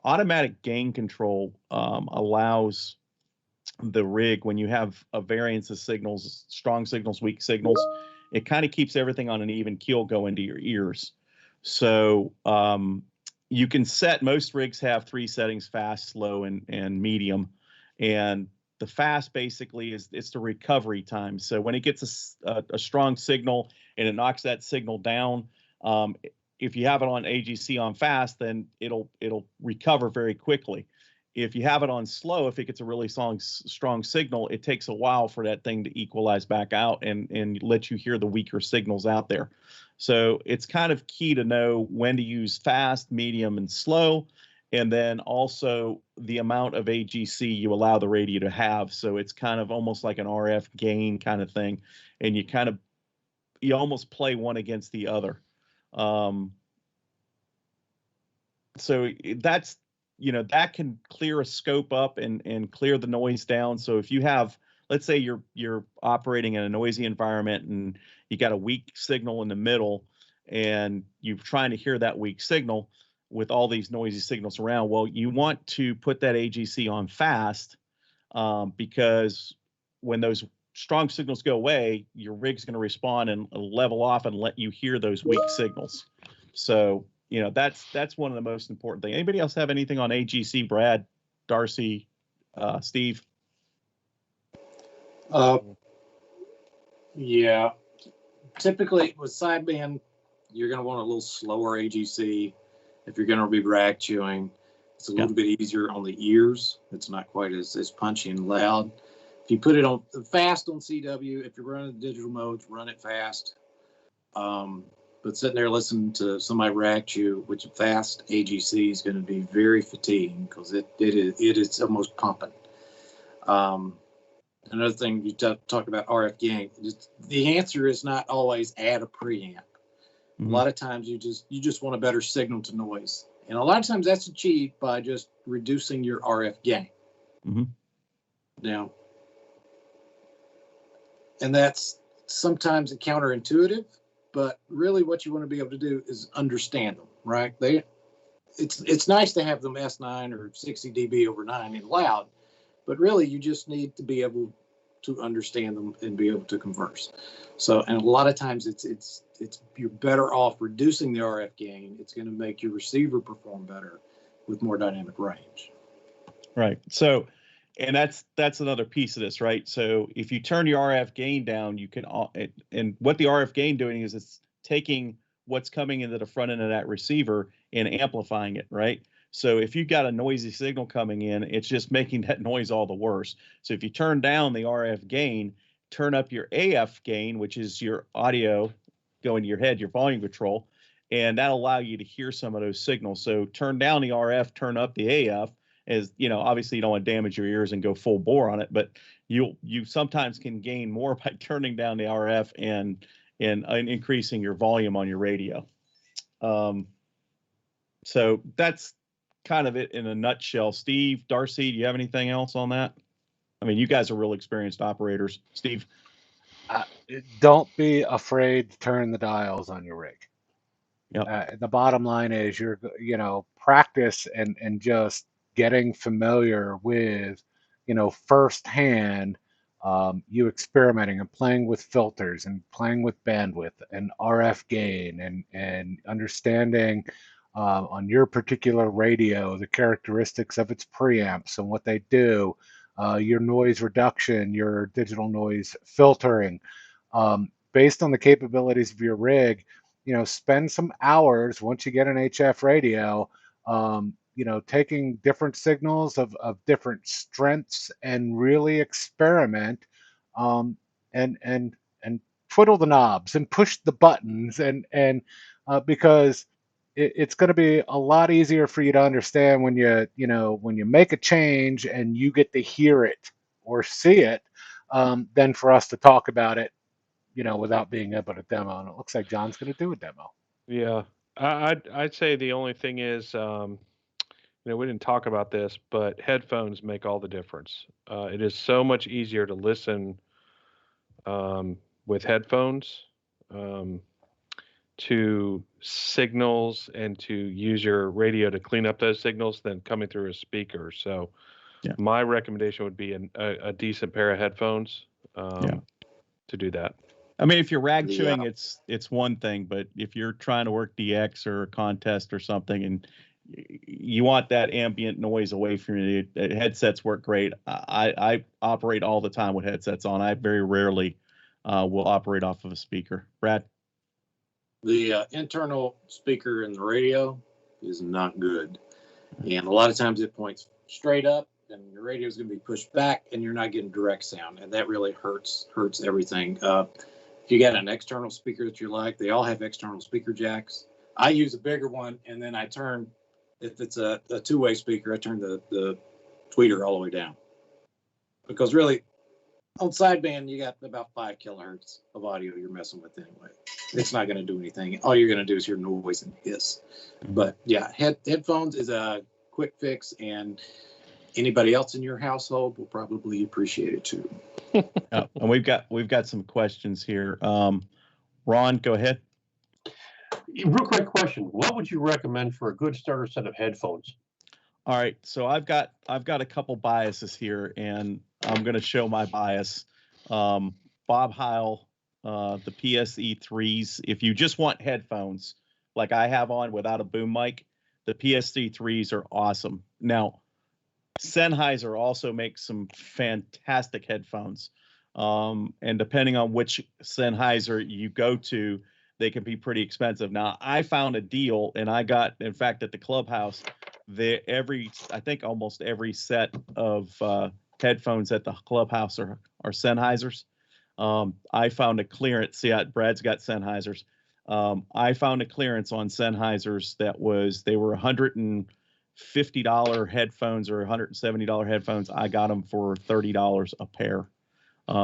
Automatic gain control allows the rig, when you have a variance of signals, strong signals, weak signals, it kind of keeps everything on an even keel going to your ears. So you can set, most rigs have 3 settings: fast, slow, and medium. And the fast basically it's the recovery time. So when it gets a strong signal and it knocks that signal down, if you have it on AGC on fast, then it'll recover very quickly. If you have it on slow, if it gets a really strong signal, it takes a while for that thing to equalize back out and let you hear the weaker signals out there. So it's kind of key to know when to use fast, medium, and slow, and then also the amount of AGC you allow the radio to have. So it's kind of almost like an RF gain kind of thing, and you almost play one against the other. So that's, that can clear a scope up and clear the noise down. So if you have, let's say you're operating in a noisy environment and you got a weak signal in the middle and you're trying to hear that weak signal with all these noisy signals around, well, you want to put that AGC on fast, because when those strong signals go away, your rig's going to respond and level off and let you hear those weak signals. So that's one of the most important things. Anybody else have anything on AGC? Brad, Darcy, Steve? Yeah. Typically with sideband, you're going to want a little slower AGC. If you're going to be rag chewing, it's a little bit easier on the ears. It's not quite as punchy and loud. If you put it on fast on CW, if you're running digital modes, run it fast. But sitting there listening to somebody rag chew, which fast AGC is going to be very fatiguing because it is almost pumping. Another thing you talk about RF gain, the answer is not always add a preamp. Mm-hmm. A lot of times you just want a better signal to noise, and a lot of times that's achieved by just reducing your RF gain. Mm-hmm. Now, and that's sometimes counterintuitive. But really what you want to be able to do is understand them, right? It's nice to have them S9 or 60 dB over 9 and loud, but really you just need to be able to understand them and be able to converse. So, and a lot of times it's you're better off reducing the RF gain. It's going to make your receiver perform better with more dynamic range. Right. So, and that's another piece of this, right? So if you turn your RF gain down, you can, and what the RF gain doing is it's taking what's coming into the front end of that receiver and amplifying it, right? So if you've got a noisy signal coming in, it's just making that noise all the worse. So if you turn down the RF gain, turn up your AF gain, which is your audio going to your head, your volume control, and that'll allow you to hear some of those signals. So turn down the RF, turn up the AF. As obviously you don't want to damage your ears and go full bore on it, but you sometimes can gain more by turning down the RF and increasing your volume on your radio. So that's kind of it in a nutshell. Steve, Darcy, do you have anything else on that? I mean, you guys are real experienced operators. Steve? Don't be afraid to turn the dials on your rig. The bottom line is practice and just getting familiar with, firsthand, you experimenting and playing with filters and playing with bandwidth and RF gain and understanding on your particular radio the characteristics of its preamps and what they do, your noise reduction, your digital noise filtering, based on the capabilities of your rig. Spend some hours once you get an HF radio, taking different signals of different strengths and really experiment, and twiddle the knobs and push the buttons and because it's going to be a lot easier for you to understand when when you make a change and you get to hear it or see it, than for us to talk about it without being able to demo. And it looks like John's going to do a demo. Yeah. I'd say the only thing is, we didn't talk about this, but headphones make all the difference. It is so much easier to listen with headphones to signals and to use your radio to clean up those signals than coming through a speaker. So my recommendation would be a decent pair of headphones to do that. I mean, if you're rag chewing, it's one thing, but if you're trying to work DX or a contest or something, and you want that ambient noise away from you, headsets work great. I operate all the time with headsets on. I very rarely will operate off of a speaker. Brad? The internal speaker in the radio is not good. And a lot of times it points straight up and your radio is going to be pushed back and you're not getting direct sound. And that really hurts everything. If you got an external speaker that you like, they all have external speaker jacks. I use a bigger one, and then I turn, if it's a two-way speaker, I turn the tweeter all the way down. Because really, on sideband, you got about 5 kilohertz of audio you're messing with anyway. It's not going to do anything. All you're going to do is hear noise and hiss. But yeah, headphones is a quick fix, and anybody else in your household will probably appreciate it too. And we've got some questions here. Ron, go ahead. Real quick question: what would you recommend for a good starter set of headphones? All right, so I've got a couple biases here, and I'm going to show my bias. Bob Heil, the PSE3s. If you just want headphones, like I have on without a boom mic, the PSE3s are awesome. Now, Sennheiser also makes some fantastic headphones, and depending on which Sennheiser you go to, they can be pretty expensive. Now, I found a deal, and I got, in fact, at the clubhouse, I think almost every set of headphones at the clubhouse are Sennheisers. I found a clearance. See, Brad's got Sennheisers. I found a clearance on Sennheisers they were $150 headphones or $170 headphones. I got them for $30 a pair.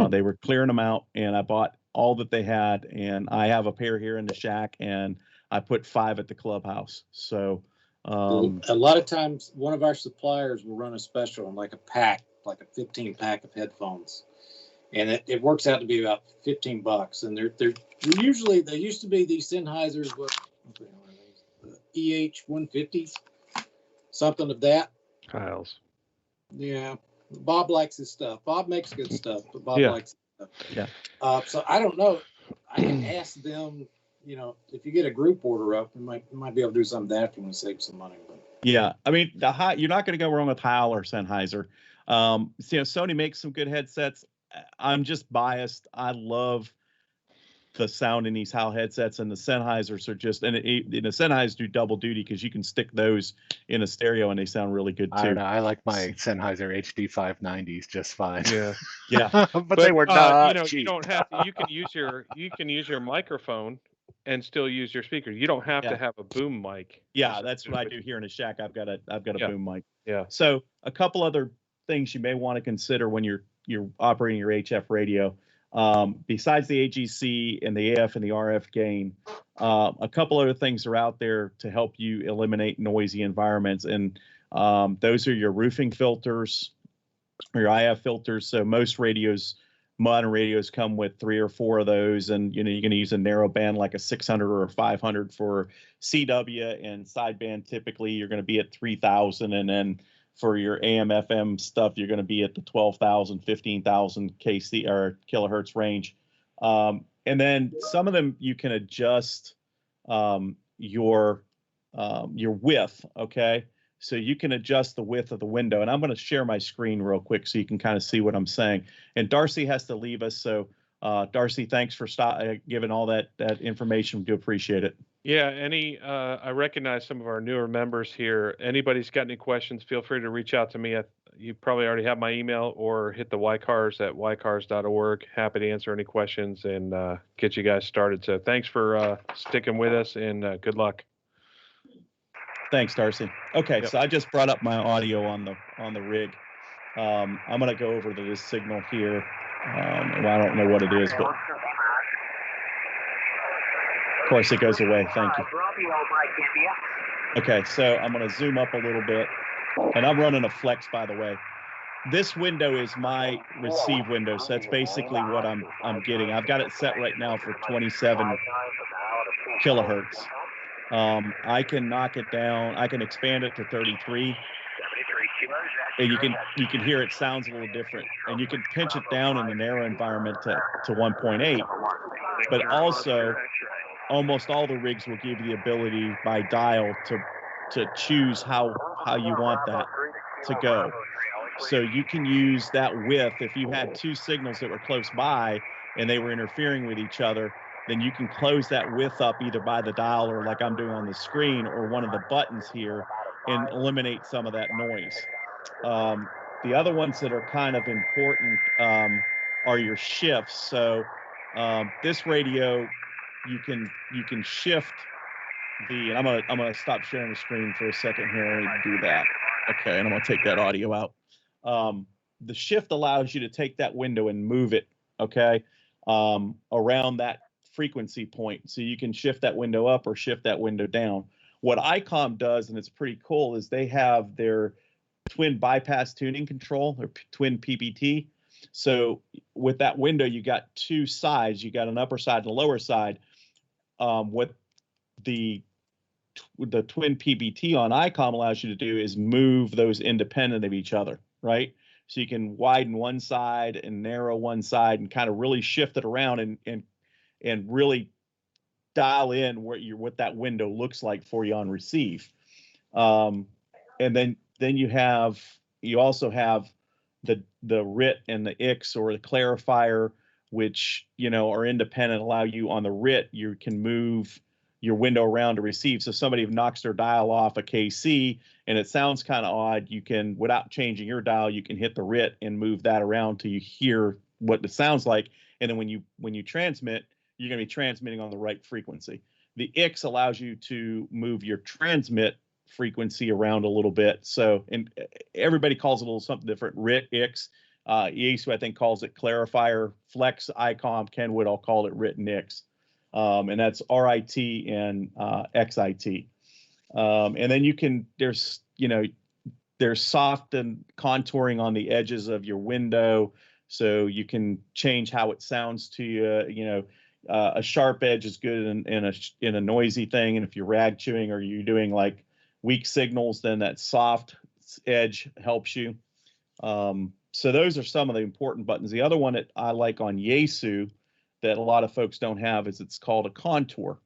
They were clearing them out, and I bought all that they had, and I have a pair here in the shack, and I put 5 at the clubhouse. So a lot of times one of our suppliers will run a special on like a pack, like a 15 pack of headphones, and it works out to be about $15. And they're usually, they used to be these Sennheisers, EH150s, something of that. Kyle's. Yeah, Bob likes his stuff. Bob makes good stuff, but Bob likes his stuff. Yeah. So I don't know. I can ask them. If you get a group order up, you might be able to do something that if you want to save some money. But yeah, I mean, you're not going to go wrong with Heil or Sennheiser. Sony makes some good headsets. I'm just biased. I love the sound in these Heil headsets, and the Sennheisers are just, and the Sennheisers do double duty because you can stick those in a stereo and they sound really good too. I don't know. I like my Sennheiser HD 590s just fine. Yeah. but they were not cheap. You don't have. You can use your microphone and still use your speaker. You don't have to have a boom mic. Yeah, that's what I do here in the shack. I've got a boom mic. Yeah. So a couple other things you may want to consider when you're operating your HF radio. Besides the AGC and the AF and the RF gain, a couple other things are out there to help you eliminate noisy environments, and those are your roofing filters or your IF filters. So most radios modern radios come with 3 or 4 of those, and you're going to use a narrow band like a 600 or a 500 for CW, and sideband typically you're going to be at 3,000, and then for your AM FM stuff you're going to be at the 12,000, 15,000 KC or kilohertz range. And then some of them you can adjust your width. Okay. So you can adjust the width of the window, and I'm going to share my screen real quick so you can kind of see what I'm saying. And Darcy has to leave us. So Darcy, thanks for giving all that information. We do appreciate it. Yeah, I recognize some of our newer members here. Anybody's got any questions, feel free to reach out to me. You probably already have my email, or hit the YCARS at ycars.org. Happy to answer any questions and get you guys started. So thanks for sticking with us, and good luck. Thanks, Darcy. Okay, yep. So I just brought up my audio on the rig. I'm going to go over to this signal here. Well, I don't know what it is, but of course it goes away. Thank you. Okay, so I'm going to zoom up a little bit, and I'm running a flex, by the way. This window is my receive window, so that's basically what I'm getting. I've got it set right now for 27 kilohertz. I can knock it down. I can expand it to 33. And you can hear it sounds a little different. And you can pinch it down in the narrow environment to 1.8. But also, almost all the rigs will give you the ability by dial to choose how you want that to go. So you can use that width. If you had 2 signals that were close by and they were interfering with each other, then you can close that width up either by the dial or like I'm doing on the screen or one of the buttons here and eliminate some of that noise. The other ones that are kind of important are your shifts. So this radio, you can shift the, and I'm gonna stop sharing the screen for a second here and do that. Okay, and I'm gonna take that audio out. The shift allows you to take that window and move it, okay, around that frequency point. So you can shift that window up or shift that window down. What ICOM does, and it's pretty cool, is they have their twin bypass tuning control, or twin PBT. So with that window, you got 2 sides. You got an upper side and a lower side. What the twin PBT on ICOM allows you to do is move those independent of each other, right? So you can widen one side and narrow one side and kind of really shift it around and really dial in what that window looks like for you on receive. And then you also have the RIT and the IX or the clarifier, which are independent, allow you on the RIT, you can move your window around to receive. So somebody knocks their dial off a KC and it sounds kind of odd, you can, without changing your dial, you can hit the RIT and move that around till you hear what it sounds like. And then when you transmit, you're going to be transmitting on the right frequency. The IX allows you to move your transmit frequency around a little bit. So, and everybody calls it a little something different. RIT, IX, Yaesu I think calls it clarifier, Flex, ICOM, Kenwood, I'll call it RIT and IX. And that's RIT and XIT. And then there's soft and contouring on the edges of your window. So you can change how it sounds to you. A sharp edge is good in a noisy thing. And if you're rag chewing or you're doing like weak signals, then that soft edge helps you. So those are some of the important buttons. The other one that I like on Yaesu that a lot of folks don't have is it's called a contour.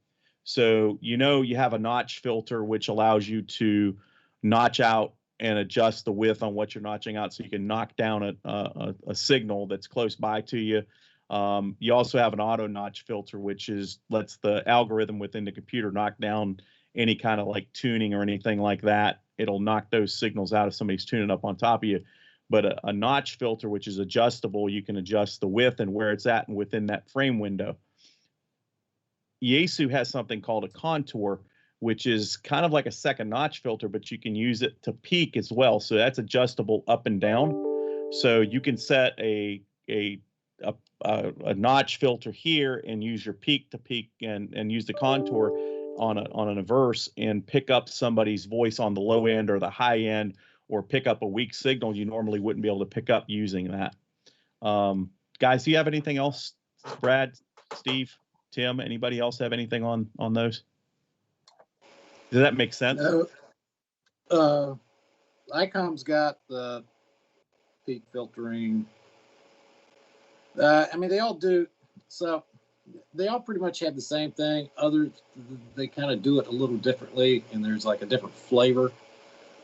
So you have a notch filter which allows you to notch out and adjust the width on what you're notching out, so you can knock down a signal that's close by to you. You also have an auto notch filter, which lets the algorithm within the computer knock down any kind of like tuning or anything like that. It'll knock those signals out if somebody's tuning up on top of you. But a notch filter, which is adjustable, you can adjust the width and where it's at and within that frame window. Yaesu has something called a contour, which is kind of like a second notch filter, but you can use it to peak as well. So that's adjustable up and down. So you can set a notch filter here and use your peak to peak and use the contour on an averse and pick up somebody's voice on the low end or the high end, or pick up a weak signal you normally wouldn't be able to pick up using that. guys, do you have anything else? Brad, Steve, Tim, anybody else have anything on those? Does that make sense? No. ICOM's got the peak filtering. I mean, they all do. So they all pretty much have the same thing. Others, they kind of do it a little differently, and there's like a different flavor.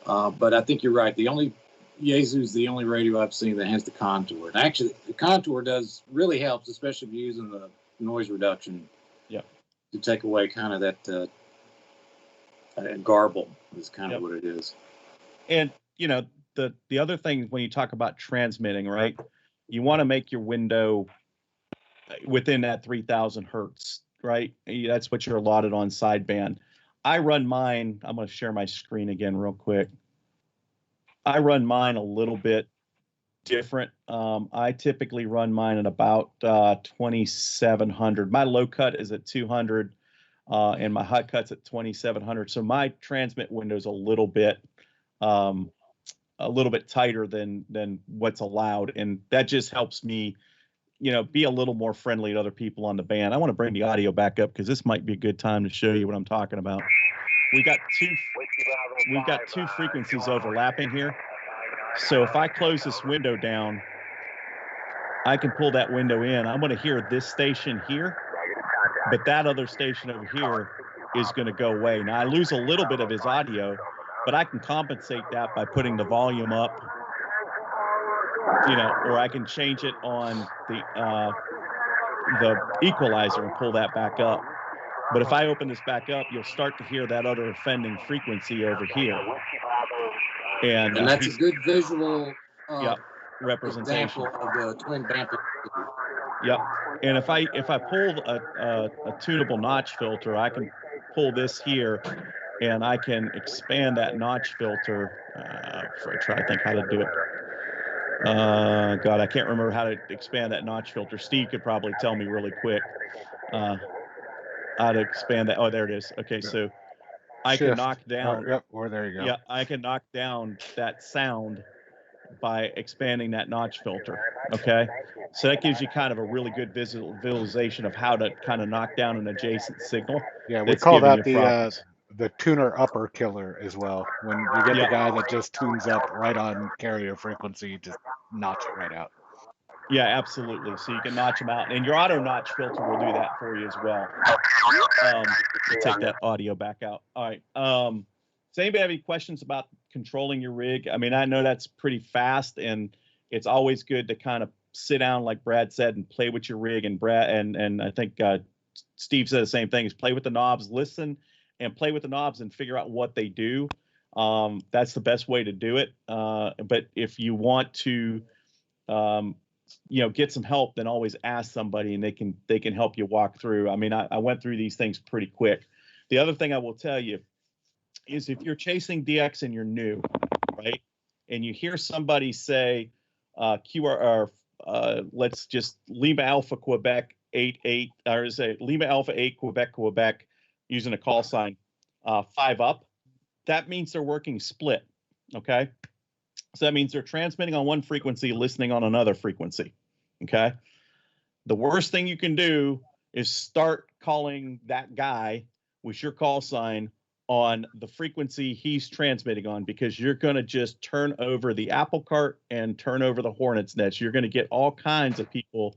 But I think you're right. Yaesu's the only radio I've seen that has the contour. And actually, the contour really helps, especially if you're using the noise reduction. Yeah. To take away kind of that garble is kind of what it is. And the other thing when you talk about transmitting, right? You want to make your window within that 3,000 hertz, right? That's what you're allotted on sideband. I run mine. I'm going to share my screen again real quick. I run mine a little bit different. I typically run mine at about 2,700. My low cut is at 200, and my high cut's at 2,700. So my transmit window is a little bit tighter than what's allowed, and that just helps me, be a little more friendly to other people on the band. I want to bring the audio back up because this might be a good time to show you what I'm talking about. We've got two frequencies overlapping here. So if I close this window down, I can pull that window in. I'm going to hear this station here, but that other station over here is going to go away. Now I lose a little bit of his audio, but I can compensate that by putting the volume up, or I can change it on the equalizer and pull that back up. But if I open this back up, you'll start to hear that other offending frequency over here. And that's a good visual representation example of the twin damping. Yep. And if I pull a tunable notch filter, I can pull this here, and I can expand that notch filter. Before I try to think how to do it. God, I can't remember how to expand that notch filter. Steve could probably tell me really quick how to expand that. Oh, there it is. Okay, so I can knock down. Yep, or there you go. Yeah, I can knock down that sound by expanding that notch filter. Okay, so that gives you kind of a really good visualization of how to kind of knock down an adjacent signal. Yeah, we call that the tuner upper killer as well. When you get the guy that just tunes up right on carrier frequency, you just notch it right out. Yeah, absolutely. So you can notch them out, and your auto notch filter will do that for you as well. Take that audio back out. All right. Does anybody have any questions about controlling your rig? I mean, I know that's pretty fast, and it's always good to kind of sit down, like Brad said, and play with your rig. And Brad and I think Steve said the same thing: is play with the knobs, listen, and play with the knobs and figure out what they do. That's the best way to do it. But if you want to get some help, then always ask somebody, and they can help you walk through. I mean, I went through these things pretty quick. The other thing I will tell you is if you're chasing DX and you're new, right, and you hear somebody say QRR, let's just Lima Alpha Quebec 88, or say Lima Alpha 8 Quebec, using a call sign 5 up, that means they're working split, okay? So that means they're transmitting on one frequency, listening on another frequency, okay? The worst thing you can do is start calling that guy with your call sign on the frequency he's transmitting on, because you're going to just turn over the apple cart and turn over the hornet's nest. You're going to get all kinds of people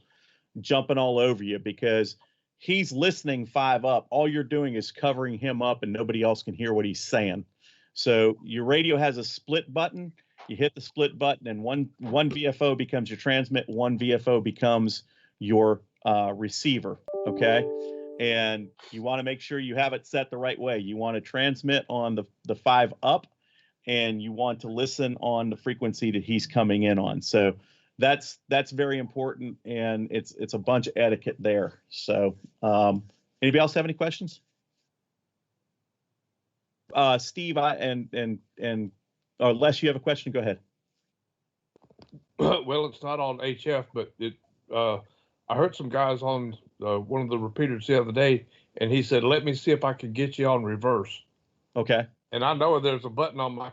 jumping all over you because he's listening 5 up. All you're doing is covering him up, and nobody else can hear what he's saying. So your radio has a split button. You hit the split button, and one VFO becomes your transmit, one VFO becomes your receiver, okay? And you want to make sure you have it set the right way. You want to transmit on the 5 up, and you want to listen on the frequency that he's coming in on. So that's very important, and it's a bunch of etiquette there. So anybody else have any questions? Steve, unless you have a question, go ahead. Well, it's not on HF, but I heard some guys on one of the repeaters the other day, and he said, let me see if I can get you on reverse. Okay. And I know there's a button on my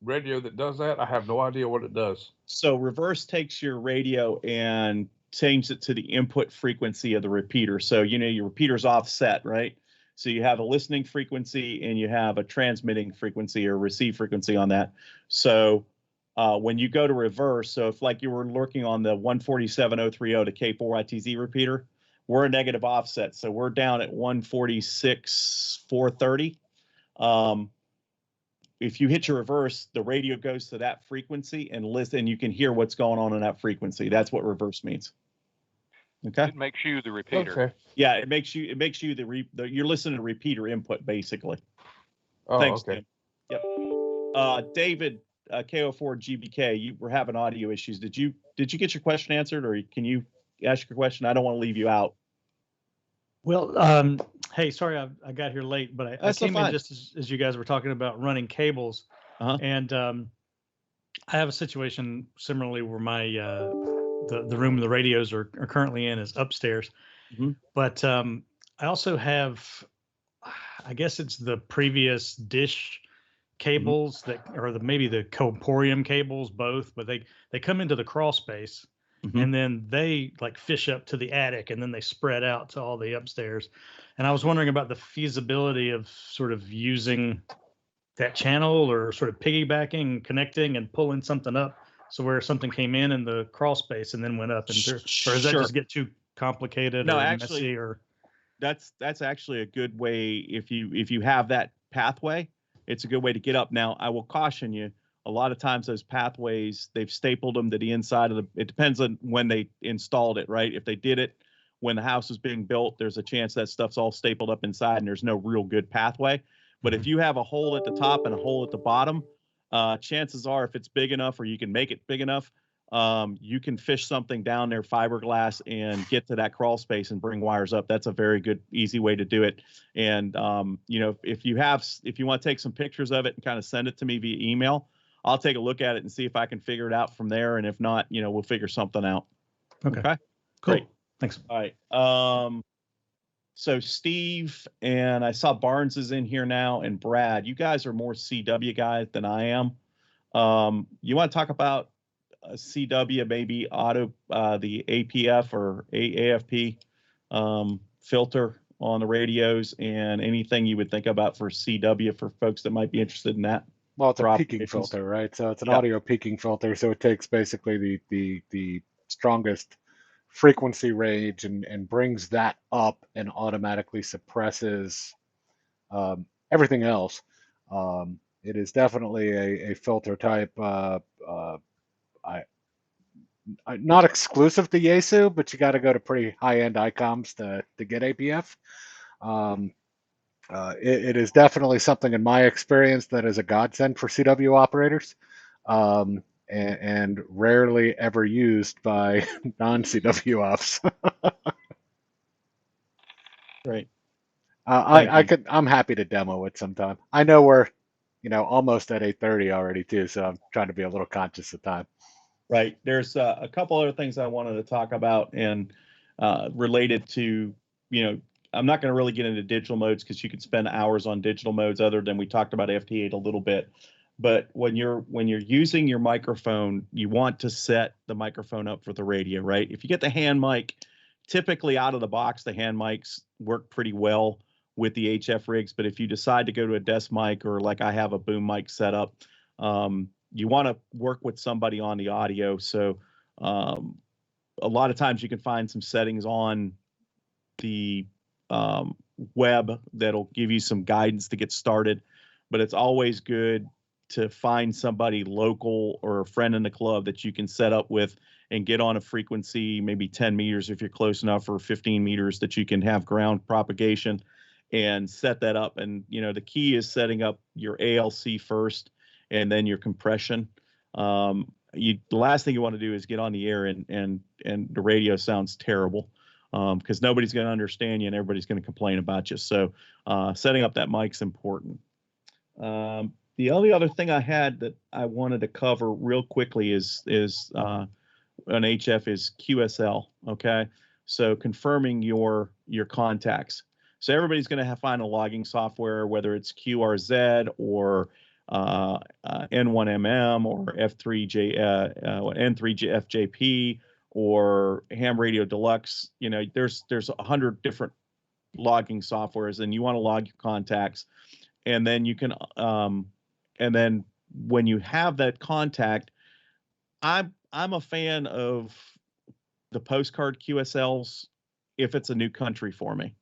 radio that does that. I have no idea what it does. So reverse takes your radio and change it to the input frequency of the repeater. So, your repeater's offset, right? So you have a listening frequency and you have a transmitting frequency or receive frequency on that. So when you go to reverse, so if like you were looking on the 147030 to K4YTZ repeater, we're a negative offset. So we're down at 146,430. If you hit your reverse, the radio goes to that frequency and listen, you can hear what's going on in that frequency. That's what reverse means. Okay. It makes you the repeater. Okay. Yeah, it makes you you're listening to repeater input basically. Oh, Thanks, okay. Tim. Yep. David, KO4 GBK, you were having audio issues. Did you get your question answered, or can you ask your question? I don't want to leave you out. Well, hey, sorry I got here late, but I came in just as you guys were talking about running cables, and I have a situation similarly where my the room the radios are currently in is upstairs, but I also have, I guess it's the previous dish cables that, or maybe the Coporium cables, both, but they come into the crawl space. And then they like fish up to the attic and then they spread out to all the upstairs. And I was wondering about the feasibility of sort of using that channel or sort of piggybacking, connecting and pulling something up. So where something came in the crawl space and then went up and through, or does that just get too complicated or messy? Or that's actually a good way. If you have that pathway, it's a good way to get up. Now I will caution you, a lot of times those pathways, they've stapled them to the inside of it depends on when they installed it, right? If they did it when the house was being built, there's a chance that stuff's all stapled up inside and there's no real good pathway. But if you have a hole at the top and a hole at the bottom, chances are if it's big enough or you can make it big enough, you can fish something down there, fiberglass, and get to that crawl space and bring wires up. That's a very good, easy way to do it. And, if you want to take some pictures of it and kind of send it to me via email, I'll take a look at it and see if I can figure it out from there. And if not, we'll figure something out. Okay. Cool. Great. Thanks. All right. So Steve, and I saw Barnes is in here now, and Brad, you guys are more CW guys than I am. You want to talk about CW, maybe the APF or AFP filter on the radios, and anything you would think about for CW for folks that might be interested in that? Well, it's a peaking filter, right? So it's an audio peaking filter. So it takes basically the strongest frequency range and brings that up and automatically suppresses everything else. It is definitely a filter type. Not exclusive to Yaesu, but you got to go to pretty high-end ICOMs to get APF. It is definitely something in my experience that is a godsend for CW operators, and rarely ever used by non-CW ops. Right. I'm happy to demo it sometime. I know we're, almost at 8:30 already too, so I'm trying to be a little conscious of time. Right. There's a couple other things I wanted to talk about and related to, I'm not going to really get into digital modes because you could spend hours on digital modes other than we talked about FT8 a little bit. But when you're using your microphone, you want to set the microphone up for the radio, right? If you get the hand mic, typically out of the box, the hand mics work pretty well with the HF rigs. But if you decide to go to a desk mic or like I have a boom mic set up, you want to work with somebody on the audio. So a lot of times you can find some settings on the web that'll give you some guidance to get started, but it's always good to find somebody local or a friend in the club that you can set up with and get on a frequency, maybe 10 meters if you're close enough, or 15 meters that you can have ground propagation and set that up. And, the key is setting up your ALC first and then your compression. The last thing you want to do is get on the air and the radio sounds terrible, because nobody's going to understand you and everybody's going to complain about you. So setting up that mic's important. The only other thing I had that I wanted to cover real quickly is an HF is QSL. Okay, so confirming your contacts. So everybody's going to find a logging software, whether it's QRZ or N1MM or N3FJP or Ham Radio Deluxe. You know, there's 100 different logging softwares, and you want to log your contacts, and then you can and then when you have that contact, I'm a fan of the postcard QSLs if it's a new country for me.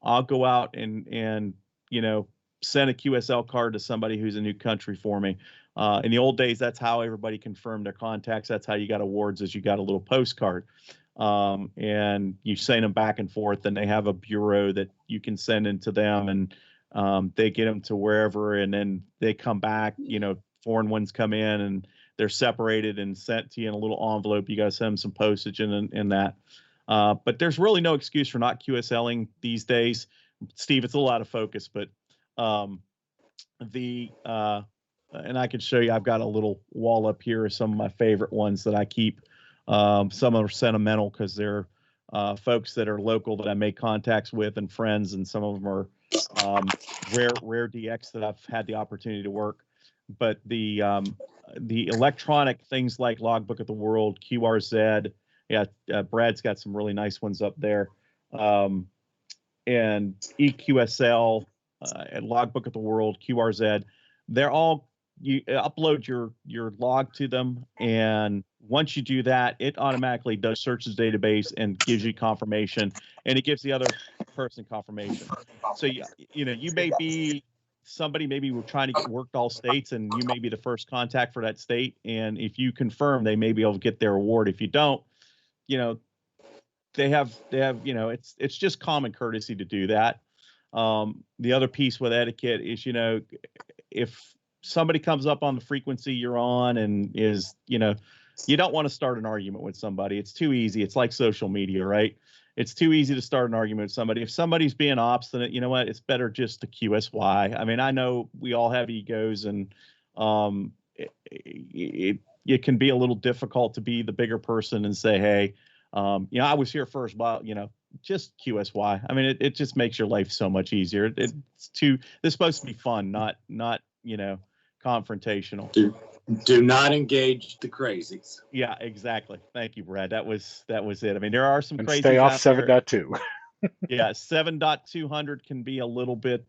I'll go out and you know, send a QSL card to somebody who's a new country for me. In the old days, that's how everybody confirmed their contacts. That's how you got awards, is you got a little postcard. And you send them back and forth, and they have a bureau that you can send into them, and they get them to wherever, and then they come back. You know, foreign ones come in and they're separated and sent to you in a little envelope. You got to send them some postage and that. But there's really no excuse for not QSLing these days. Steve, it's a lot of focus, but and I can show you, I've got a little wall up here of some of my favorite ones that I keep. Some are sentimental because they're folks that are local that I make contacts with and friends, and some of them are rare DX that I've had the opportunity to work. But the electronic things like Logbook of the World, QRZ, yeah, Brad's got some really nice ones up there, and EQSL, and Logbook of the World, QRZ, they're all, you upload your log to them, and once you do that, it automatically does search the database and gives you confirmation, and it gives the other person confirmation. So you know, you may be somebody, maybe we're trying to get worked all states, and you may be the first contact for that state, and if you confirm, they may be able to get their award. If you don't, you know, they have you know, it's just common courtesy to do that. The other piece with etiquette is, you know, if somebody comes up on the frequency you're on and is, you know, you don't want to start an argument with somebody. It's too easy. It's like social media, right? It's too easy to start an argument with somebody. If somebody's being obstinate, you know what? It's better just to QSY. I mean, I know we all have egos, and it can be a little difficult to be the bigger person and say, hey, you know, I was here first, but, you know, just QSY. I mean, it just makes your life so much easier. It's supposed to be fun, not, you know, confrontational. Do not engage the crazies. Yeah, exactly. Thank you, Brad. That was it. I mean, there are some And crazies stay off out there. 7.2. Yeah, 7.200 can be a little bit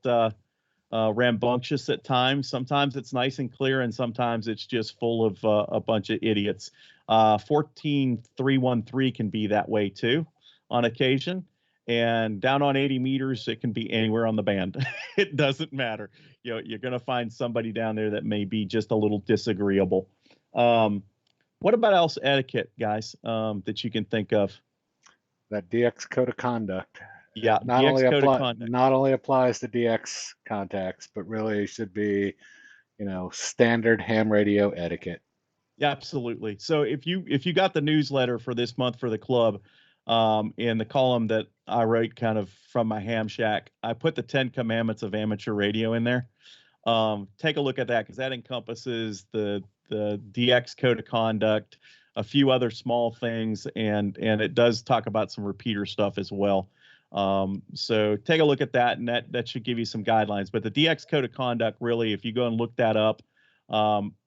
rambunctious at times. Sometimes it's nice and clear, and sometimes it's just full of a bunch of idiots. 14.313 can be that way too on occasion. And down on 80 meters, it can be anywhere on the band. It doesn't matter. You know, you're going to find somebody down there that may be just a little disagreeable. What about else etiquette, guys, that you can think of? That DX code of conduct. Yeah, not only applies to DX contacts, but really should be, you know, standard ham radio etiquette. Yeah, absolutely. So if you got the newsletter for this month for the club, in the column that I write kind of from my ham shack, I put the 10 commandments of amateur radio in there. Take a look at that, because that encompasses the DX code of conduct, a few other small things, and it does talk about some repeater stuff as well. So take a look at that, and that should give you some guidelines. But the DX code of conduct, really, if you go and look that up,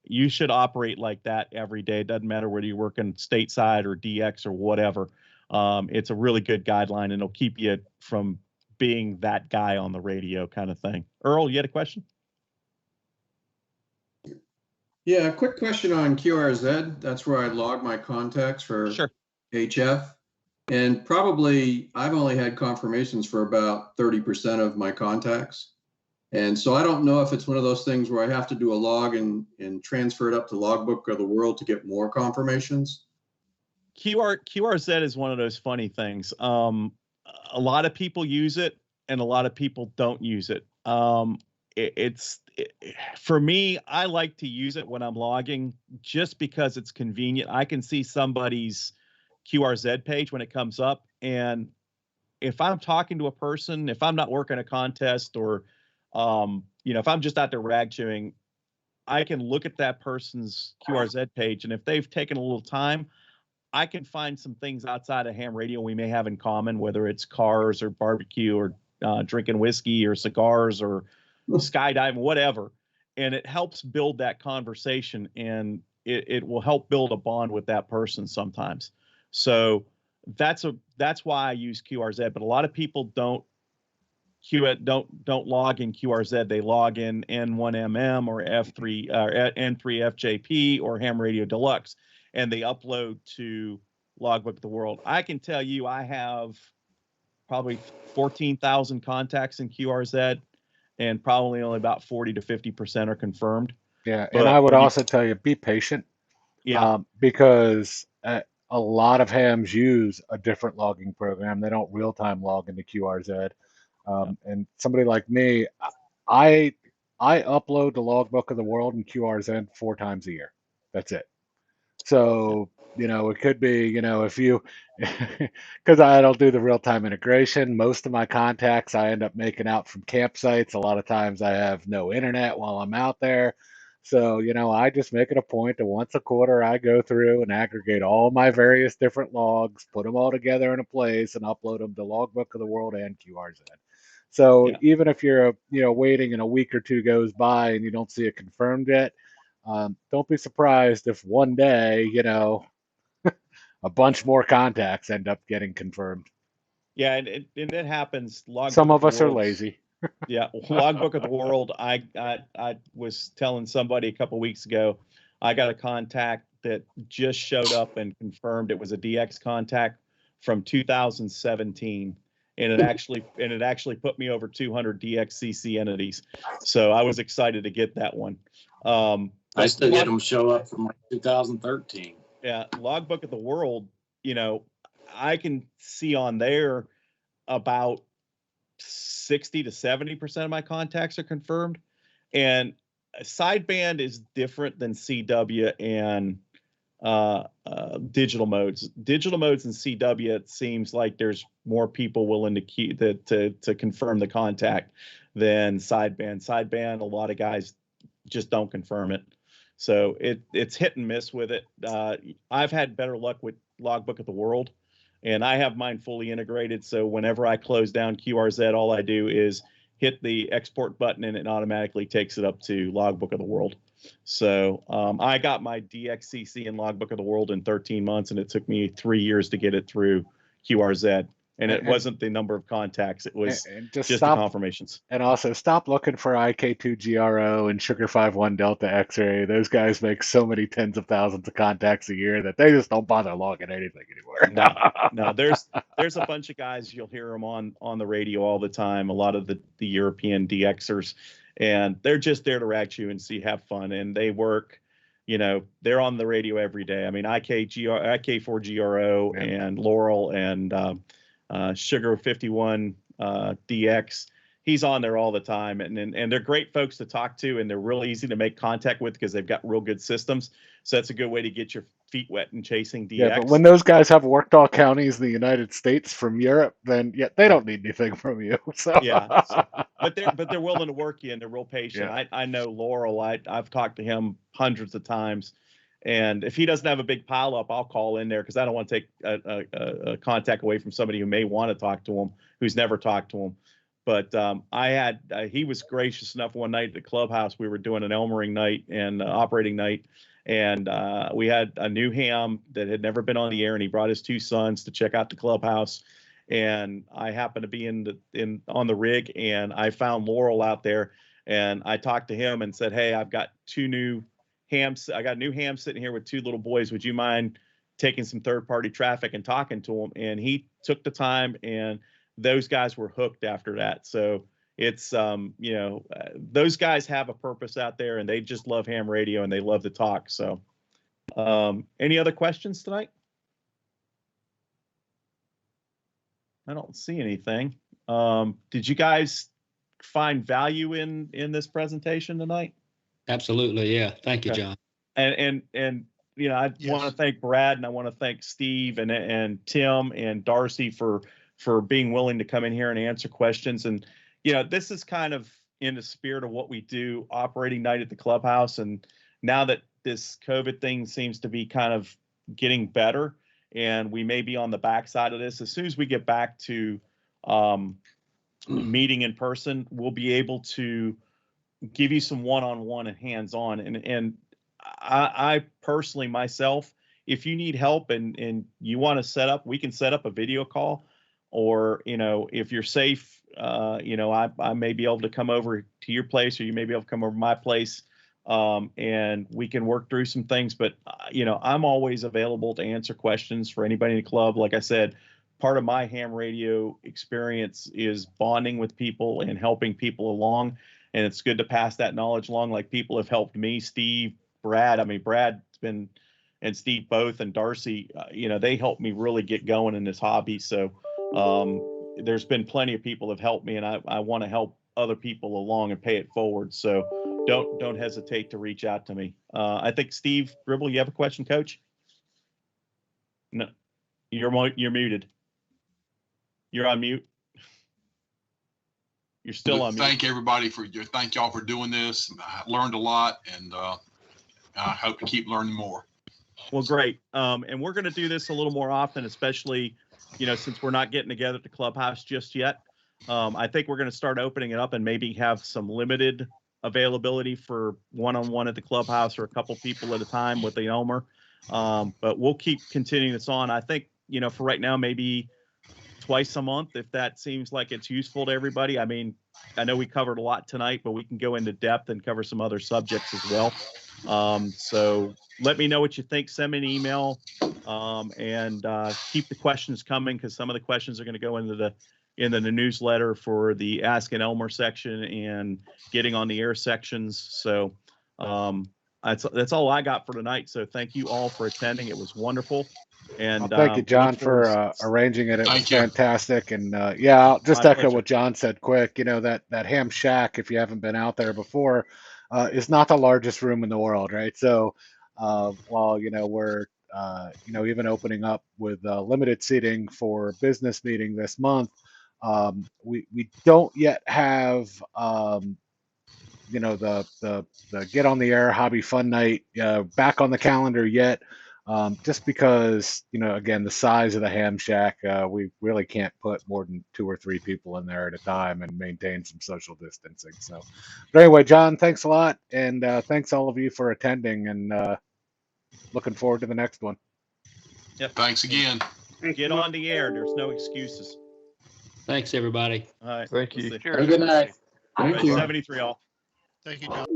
you should operate like that every day. It doesn't matter whether you're working stateside or DX or whatever. It's a really good guideline, and it'll keep you from being that guy on the radio kind of thing. Earl, you had a question? Yeah, a quick question on QRZ. That's where I log my contacts for HF. And probably I've only had confirmations for about 30% of my contacts. And so I don't know if it's one of those things where I have to do a log and transfer it up to Logbook of the World to get more confirmations. QRZ is one of those funny things. A lot of people use it, and a lot of people don't use it. For me, I like to use it when I'm logging, just because it's convenient. I can see somebody's QRZ page when it comes up, and if I'm talking to a person, if I'm not working a contest, or you know, if I'm just out there rag chewing, I can look at that person's QRZ page, and if they've taken a little time, I can find some things outside of ham radio we may have in common, whether it's cars or barbecue or drinking whiskey or cigars or skydiving, whatever. And it helps build that conversation, and it will help build a bond with that person sometimes. So that's why I use QRZ. But a lot of people don't log in QRZ. They log in N1MM or F3 or N3FJP or Ham Radio Deluxe, and they upload to Logbook of the World. I can tell you, I have probably 14,000 contacts in QRZ, and probably only about 40 to 50% are confirmed. Yeah, But and I would also tell you, be patient. Yeah. Because a lot of hams use a different logging program. They don't real-time log into QRZ. And somebody like me, I upload the Logbook of the World in QRZ 4 times a year. That's it. So, it could be, if you, because I don't do the real-time integration, most of my contacts I end up making out from campsites. A lot of times I have no internet while I'm out there. So, I just make it a point to once a quarter I go through and aggregate all my various different logs, put them all together in a place, and upload them to Logbook of the World and QRZ. So even if you're, waiting and a week or two goes by and you don't see it confirmed yet, don't be surprised if one day, a bunch more contacts end up getting confirmed. Yeah, and it happens. Some of us are lazy. Yeah, Logbook of the World. I was telling somebody a couple weeks ago, I got a contact that just showed up and confirmed it was a DX contact from 2017, and it actually put me over 200 DXCC entities. So I was excited to get that one. I still get them show up from like 2013. Yeah, Logbook of the World. I can see on there about 60 to 70% of my contacts are confirmed, and sideband is different than CW and digital modes. Digital modes and CW, it seems like there's more people willing to confirm the contact than sideband. Sideband, a lot of guys just don't confirm it. So it's hit and miss with it. I've had better luck with Logbook of the World, and I have mine fully integrated. So whenever I close down QRZ, all I do is hit the export button and it automatically takes it up to Logbook of the World. So I got my DXCC and Logbook of the World in 13 months, and it took me 3 years to get it through QRZ. And it wasn't the number of contacts, it was just the confirmations. And also stop looking for IK2GRO and Sugar 51 Delta X-ray. Those guys make so many tens of thousands of contacts a year that they just don't bother logging anything anymore. No, there's a bunch of guys, you'll hear them on the radio all the time, a lot of the European DXers, and they're just there to rat you and have fun, and they work. They're on the radio every day. I mean, IK4GRO and Laurel and Sugar 51 DX, he's on there all the time, and they're great folks to talk to, and they're really easy to make contact with because they've got real good systems. So that's a good way to get your feet wet in chasing DX. Yeah, but when those guys have worked all counties in the United States from Europe, then they don't need anything from you. So yeah, but they're willing to work you, and they're real patient. Yeah. I know Laurel. I've talked to him hundreds of times. And if he doesn't have a big pile up, I'll call in there because I don't want to take a contact away from somebody who may want to talk to him, who's never talked to him. But he was gracious enough one night at the clubhouse. We were doing an Elmering night and operating night. And we had a new ham that had never been on the air, and he brought his 2 sons to check out the clubhouse. And I happened to be on the rig, and I found Laurel out there, and I talked to him and said, "Hey, I've got 2 new hams. I got a new ham sitting here with 2 little boys. Would you mind taking some third-party traffic and talking to them?" And he took the time, and those guys were hooked after that. So it's, those guys have a purpose out there, and they just love ham radio, and they love to talk. So any other questions tonight? I don't see anything. Did you guys find value in this presentation tonight? Absolutely, yeah. Thank you, John. And I want to thank Brad, and I want to thank Steve and Tim and Darcy for being willing to come in here and answer questions. And this is kind of in the spirit of what we do, operating night at the clubhouse. And now that this COVID thing seems to be kind of getting better, and we may be on the backside of this, as soon as we get back to meeting in person, we'll be able to give you some one-on-one and hands-on. And I personally, myself, if you need help and you want to set up, we can set up a video call, or, you know, if you're safe, you know, I may be able to come over to your place, or you may be able to come over to my place, and we can work through some things. But, you know, I'm always available to answer questions for anybody in the club. Like I said, part of my ham radio experience is bonding with people and helping people along. And it's good to pass that knowledge along. Like, people have helped me, Steve, Brad. I mean, Brad's been, and Steve both, and Darcy, you know, they helped me really get going in this hobby. So there's been plenty of people have helped me, and I want to help other people along and pay it forward. So don't hesitate to reach out to me. I think Steve Gribble, you have a question, Coach? No, you're muted. You're on mute. You're still on mute. Thank y'all for doing this. I learned a lot, and I hope to keep learning more. Well, great. And we're going to do this a little more often, especially, you know, since we're not getting together at the clubhouse just yet. I think we're going to start opening it up and maybe have some limited availability for one-on-one at the clubhouse, or a couple people at a time with the Elmer. But we'll keep continuing this on. I think, you know, for right now, maybe twice a month, if that seems like it's useful to everybody. I mean, I know we covered a lot tonight, but we can go into depth and cover some other subjects as well. So let me know what you think. Send me an email, and keep the questions coming, because some of the questions are going to go into the newsletter for the Ask an Elmer section and getting on the air sections. So that's all I got for tonight. So thank you all for attending. It was wonderful. And well, thank you, John, for arranging it. It was fantastic. And yeah, I'll just echo what John said quick. You know, that ham shack, if you haven't been out there before, is not the largest room in the world, right? So while, you know, we're, you know, even opening up with limited seating for business meeting this month, we don't yet have, you know, the get on the air hobby fun night back on the calendar yet. Just because, you know, again, the size of the ham shack, we really can't put more than 2 or 3 people in there at a time and maintain some social distancing. So, but anyway, John, thanks a lot. And thanks all of you for attending, and looking forward to the next one. Yep. Thanks again. Get on the air. There's no excuses. Thanks, everybody. All right. Thank you. Have a good night. Thank you. 73 all. Thank you, John.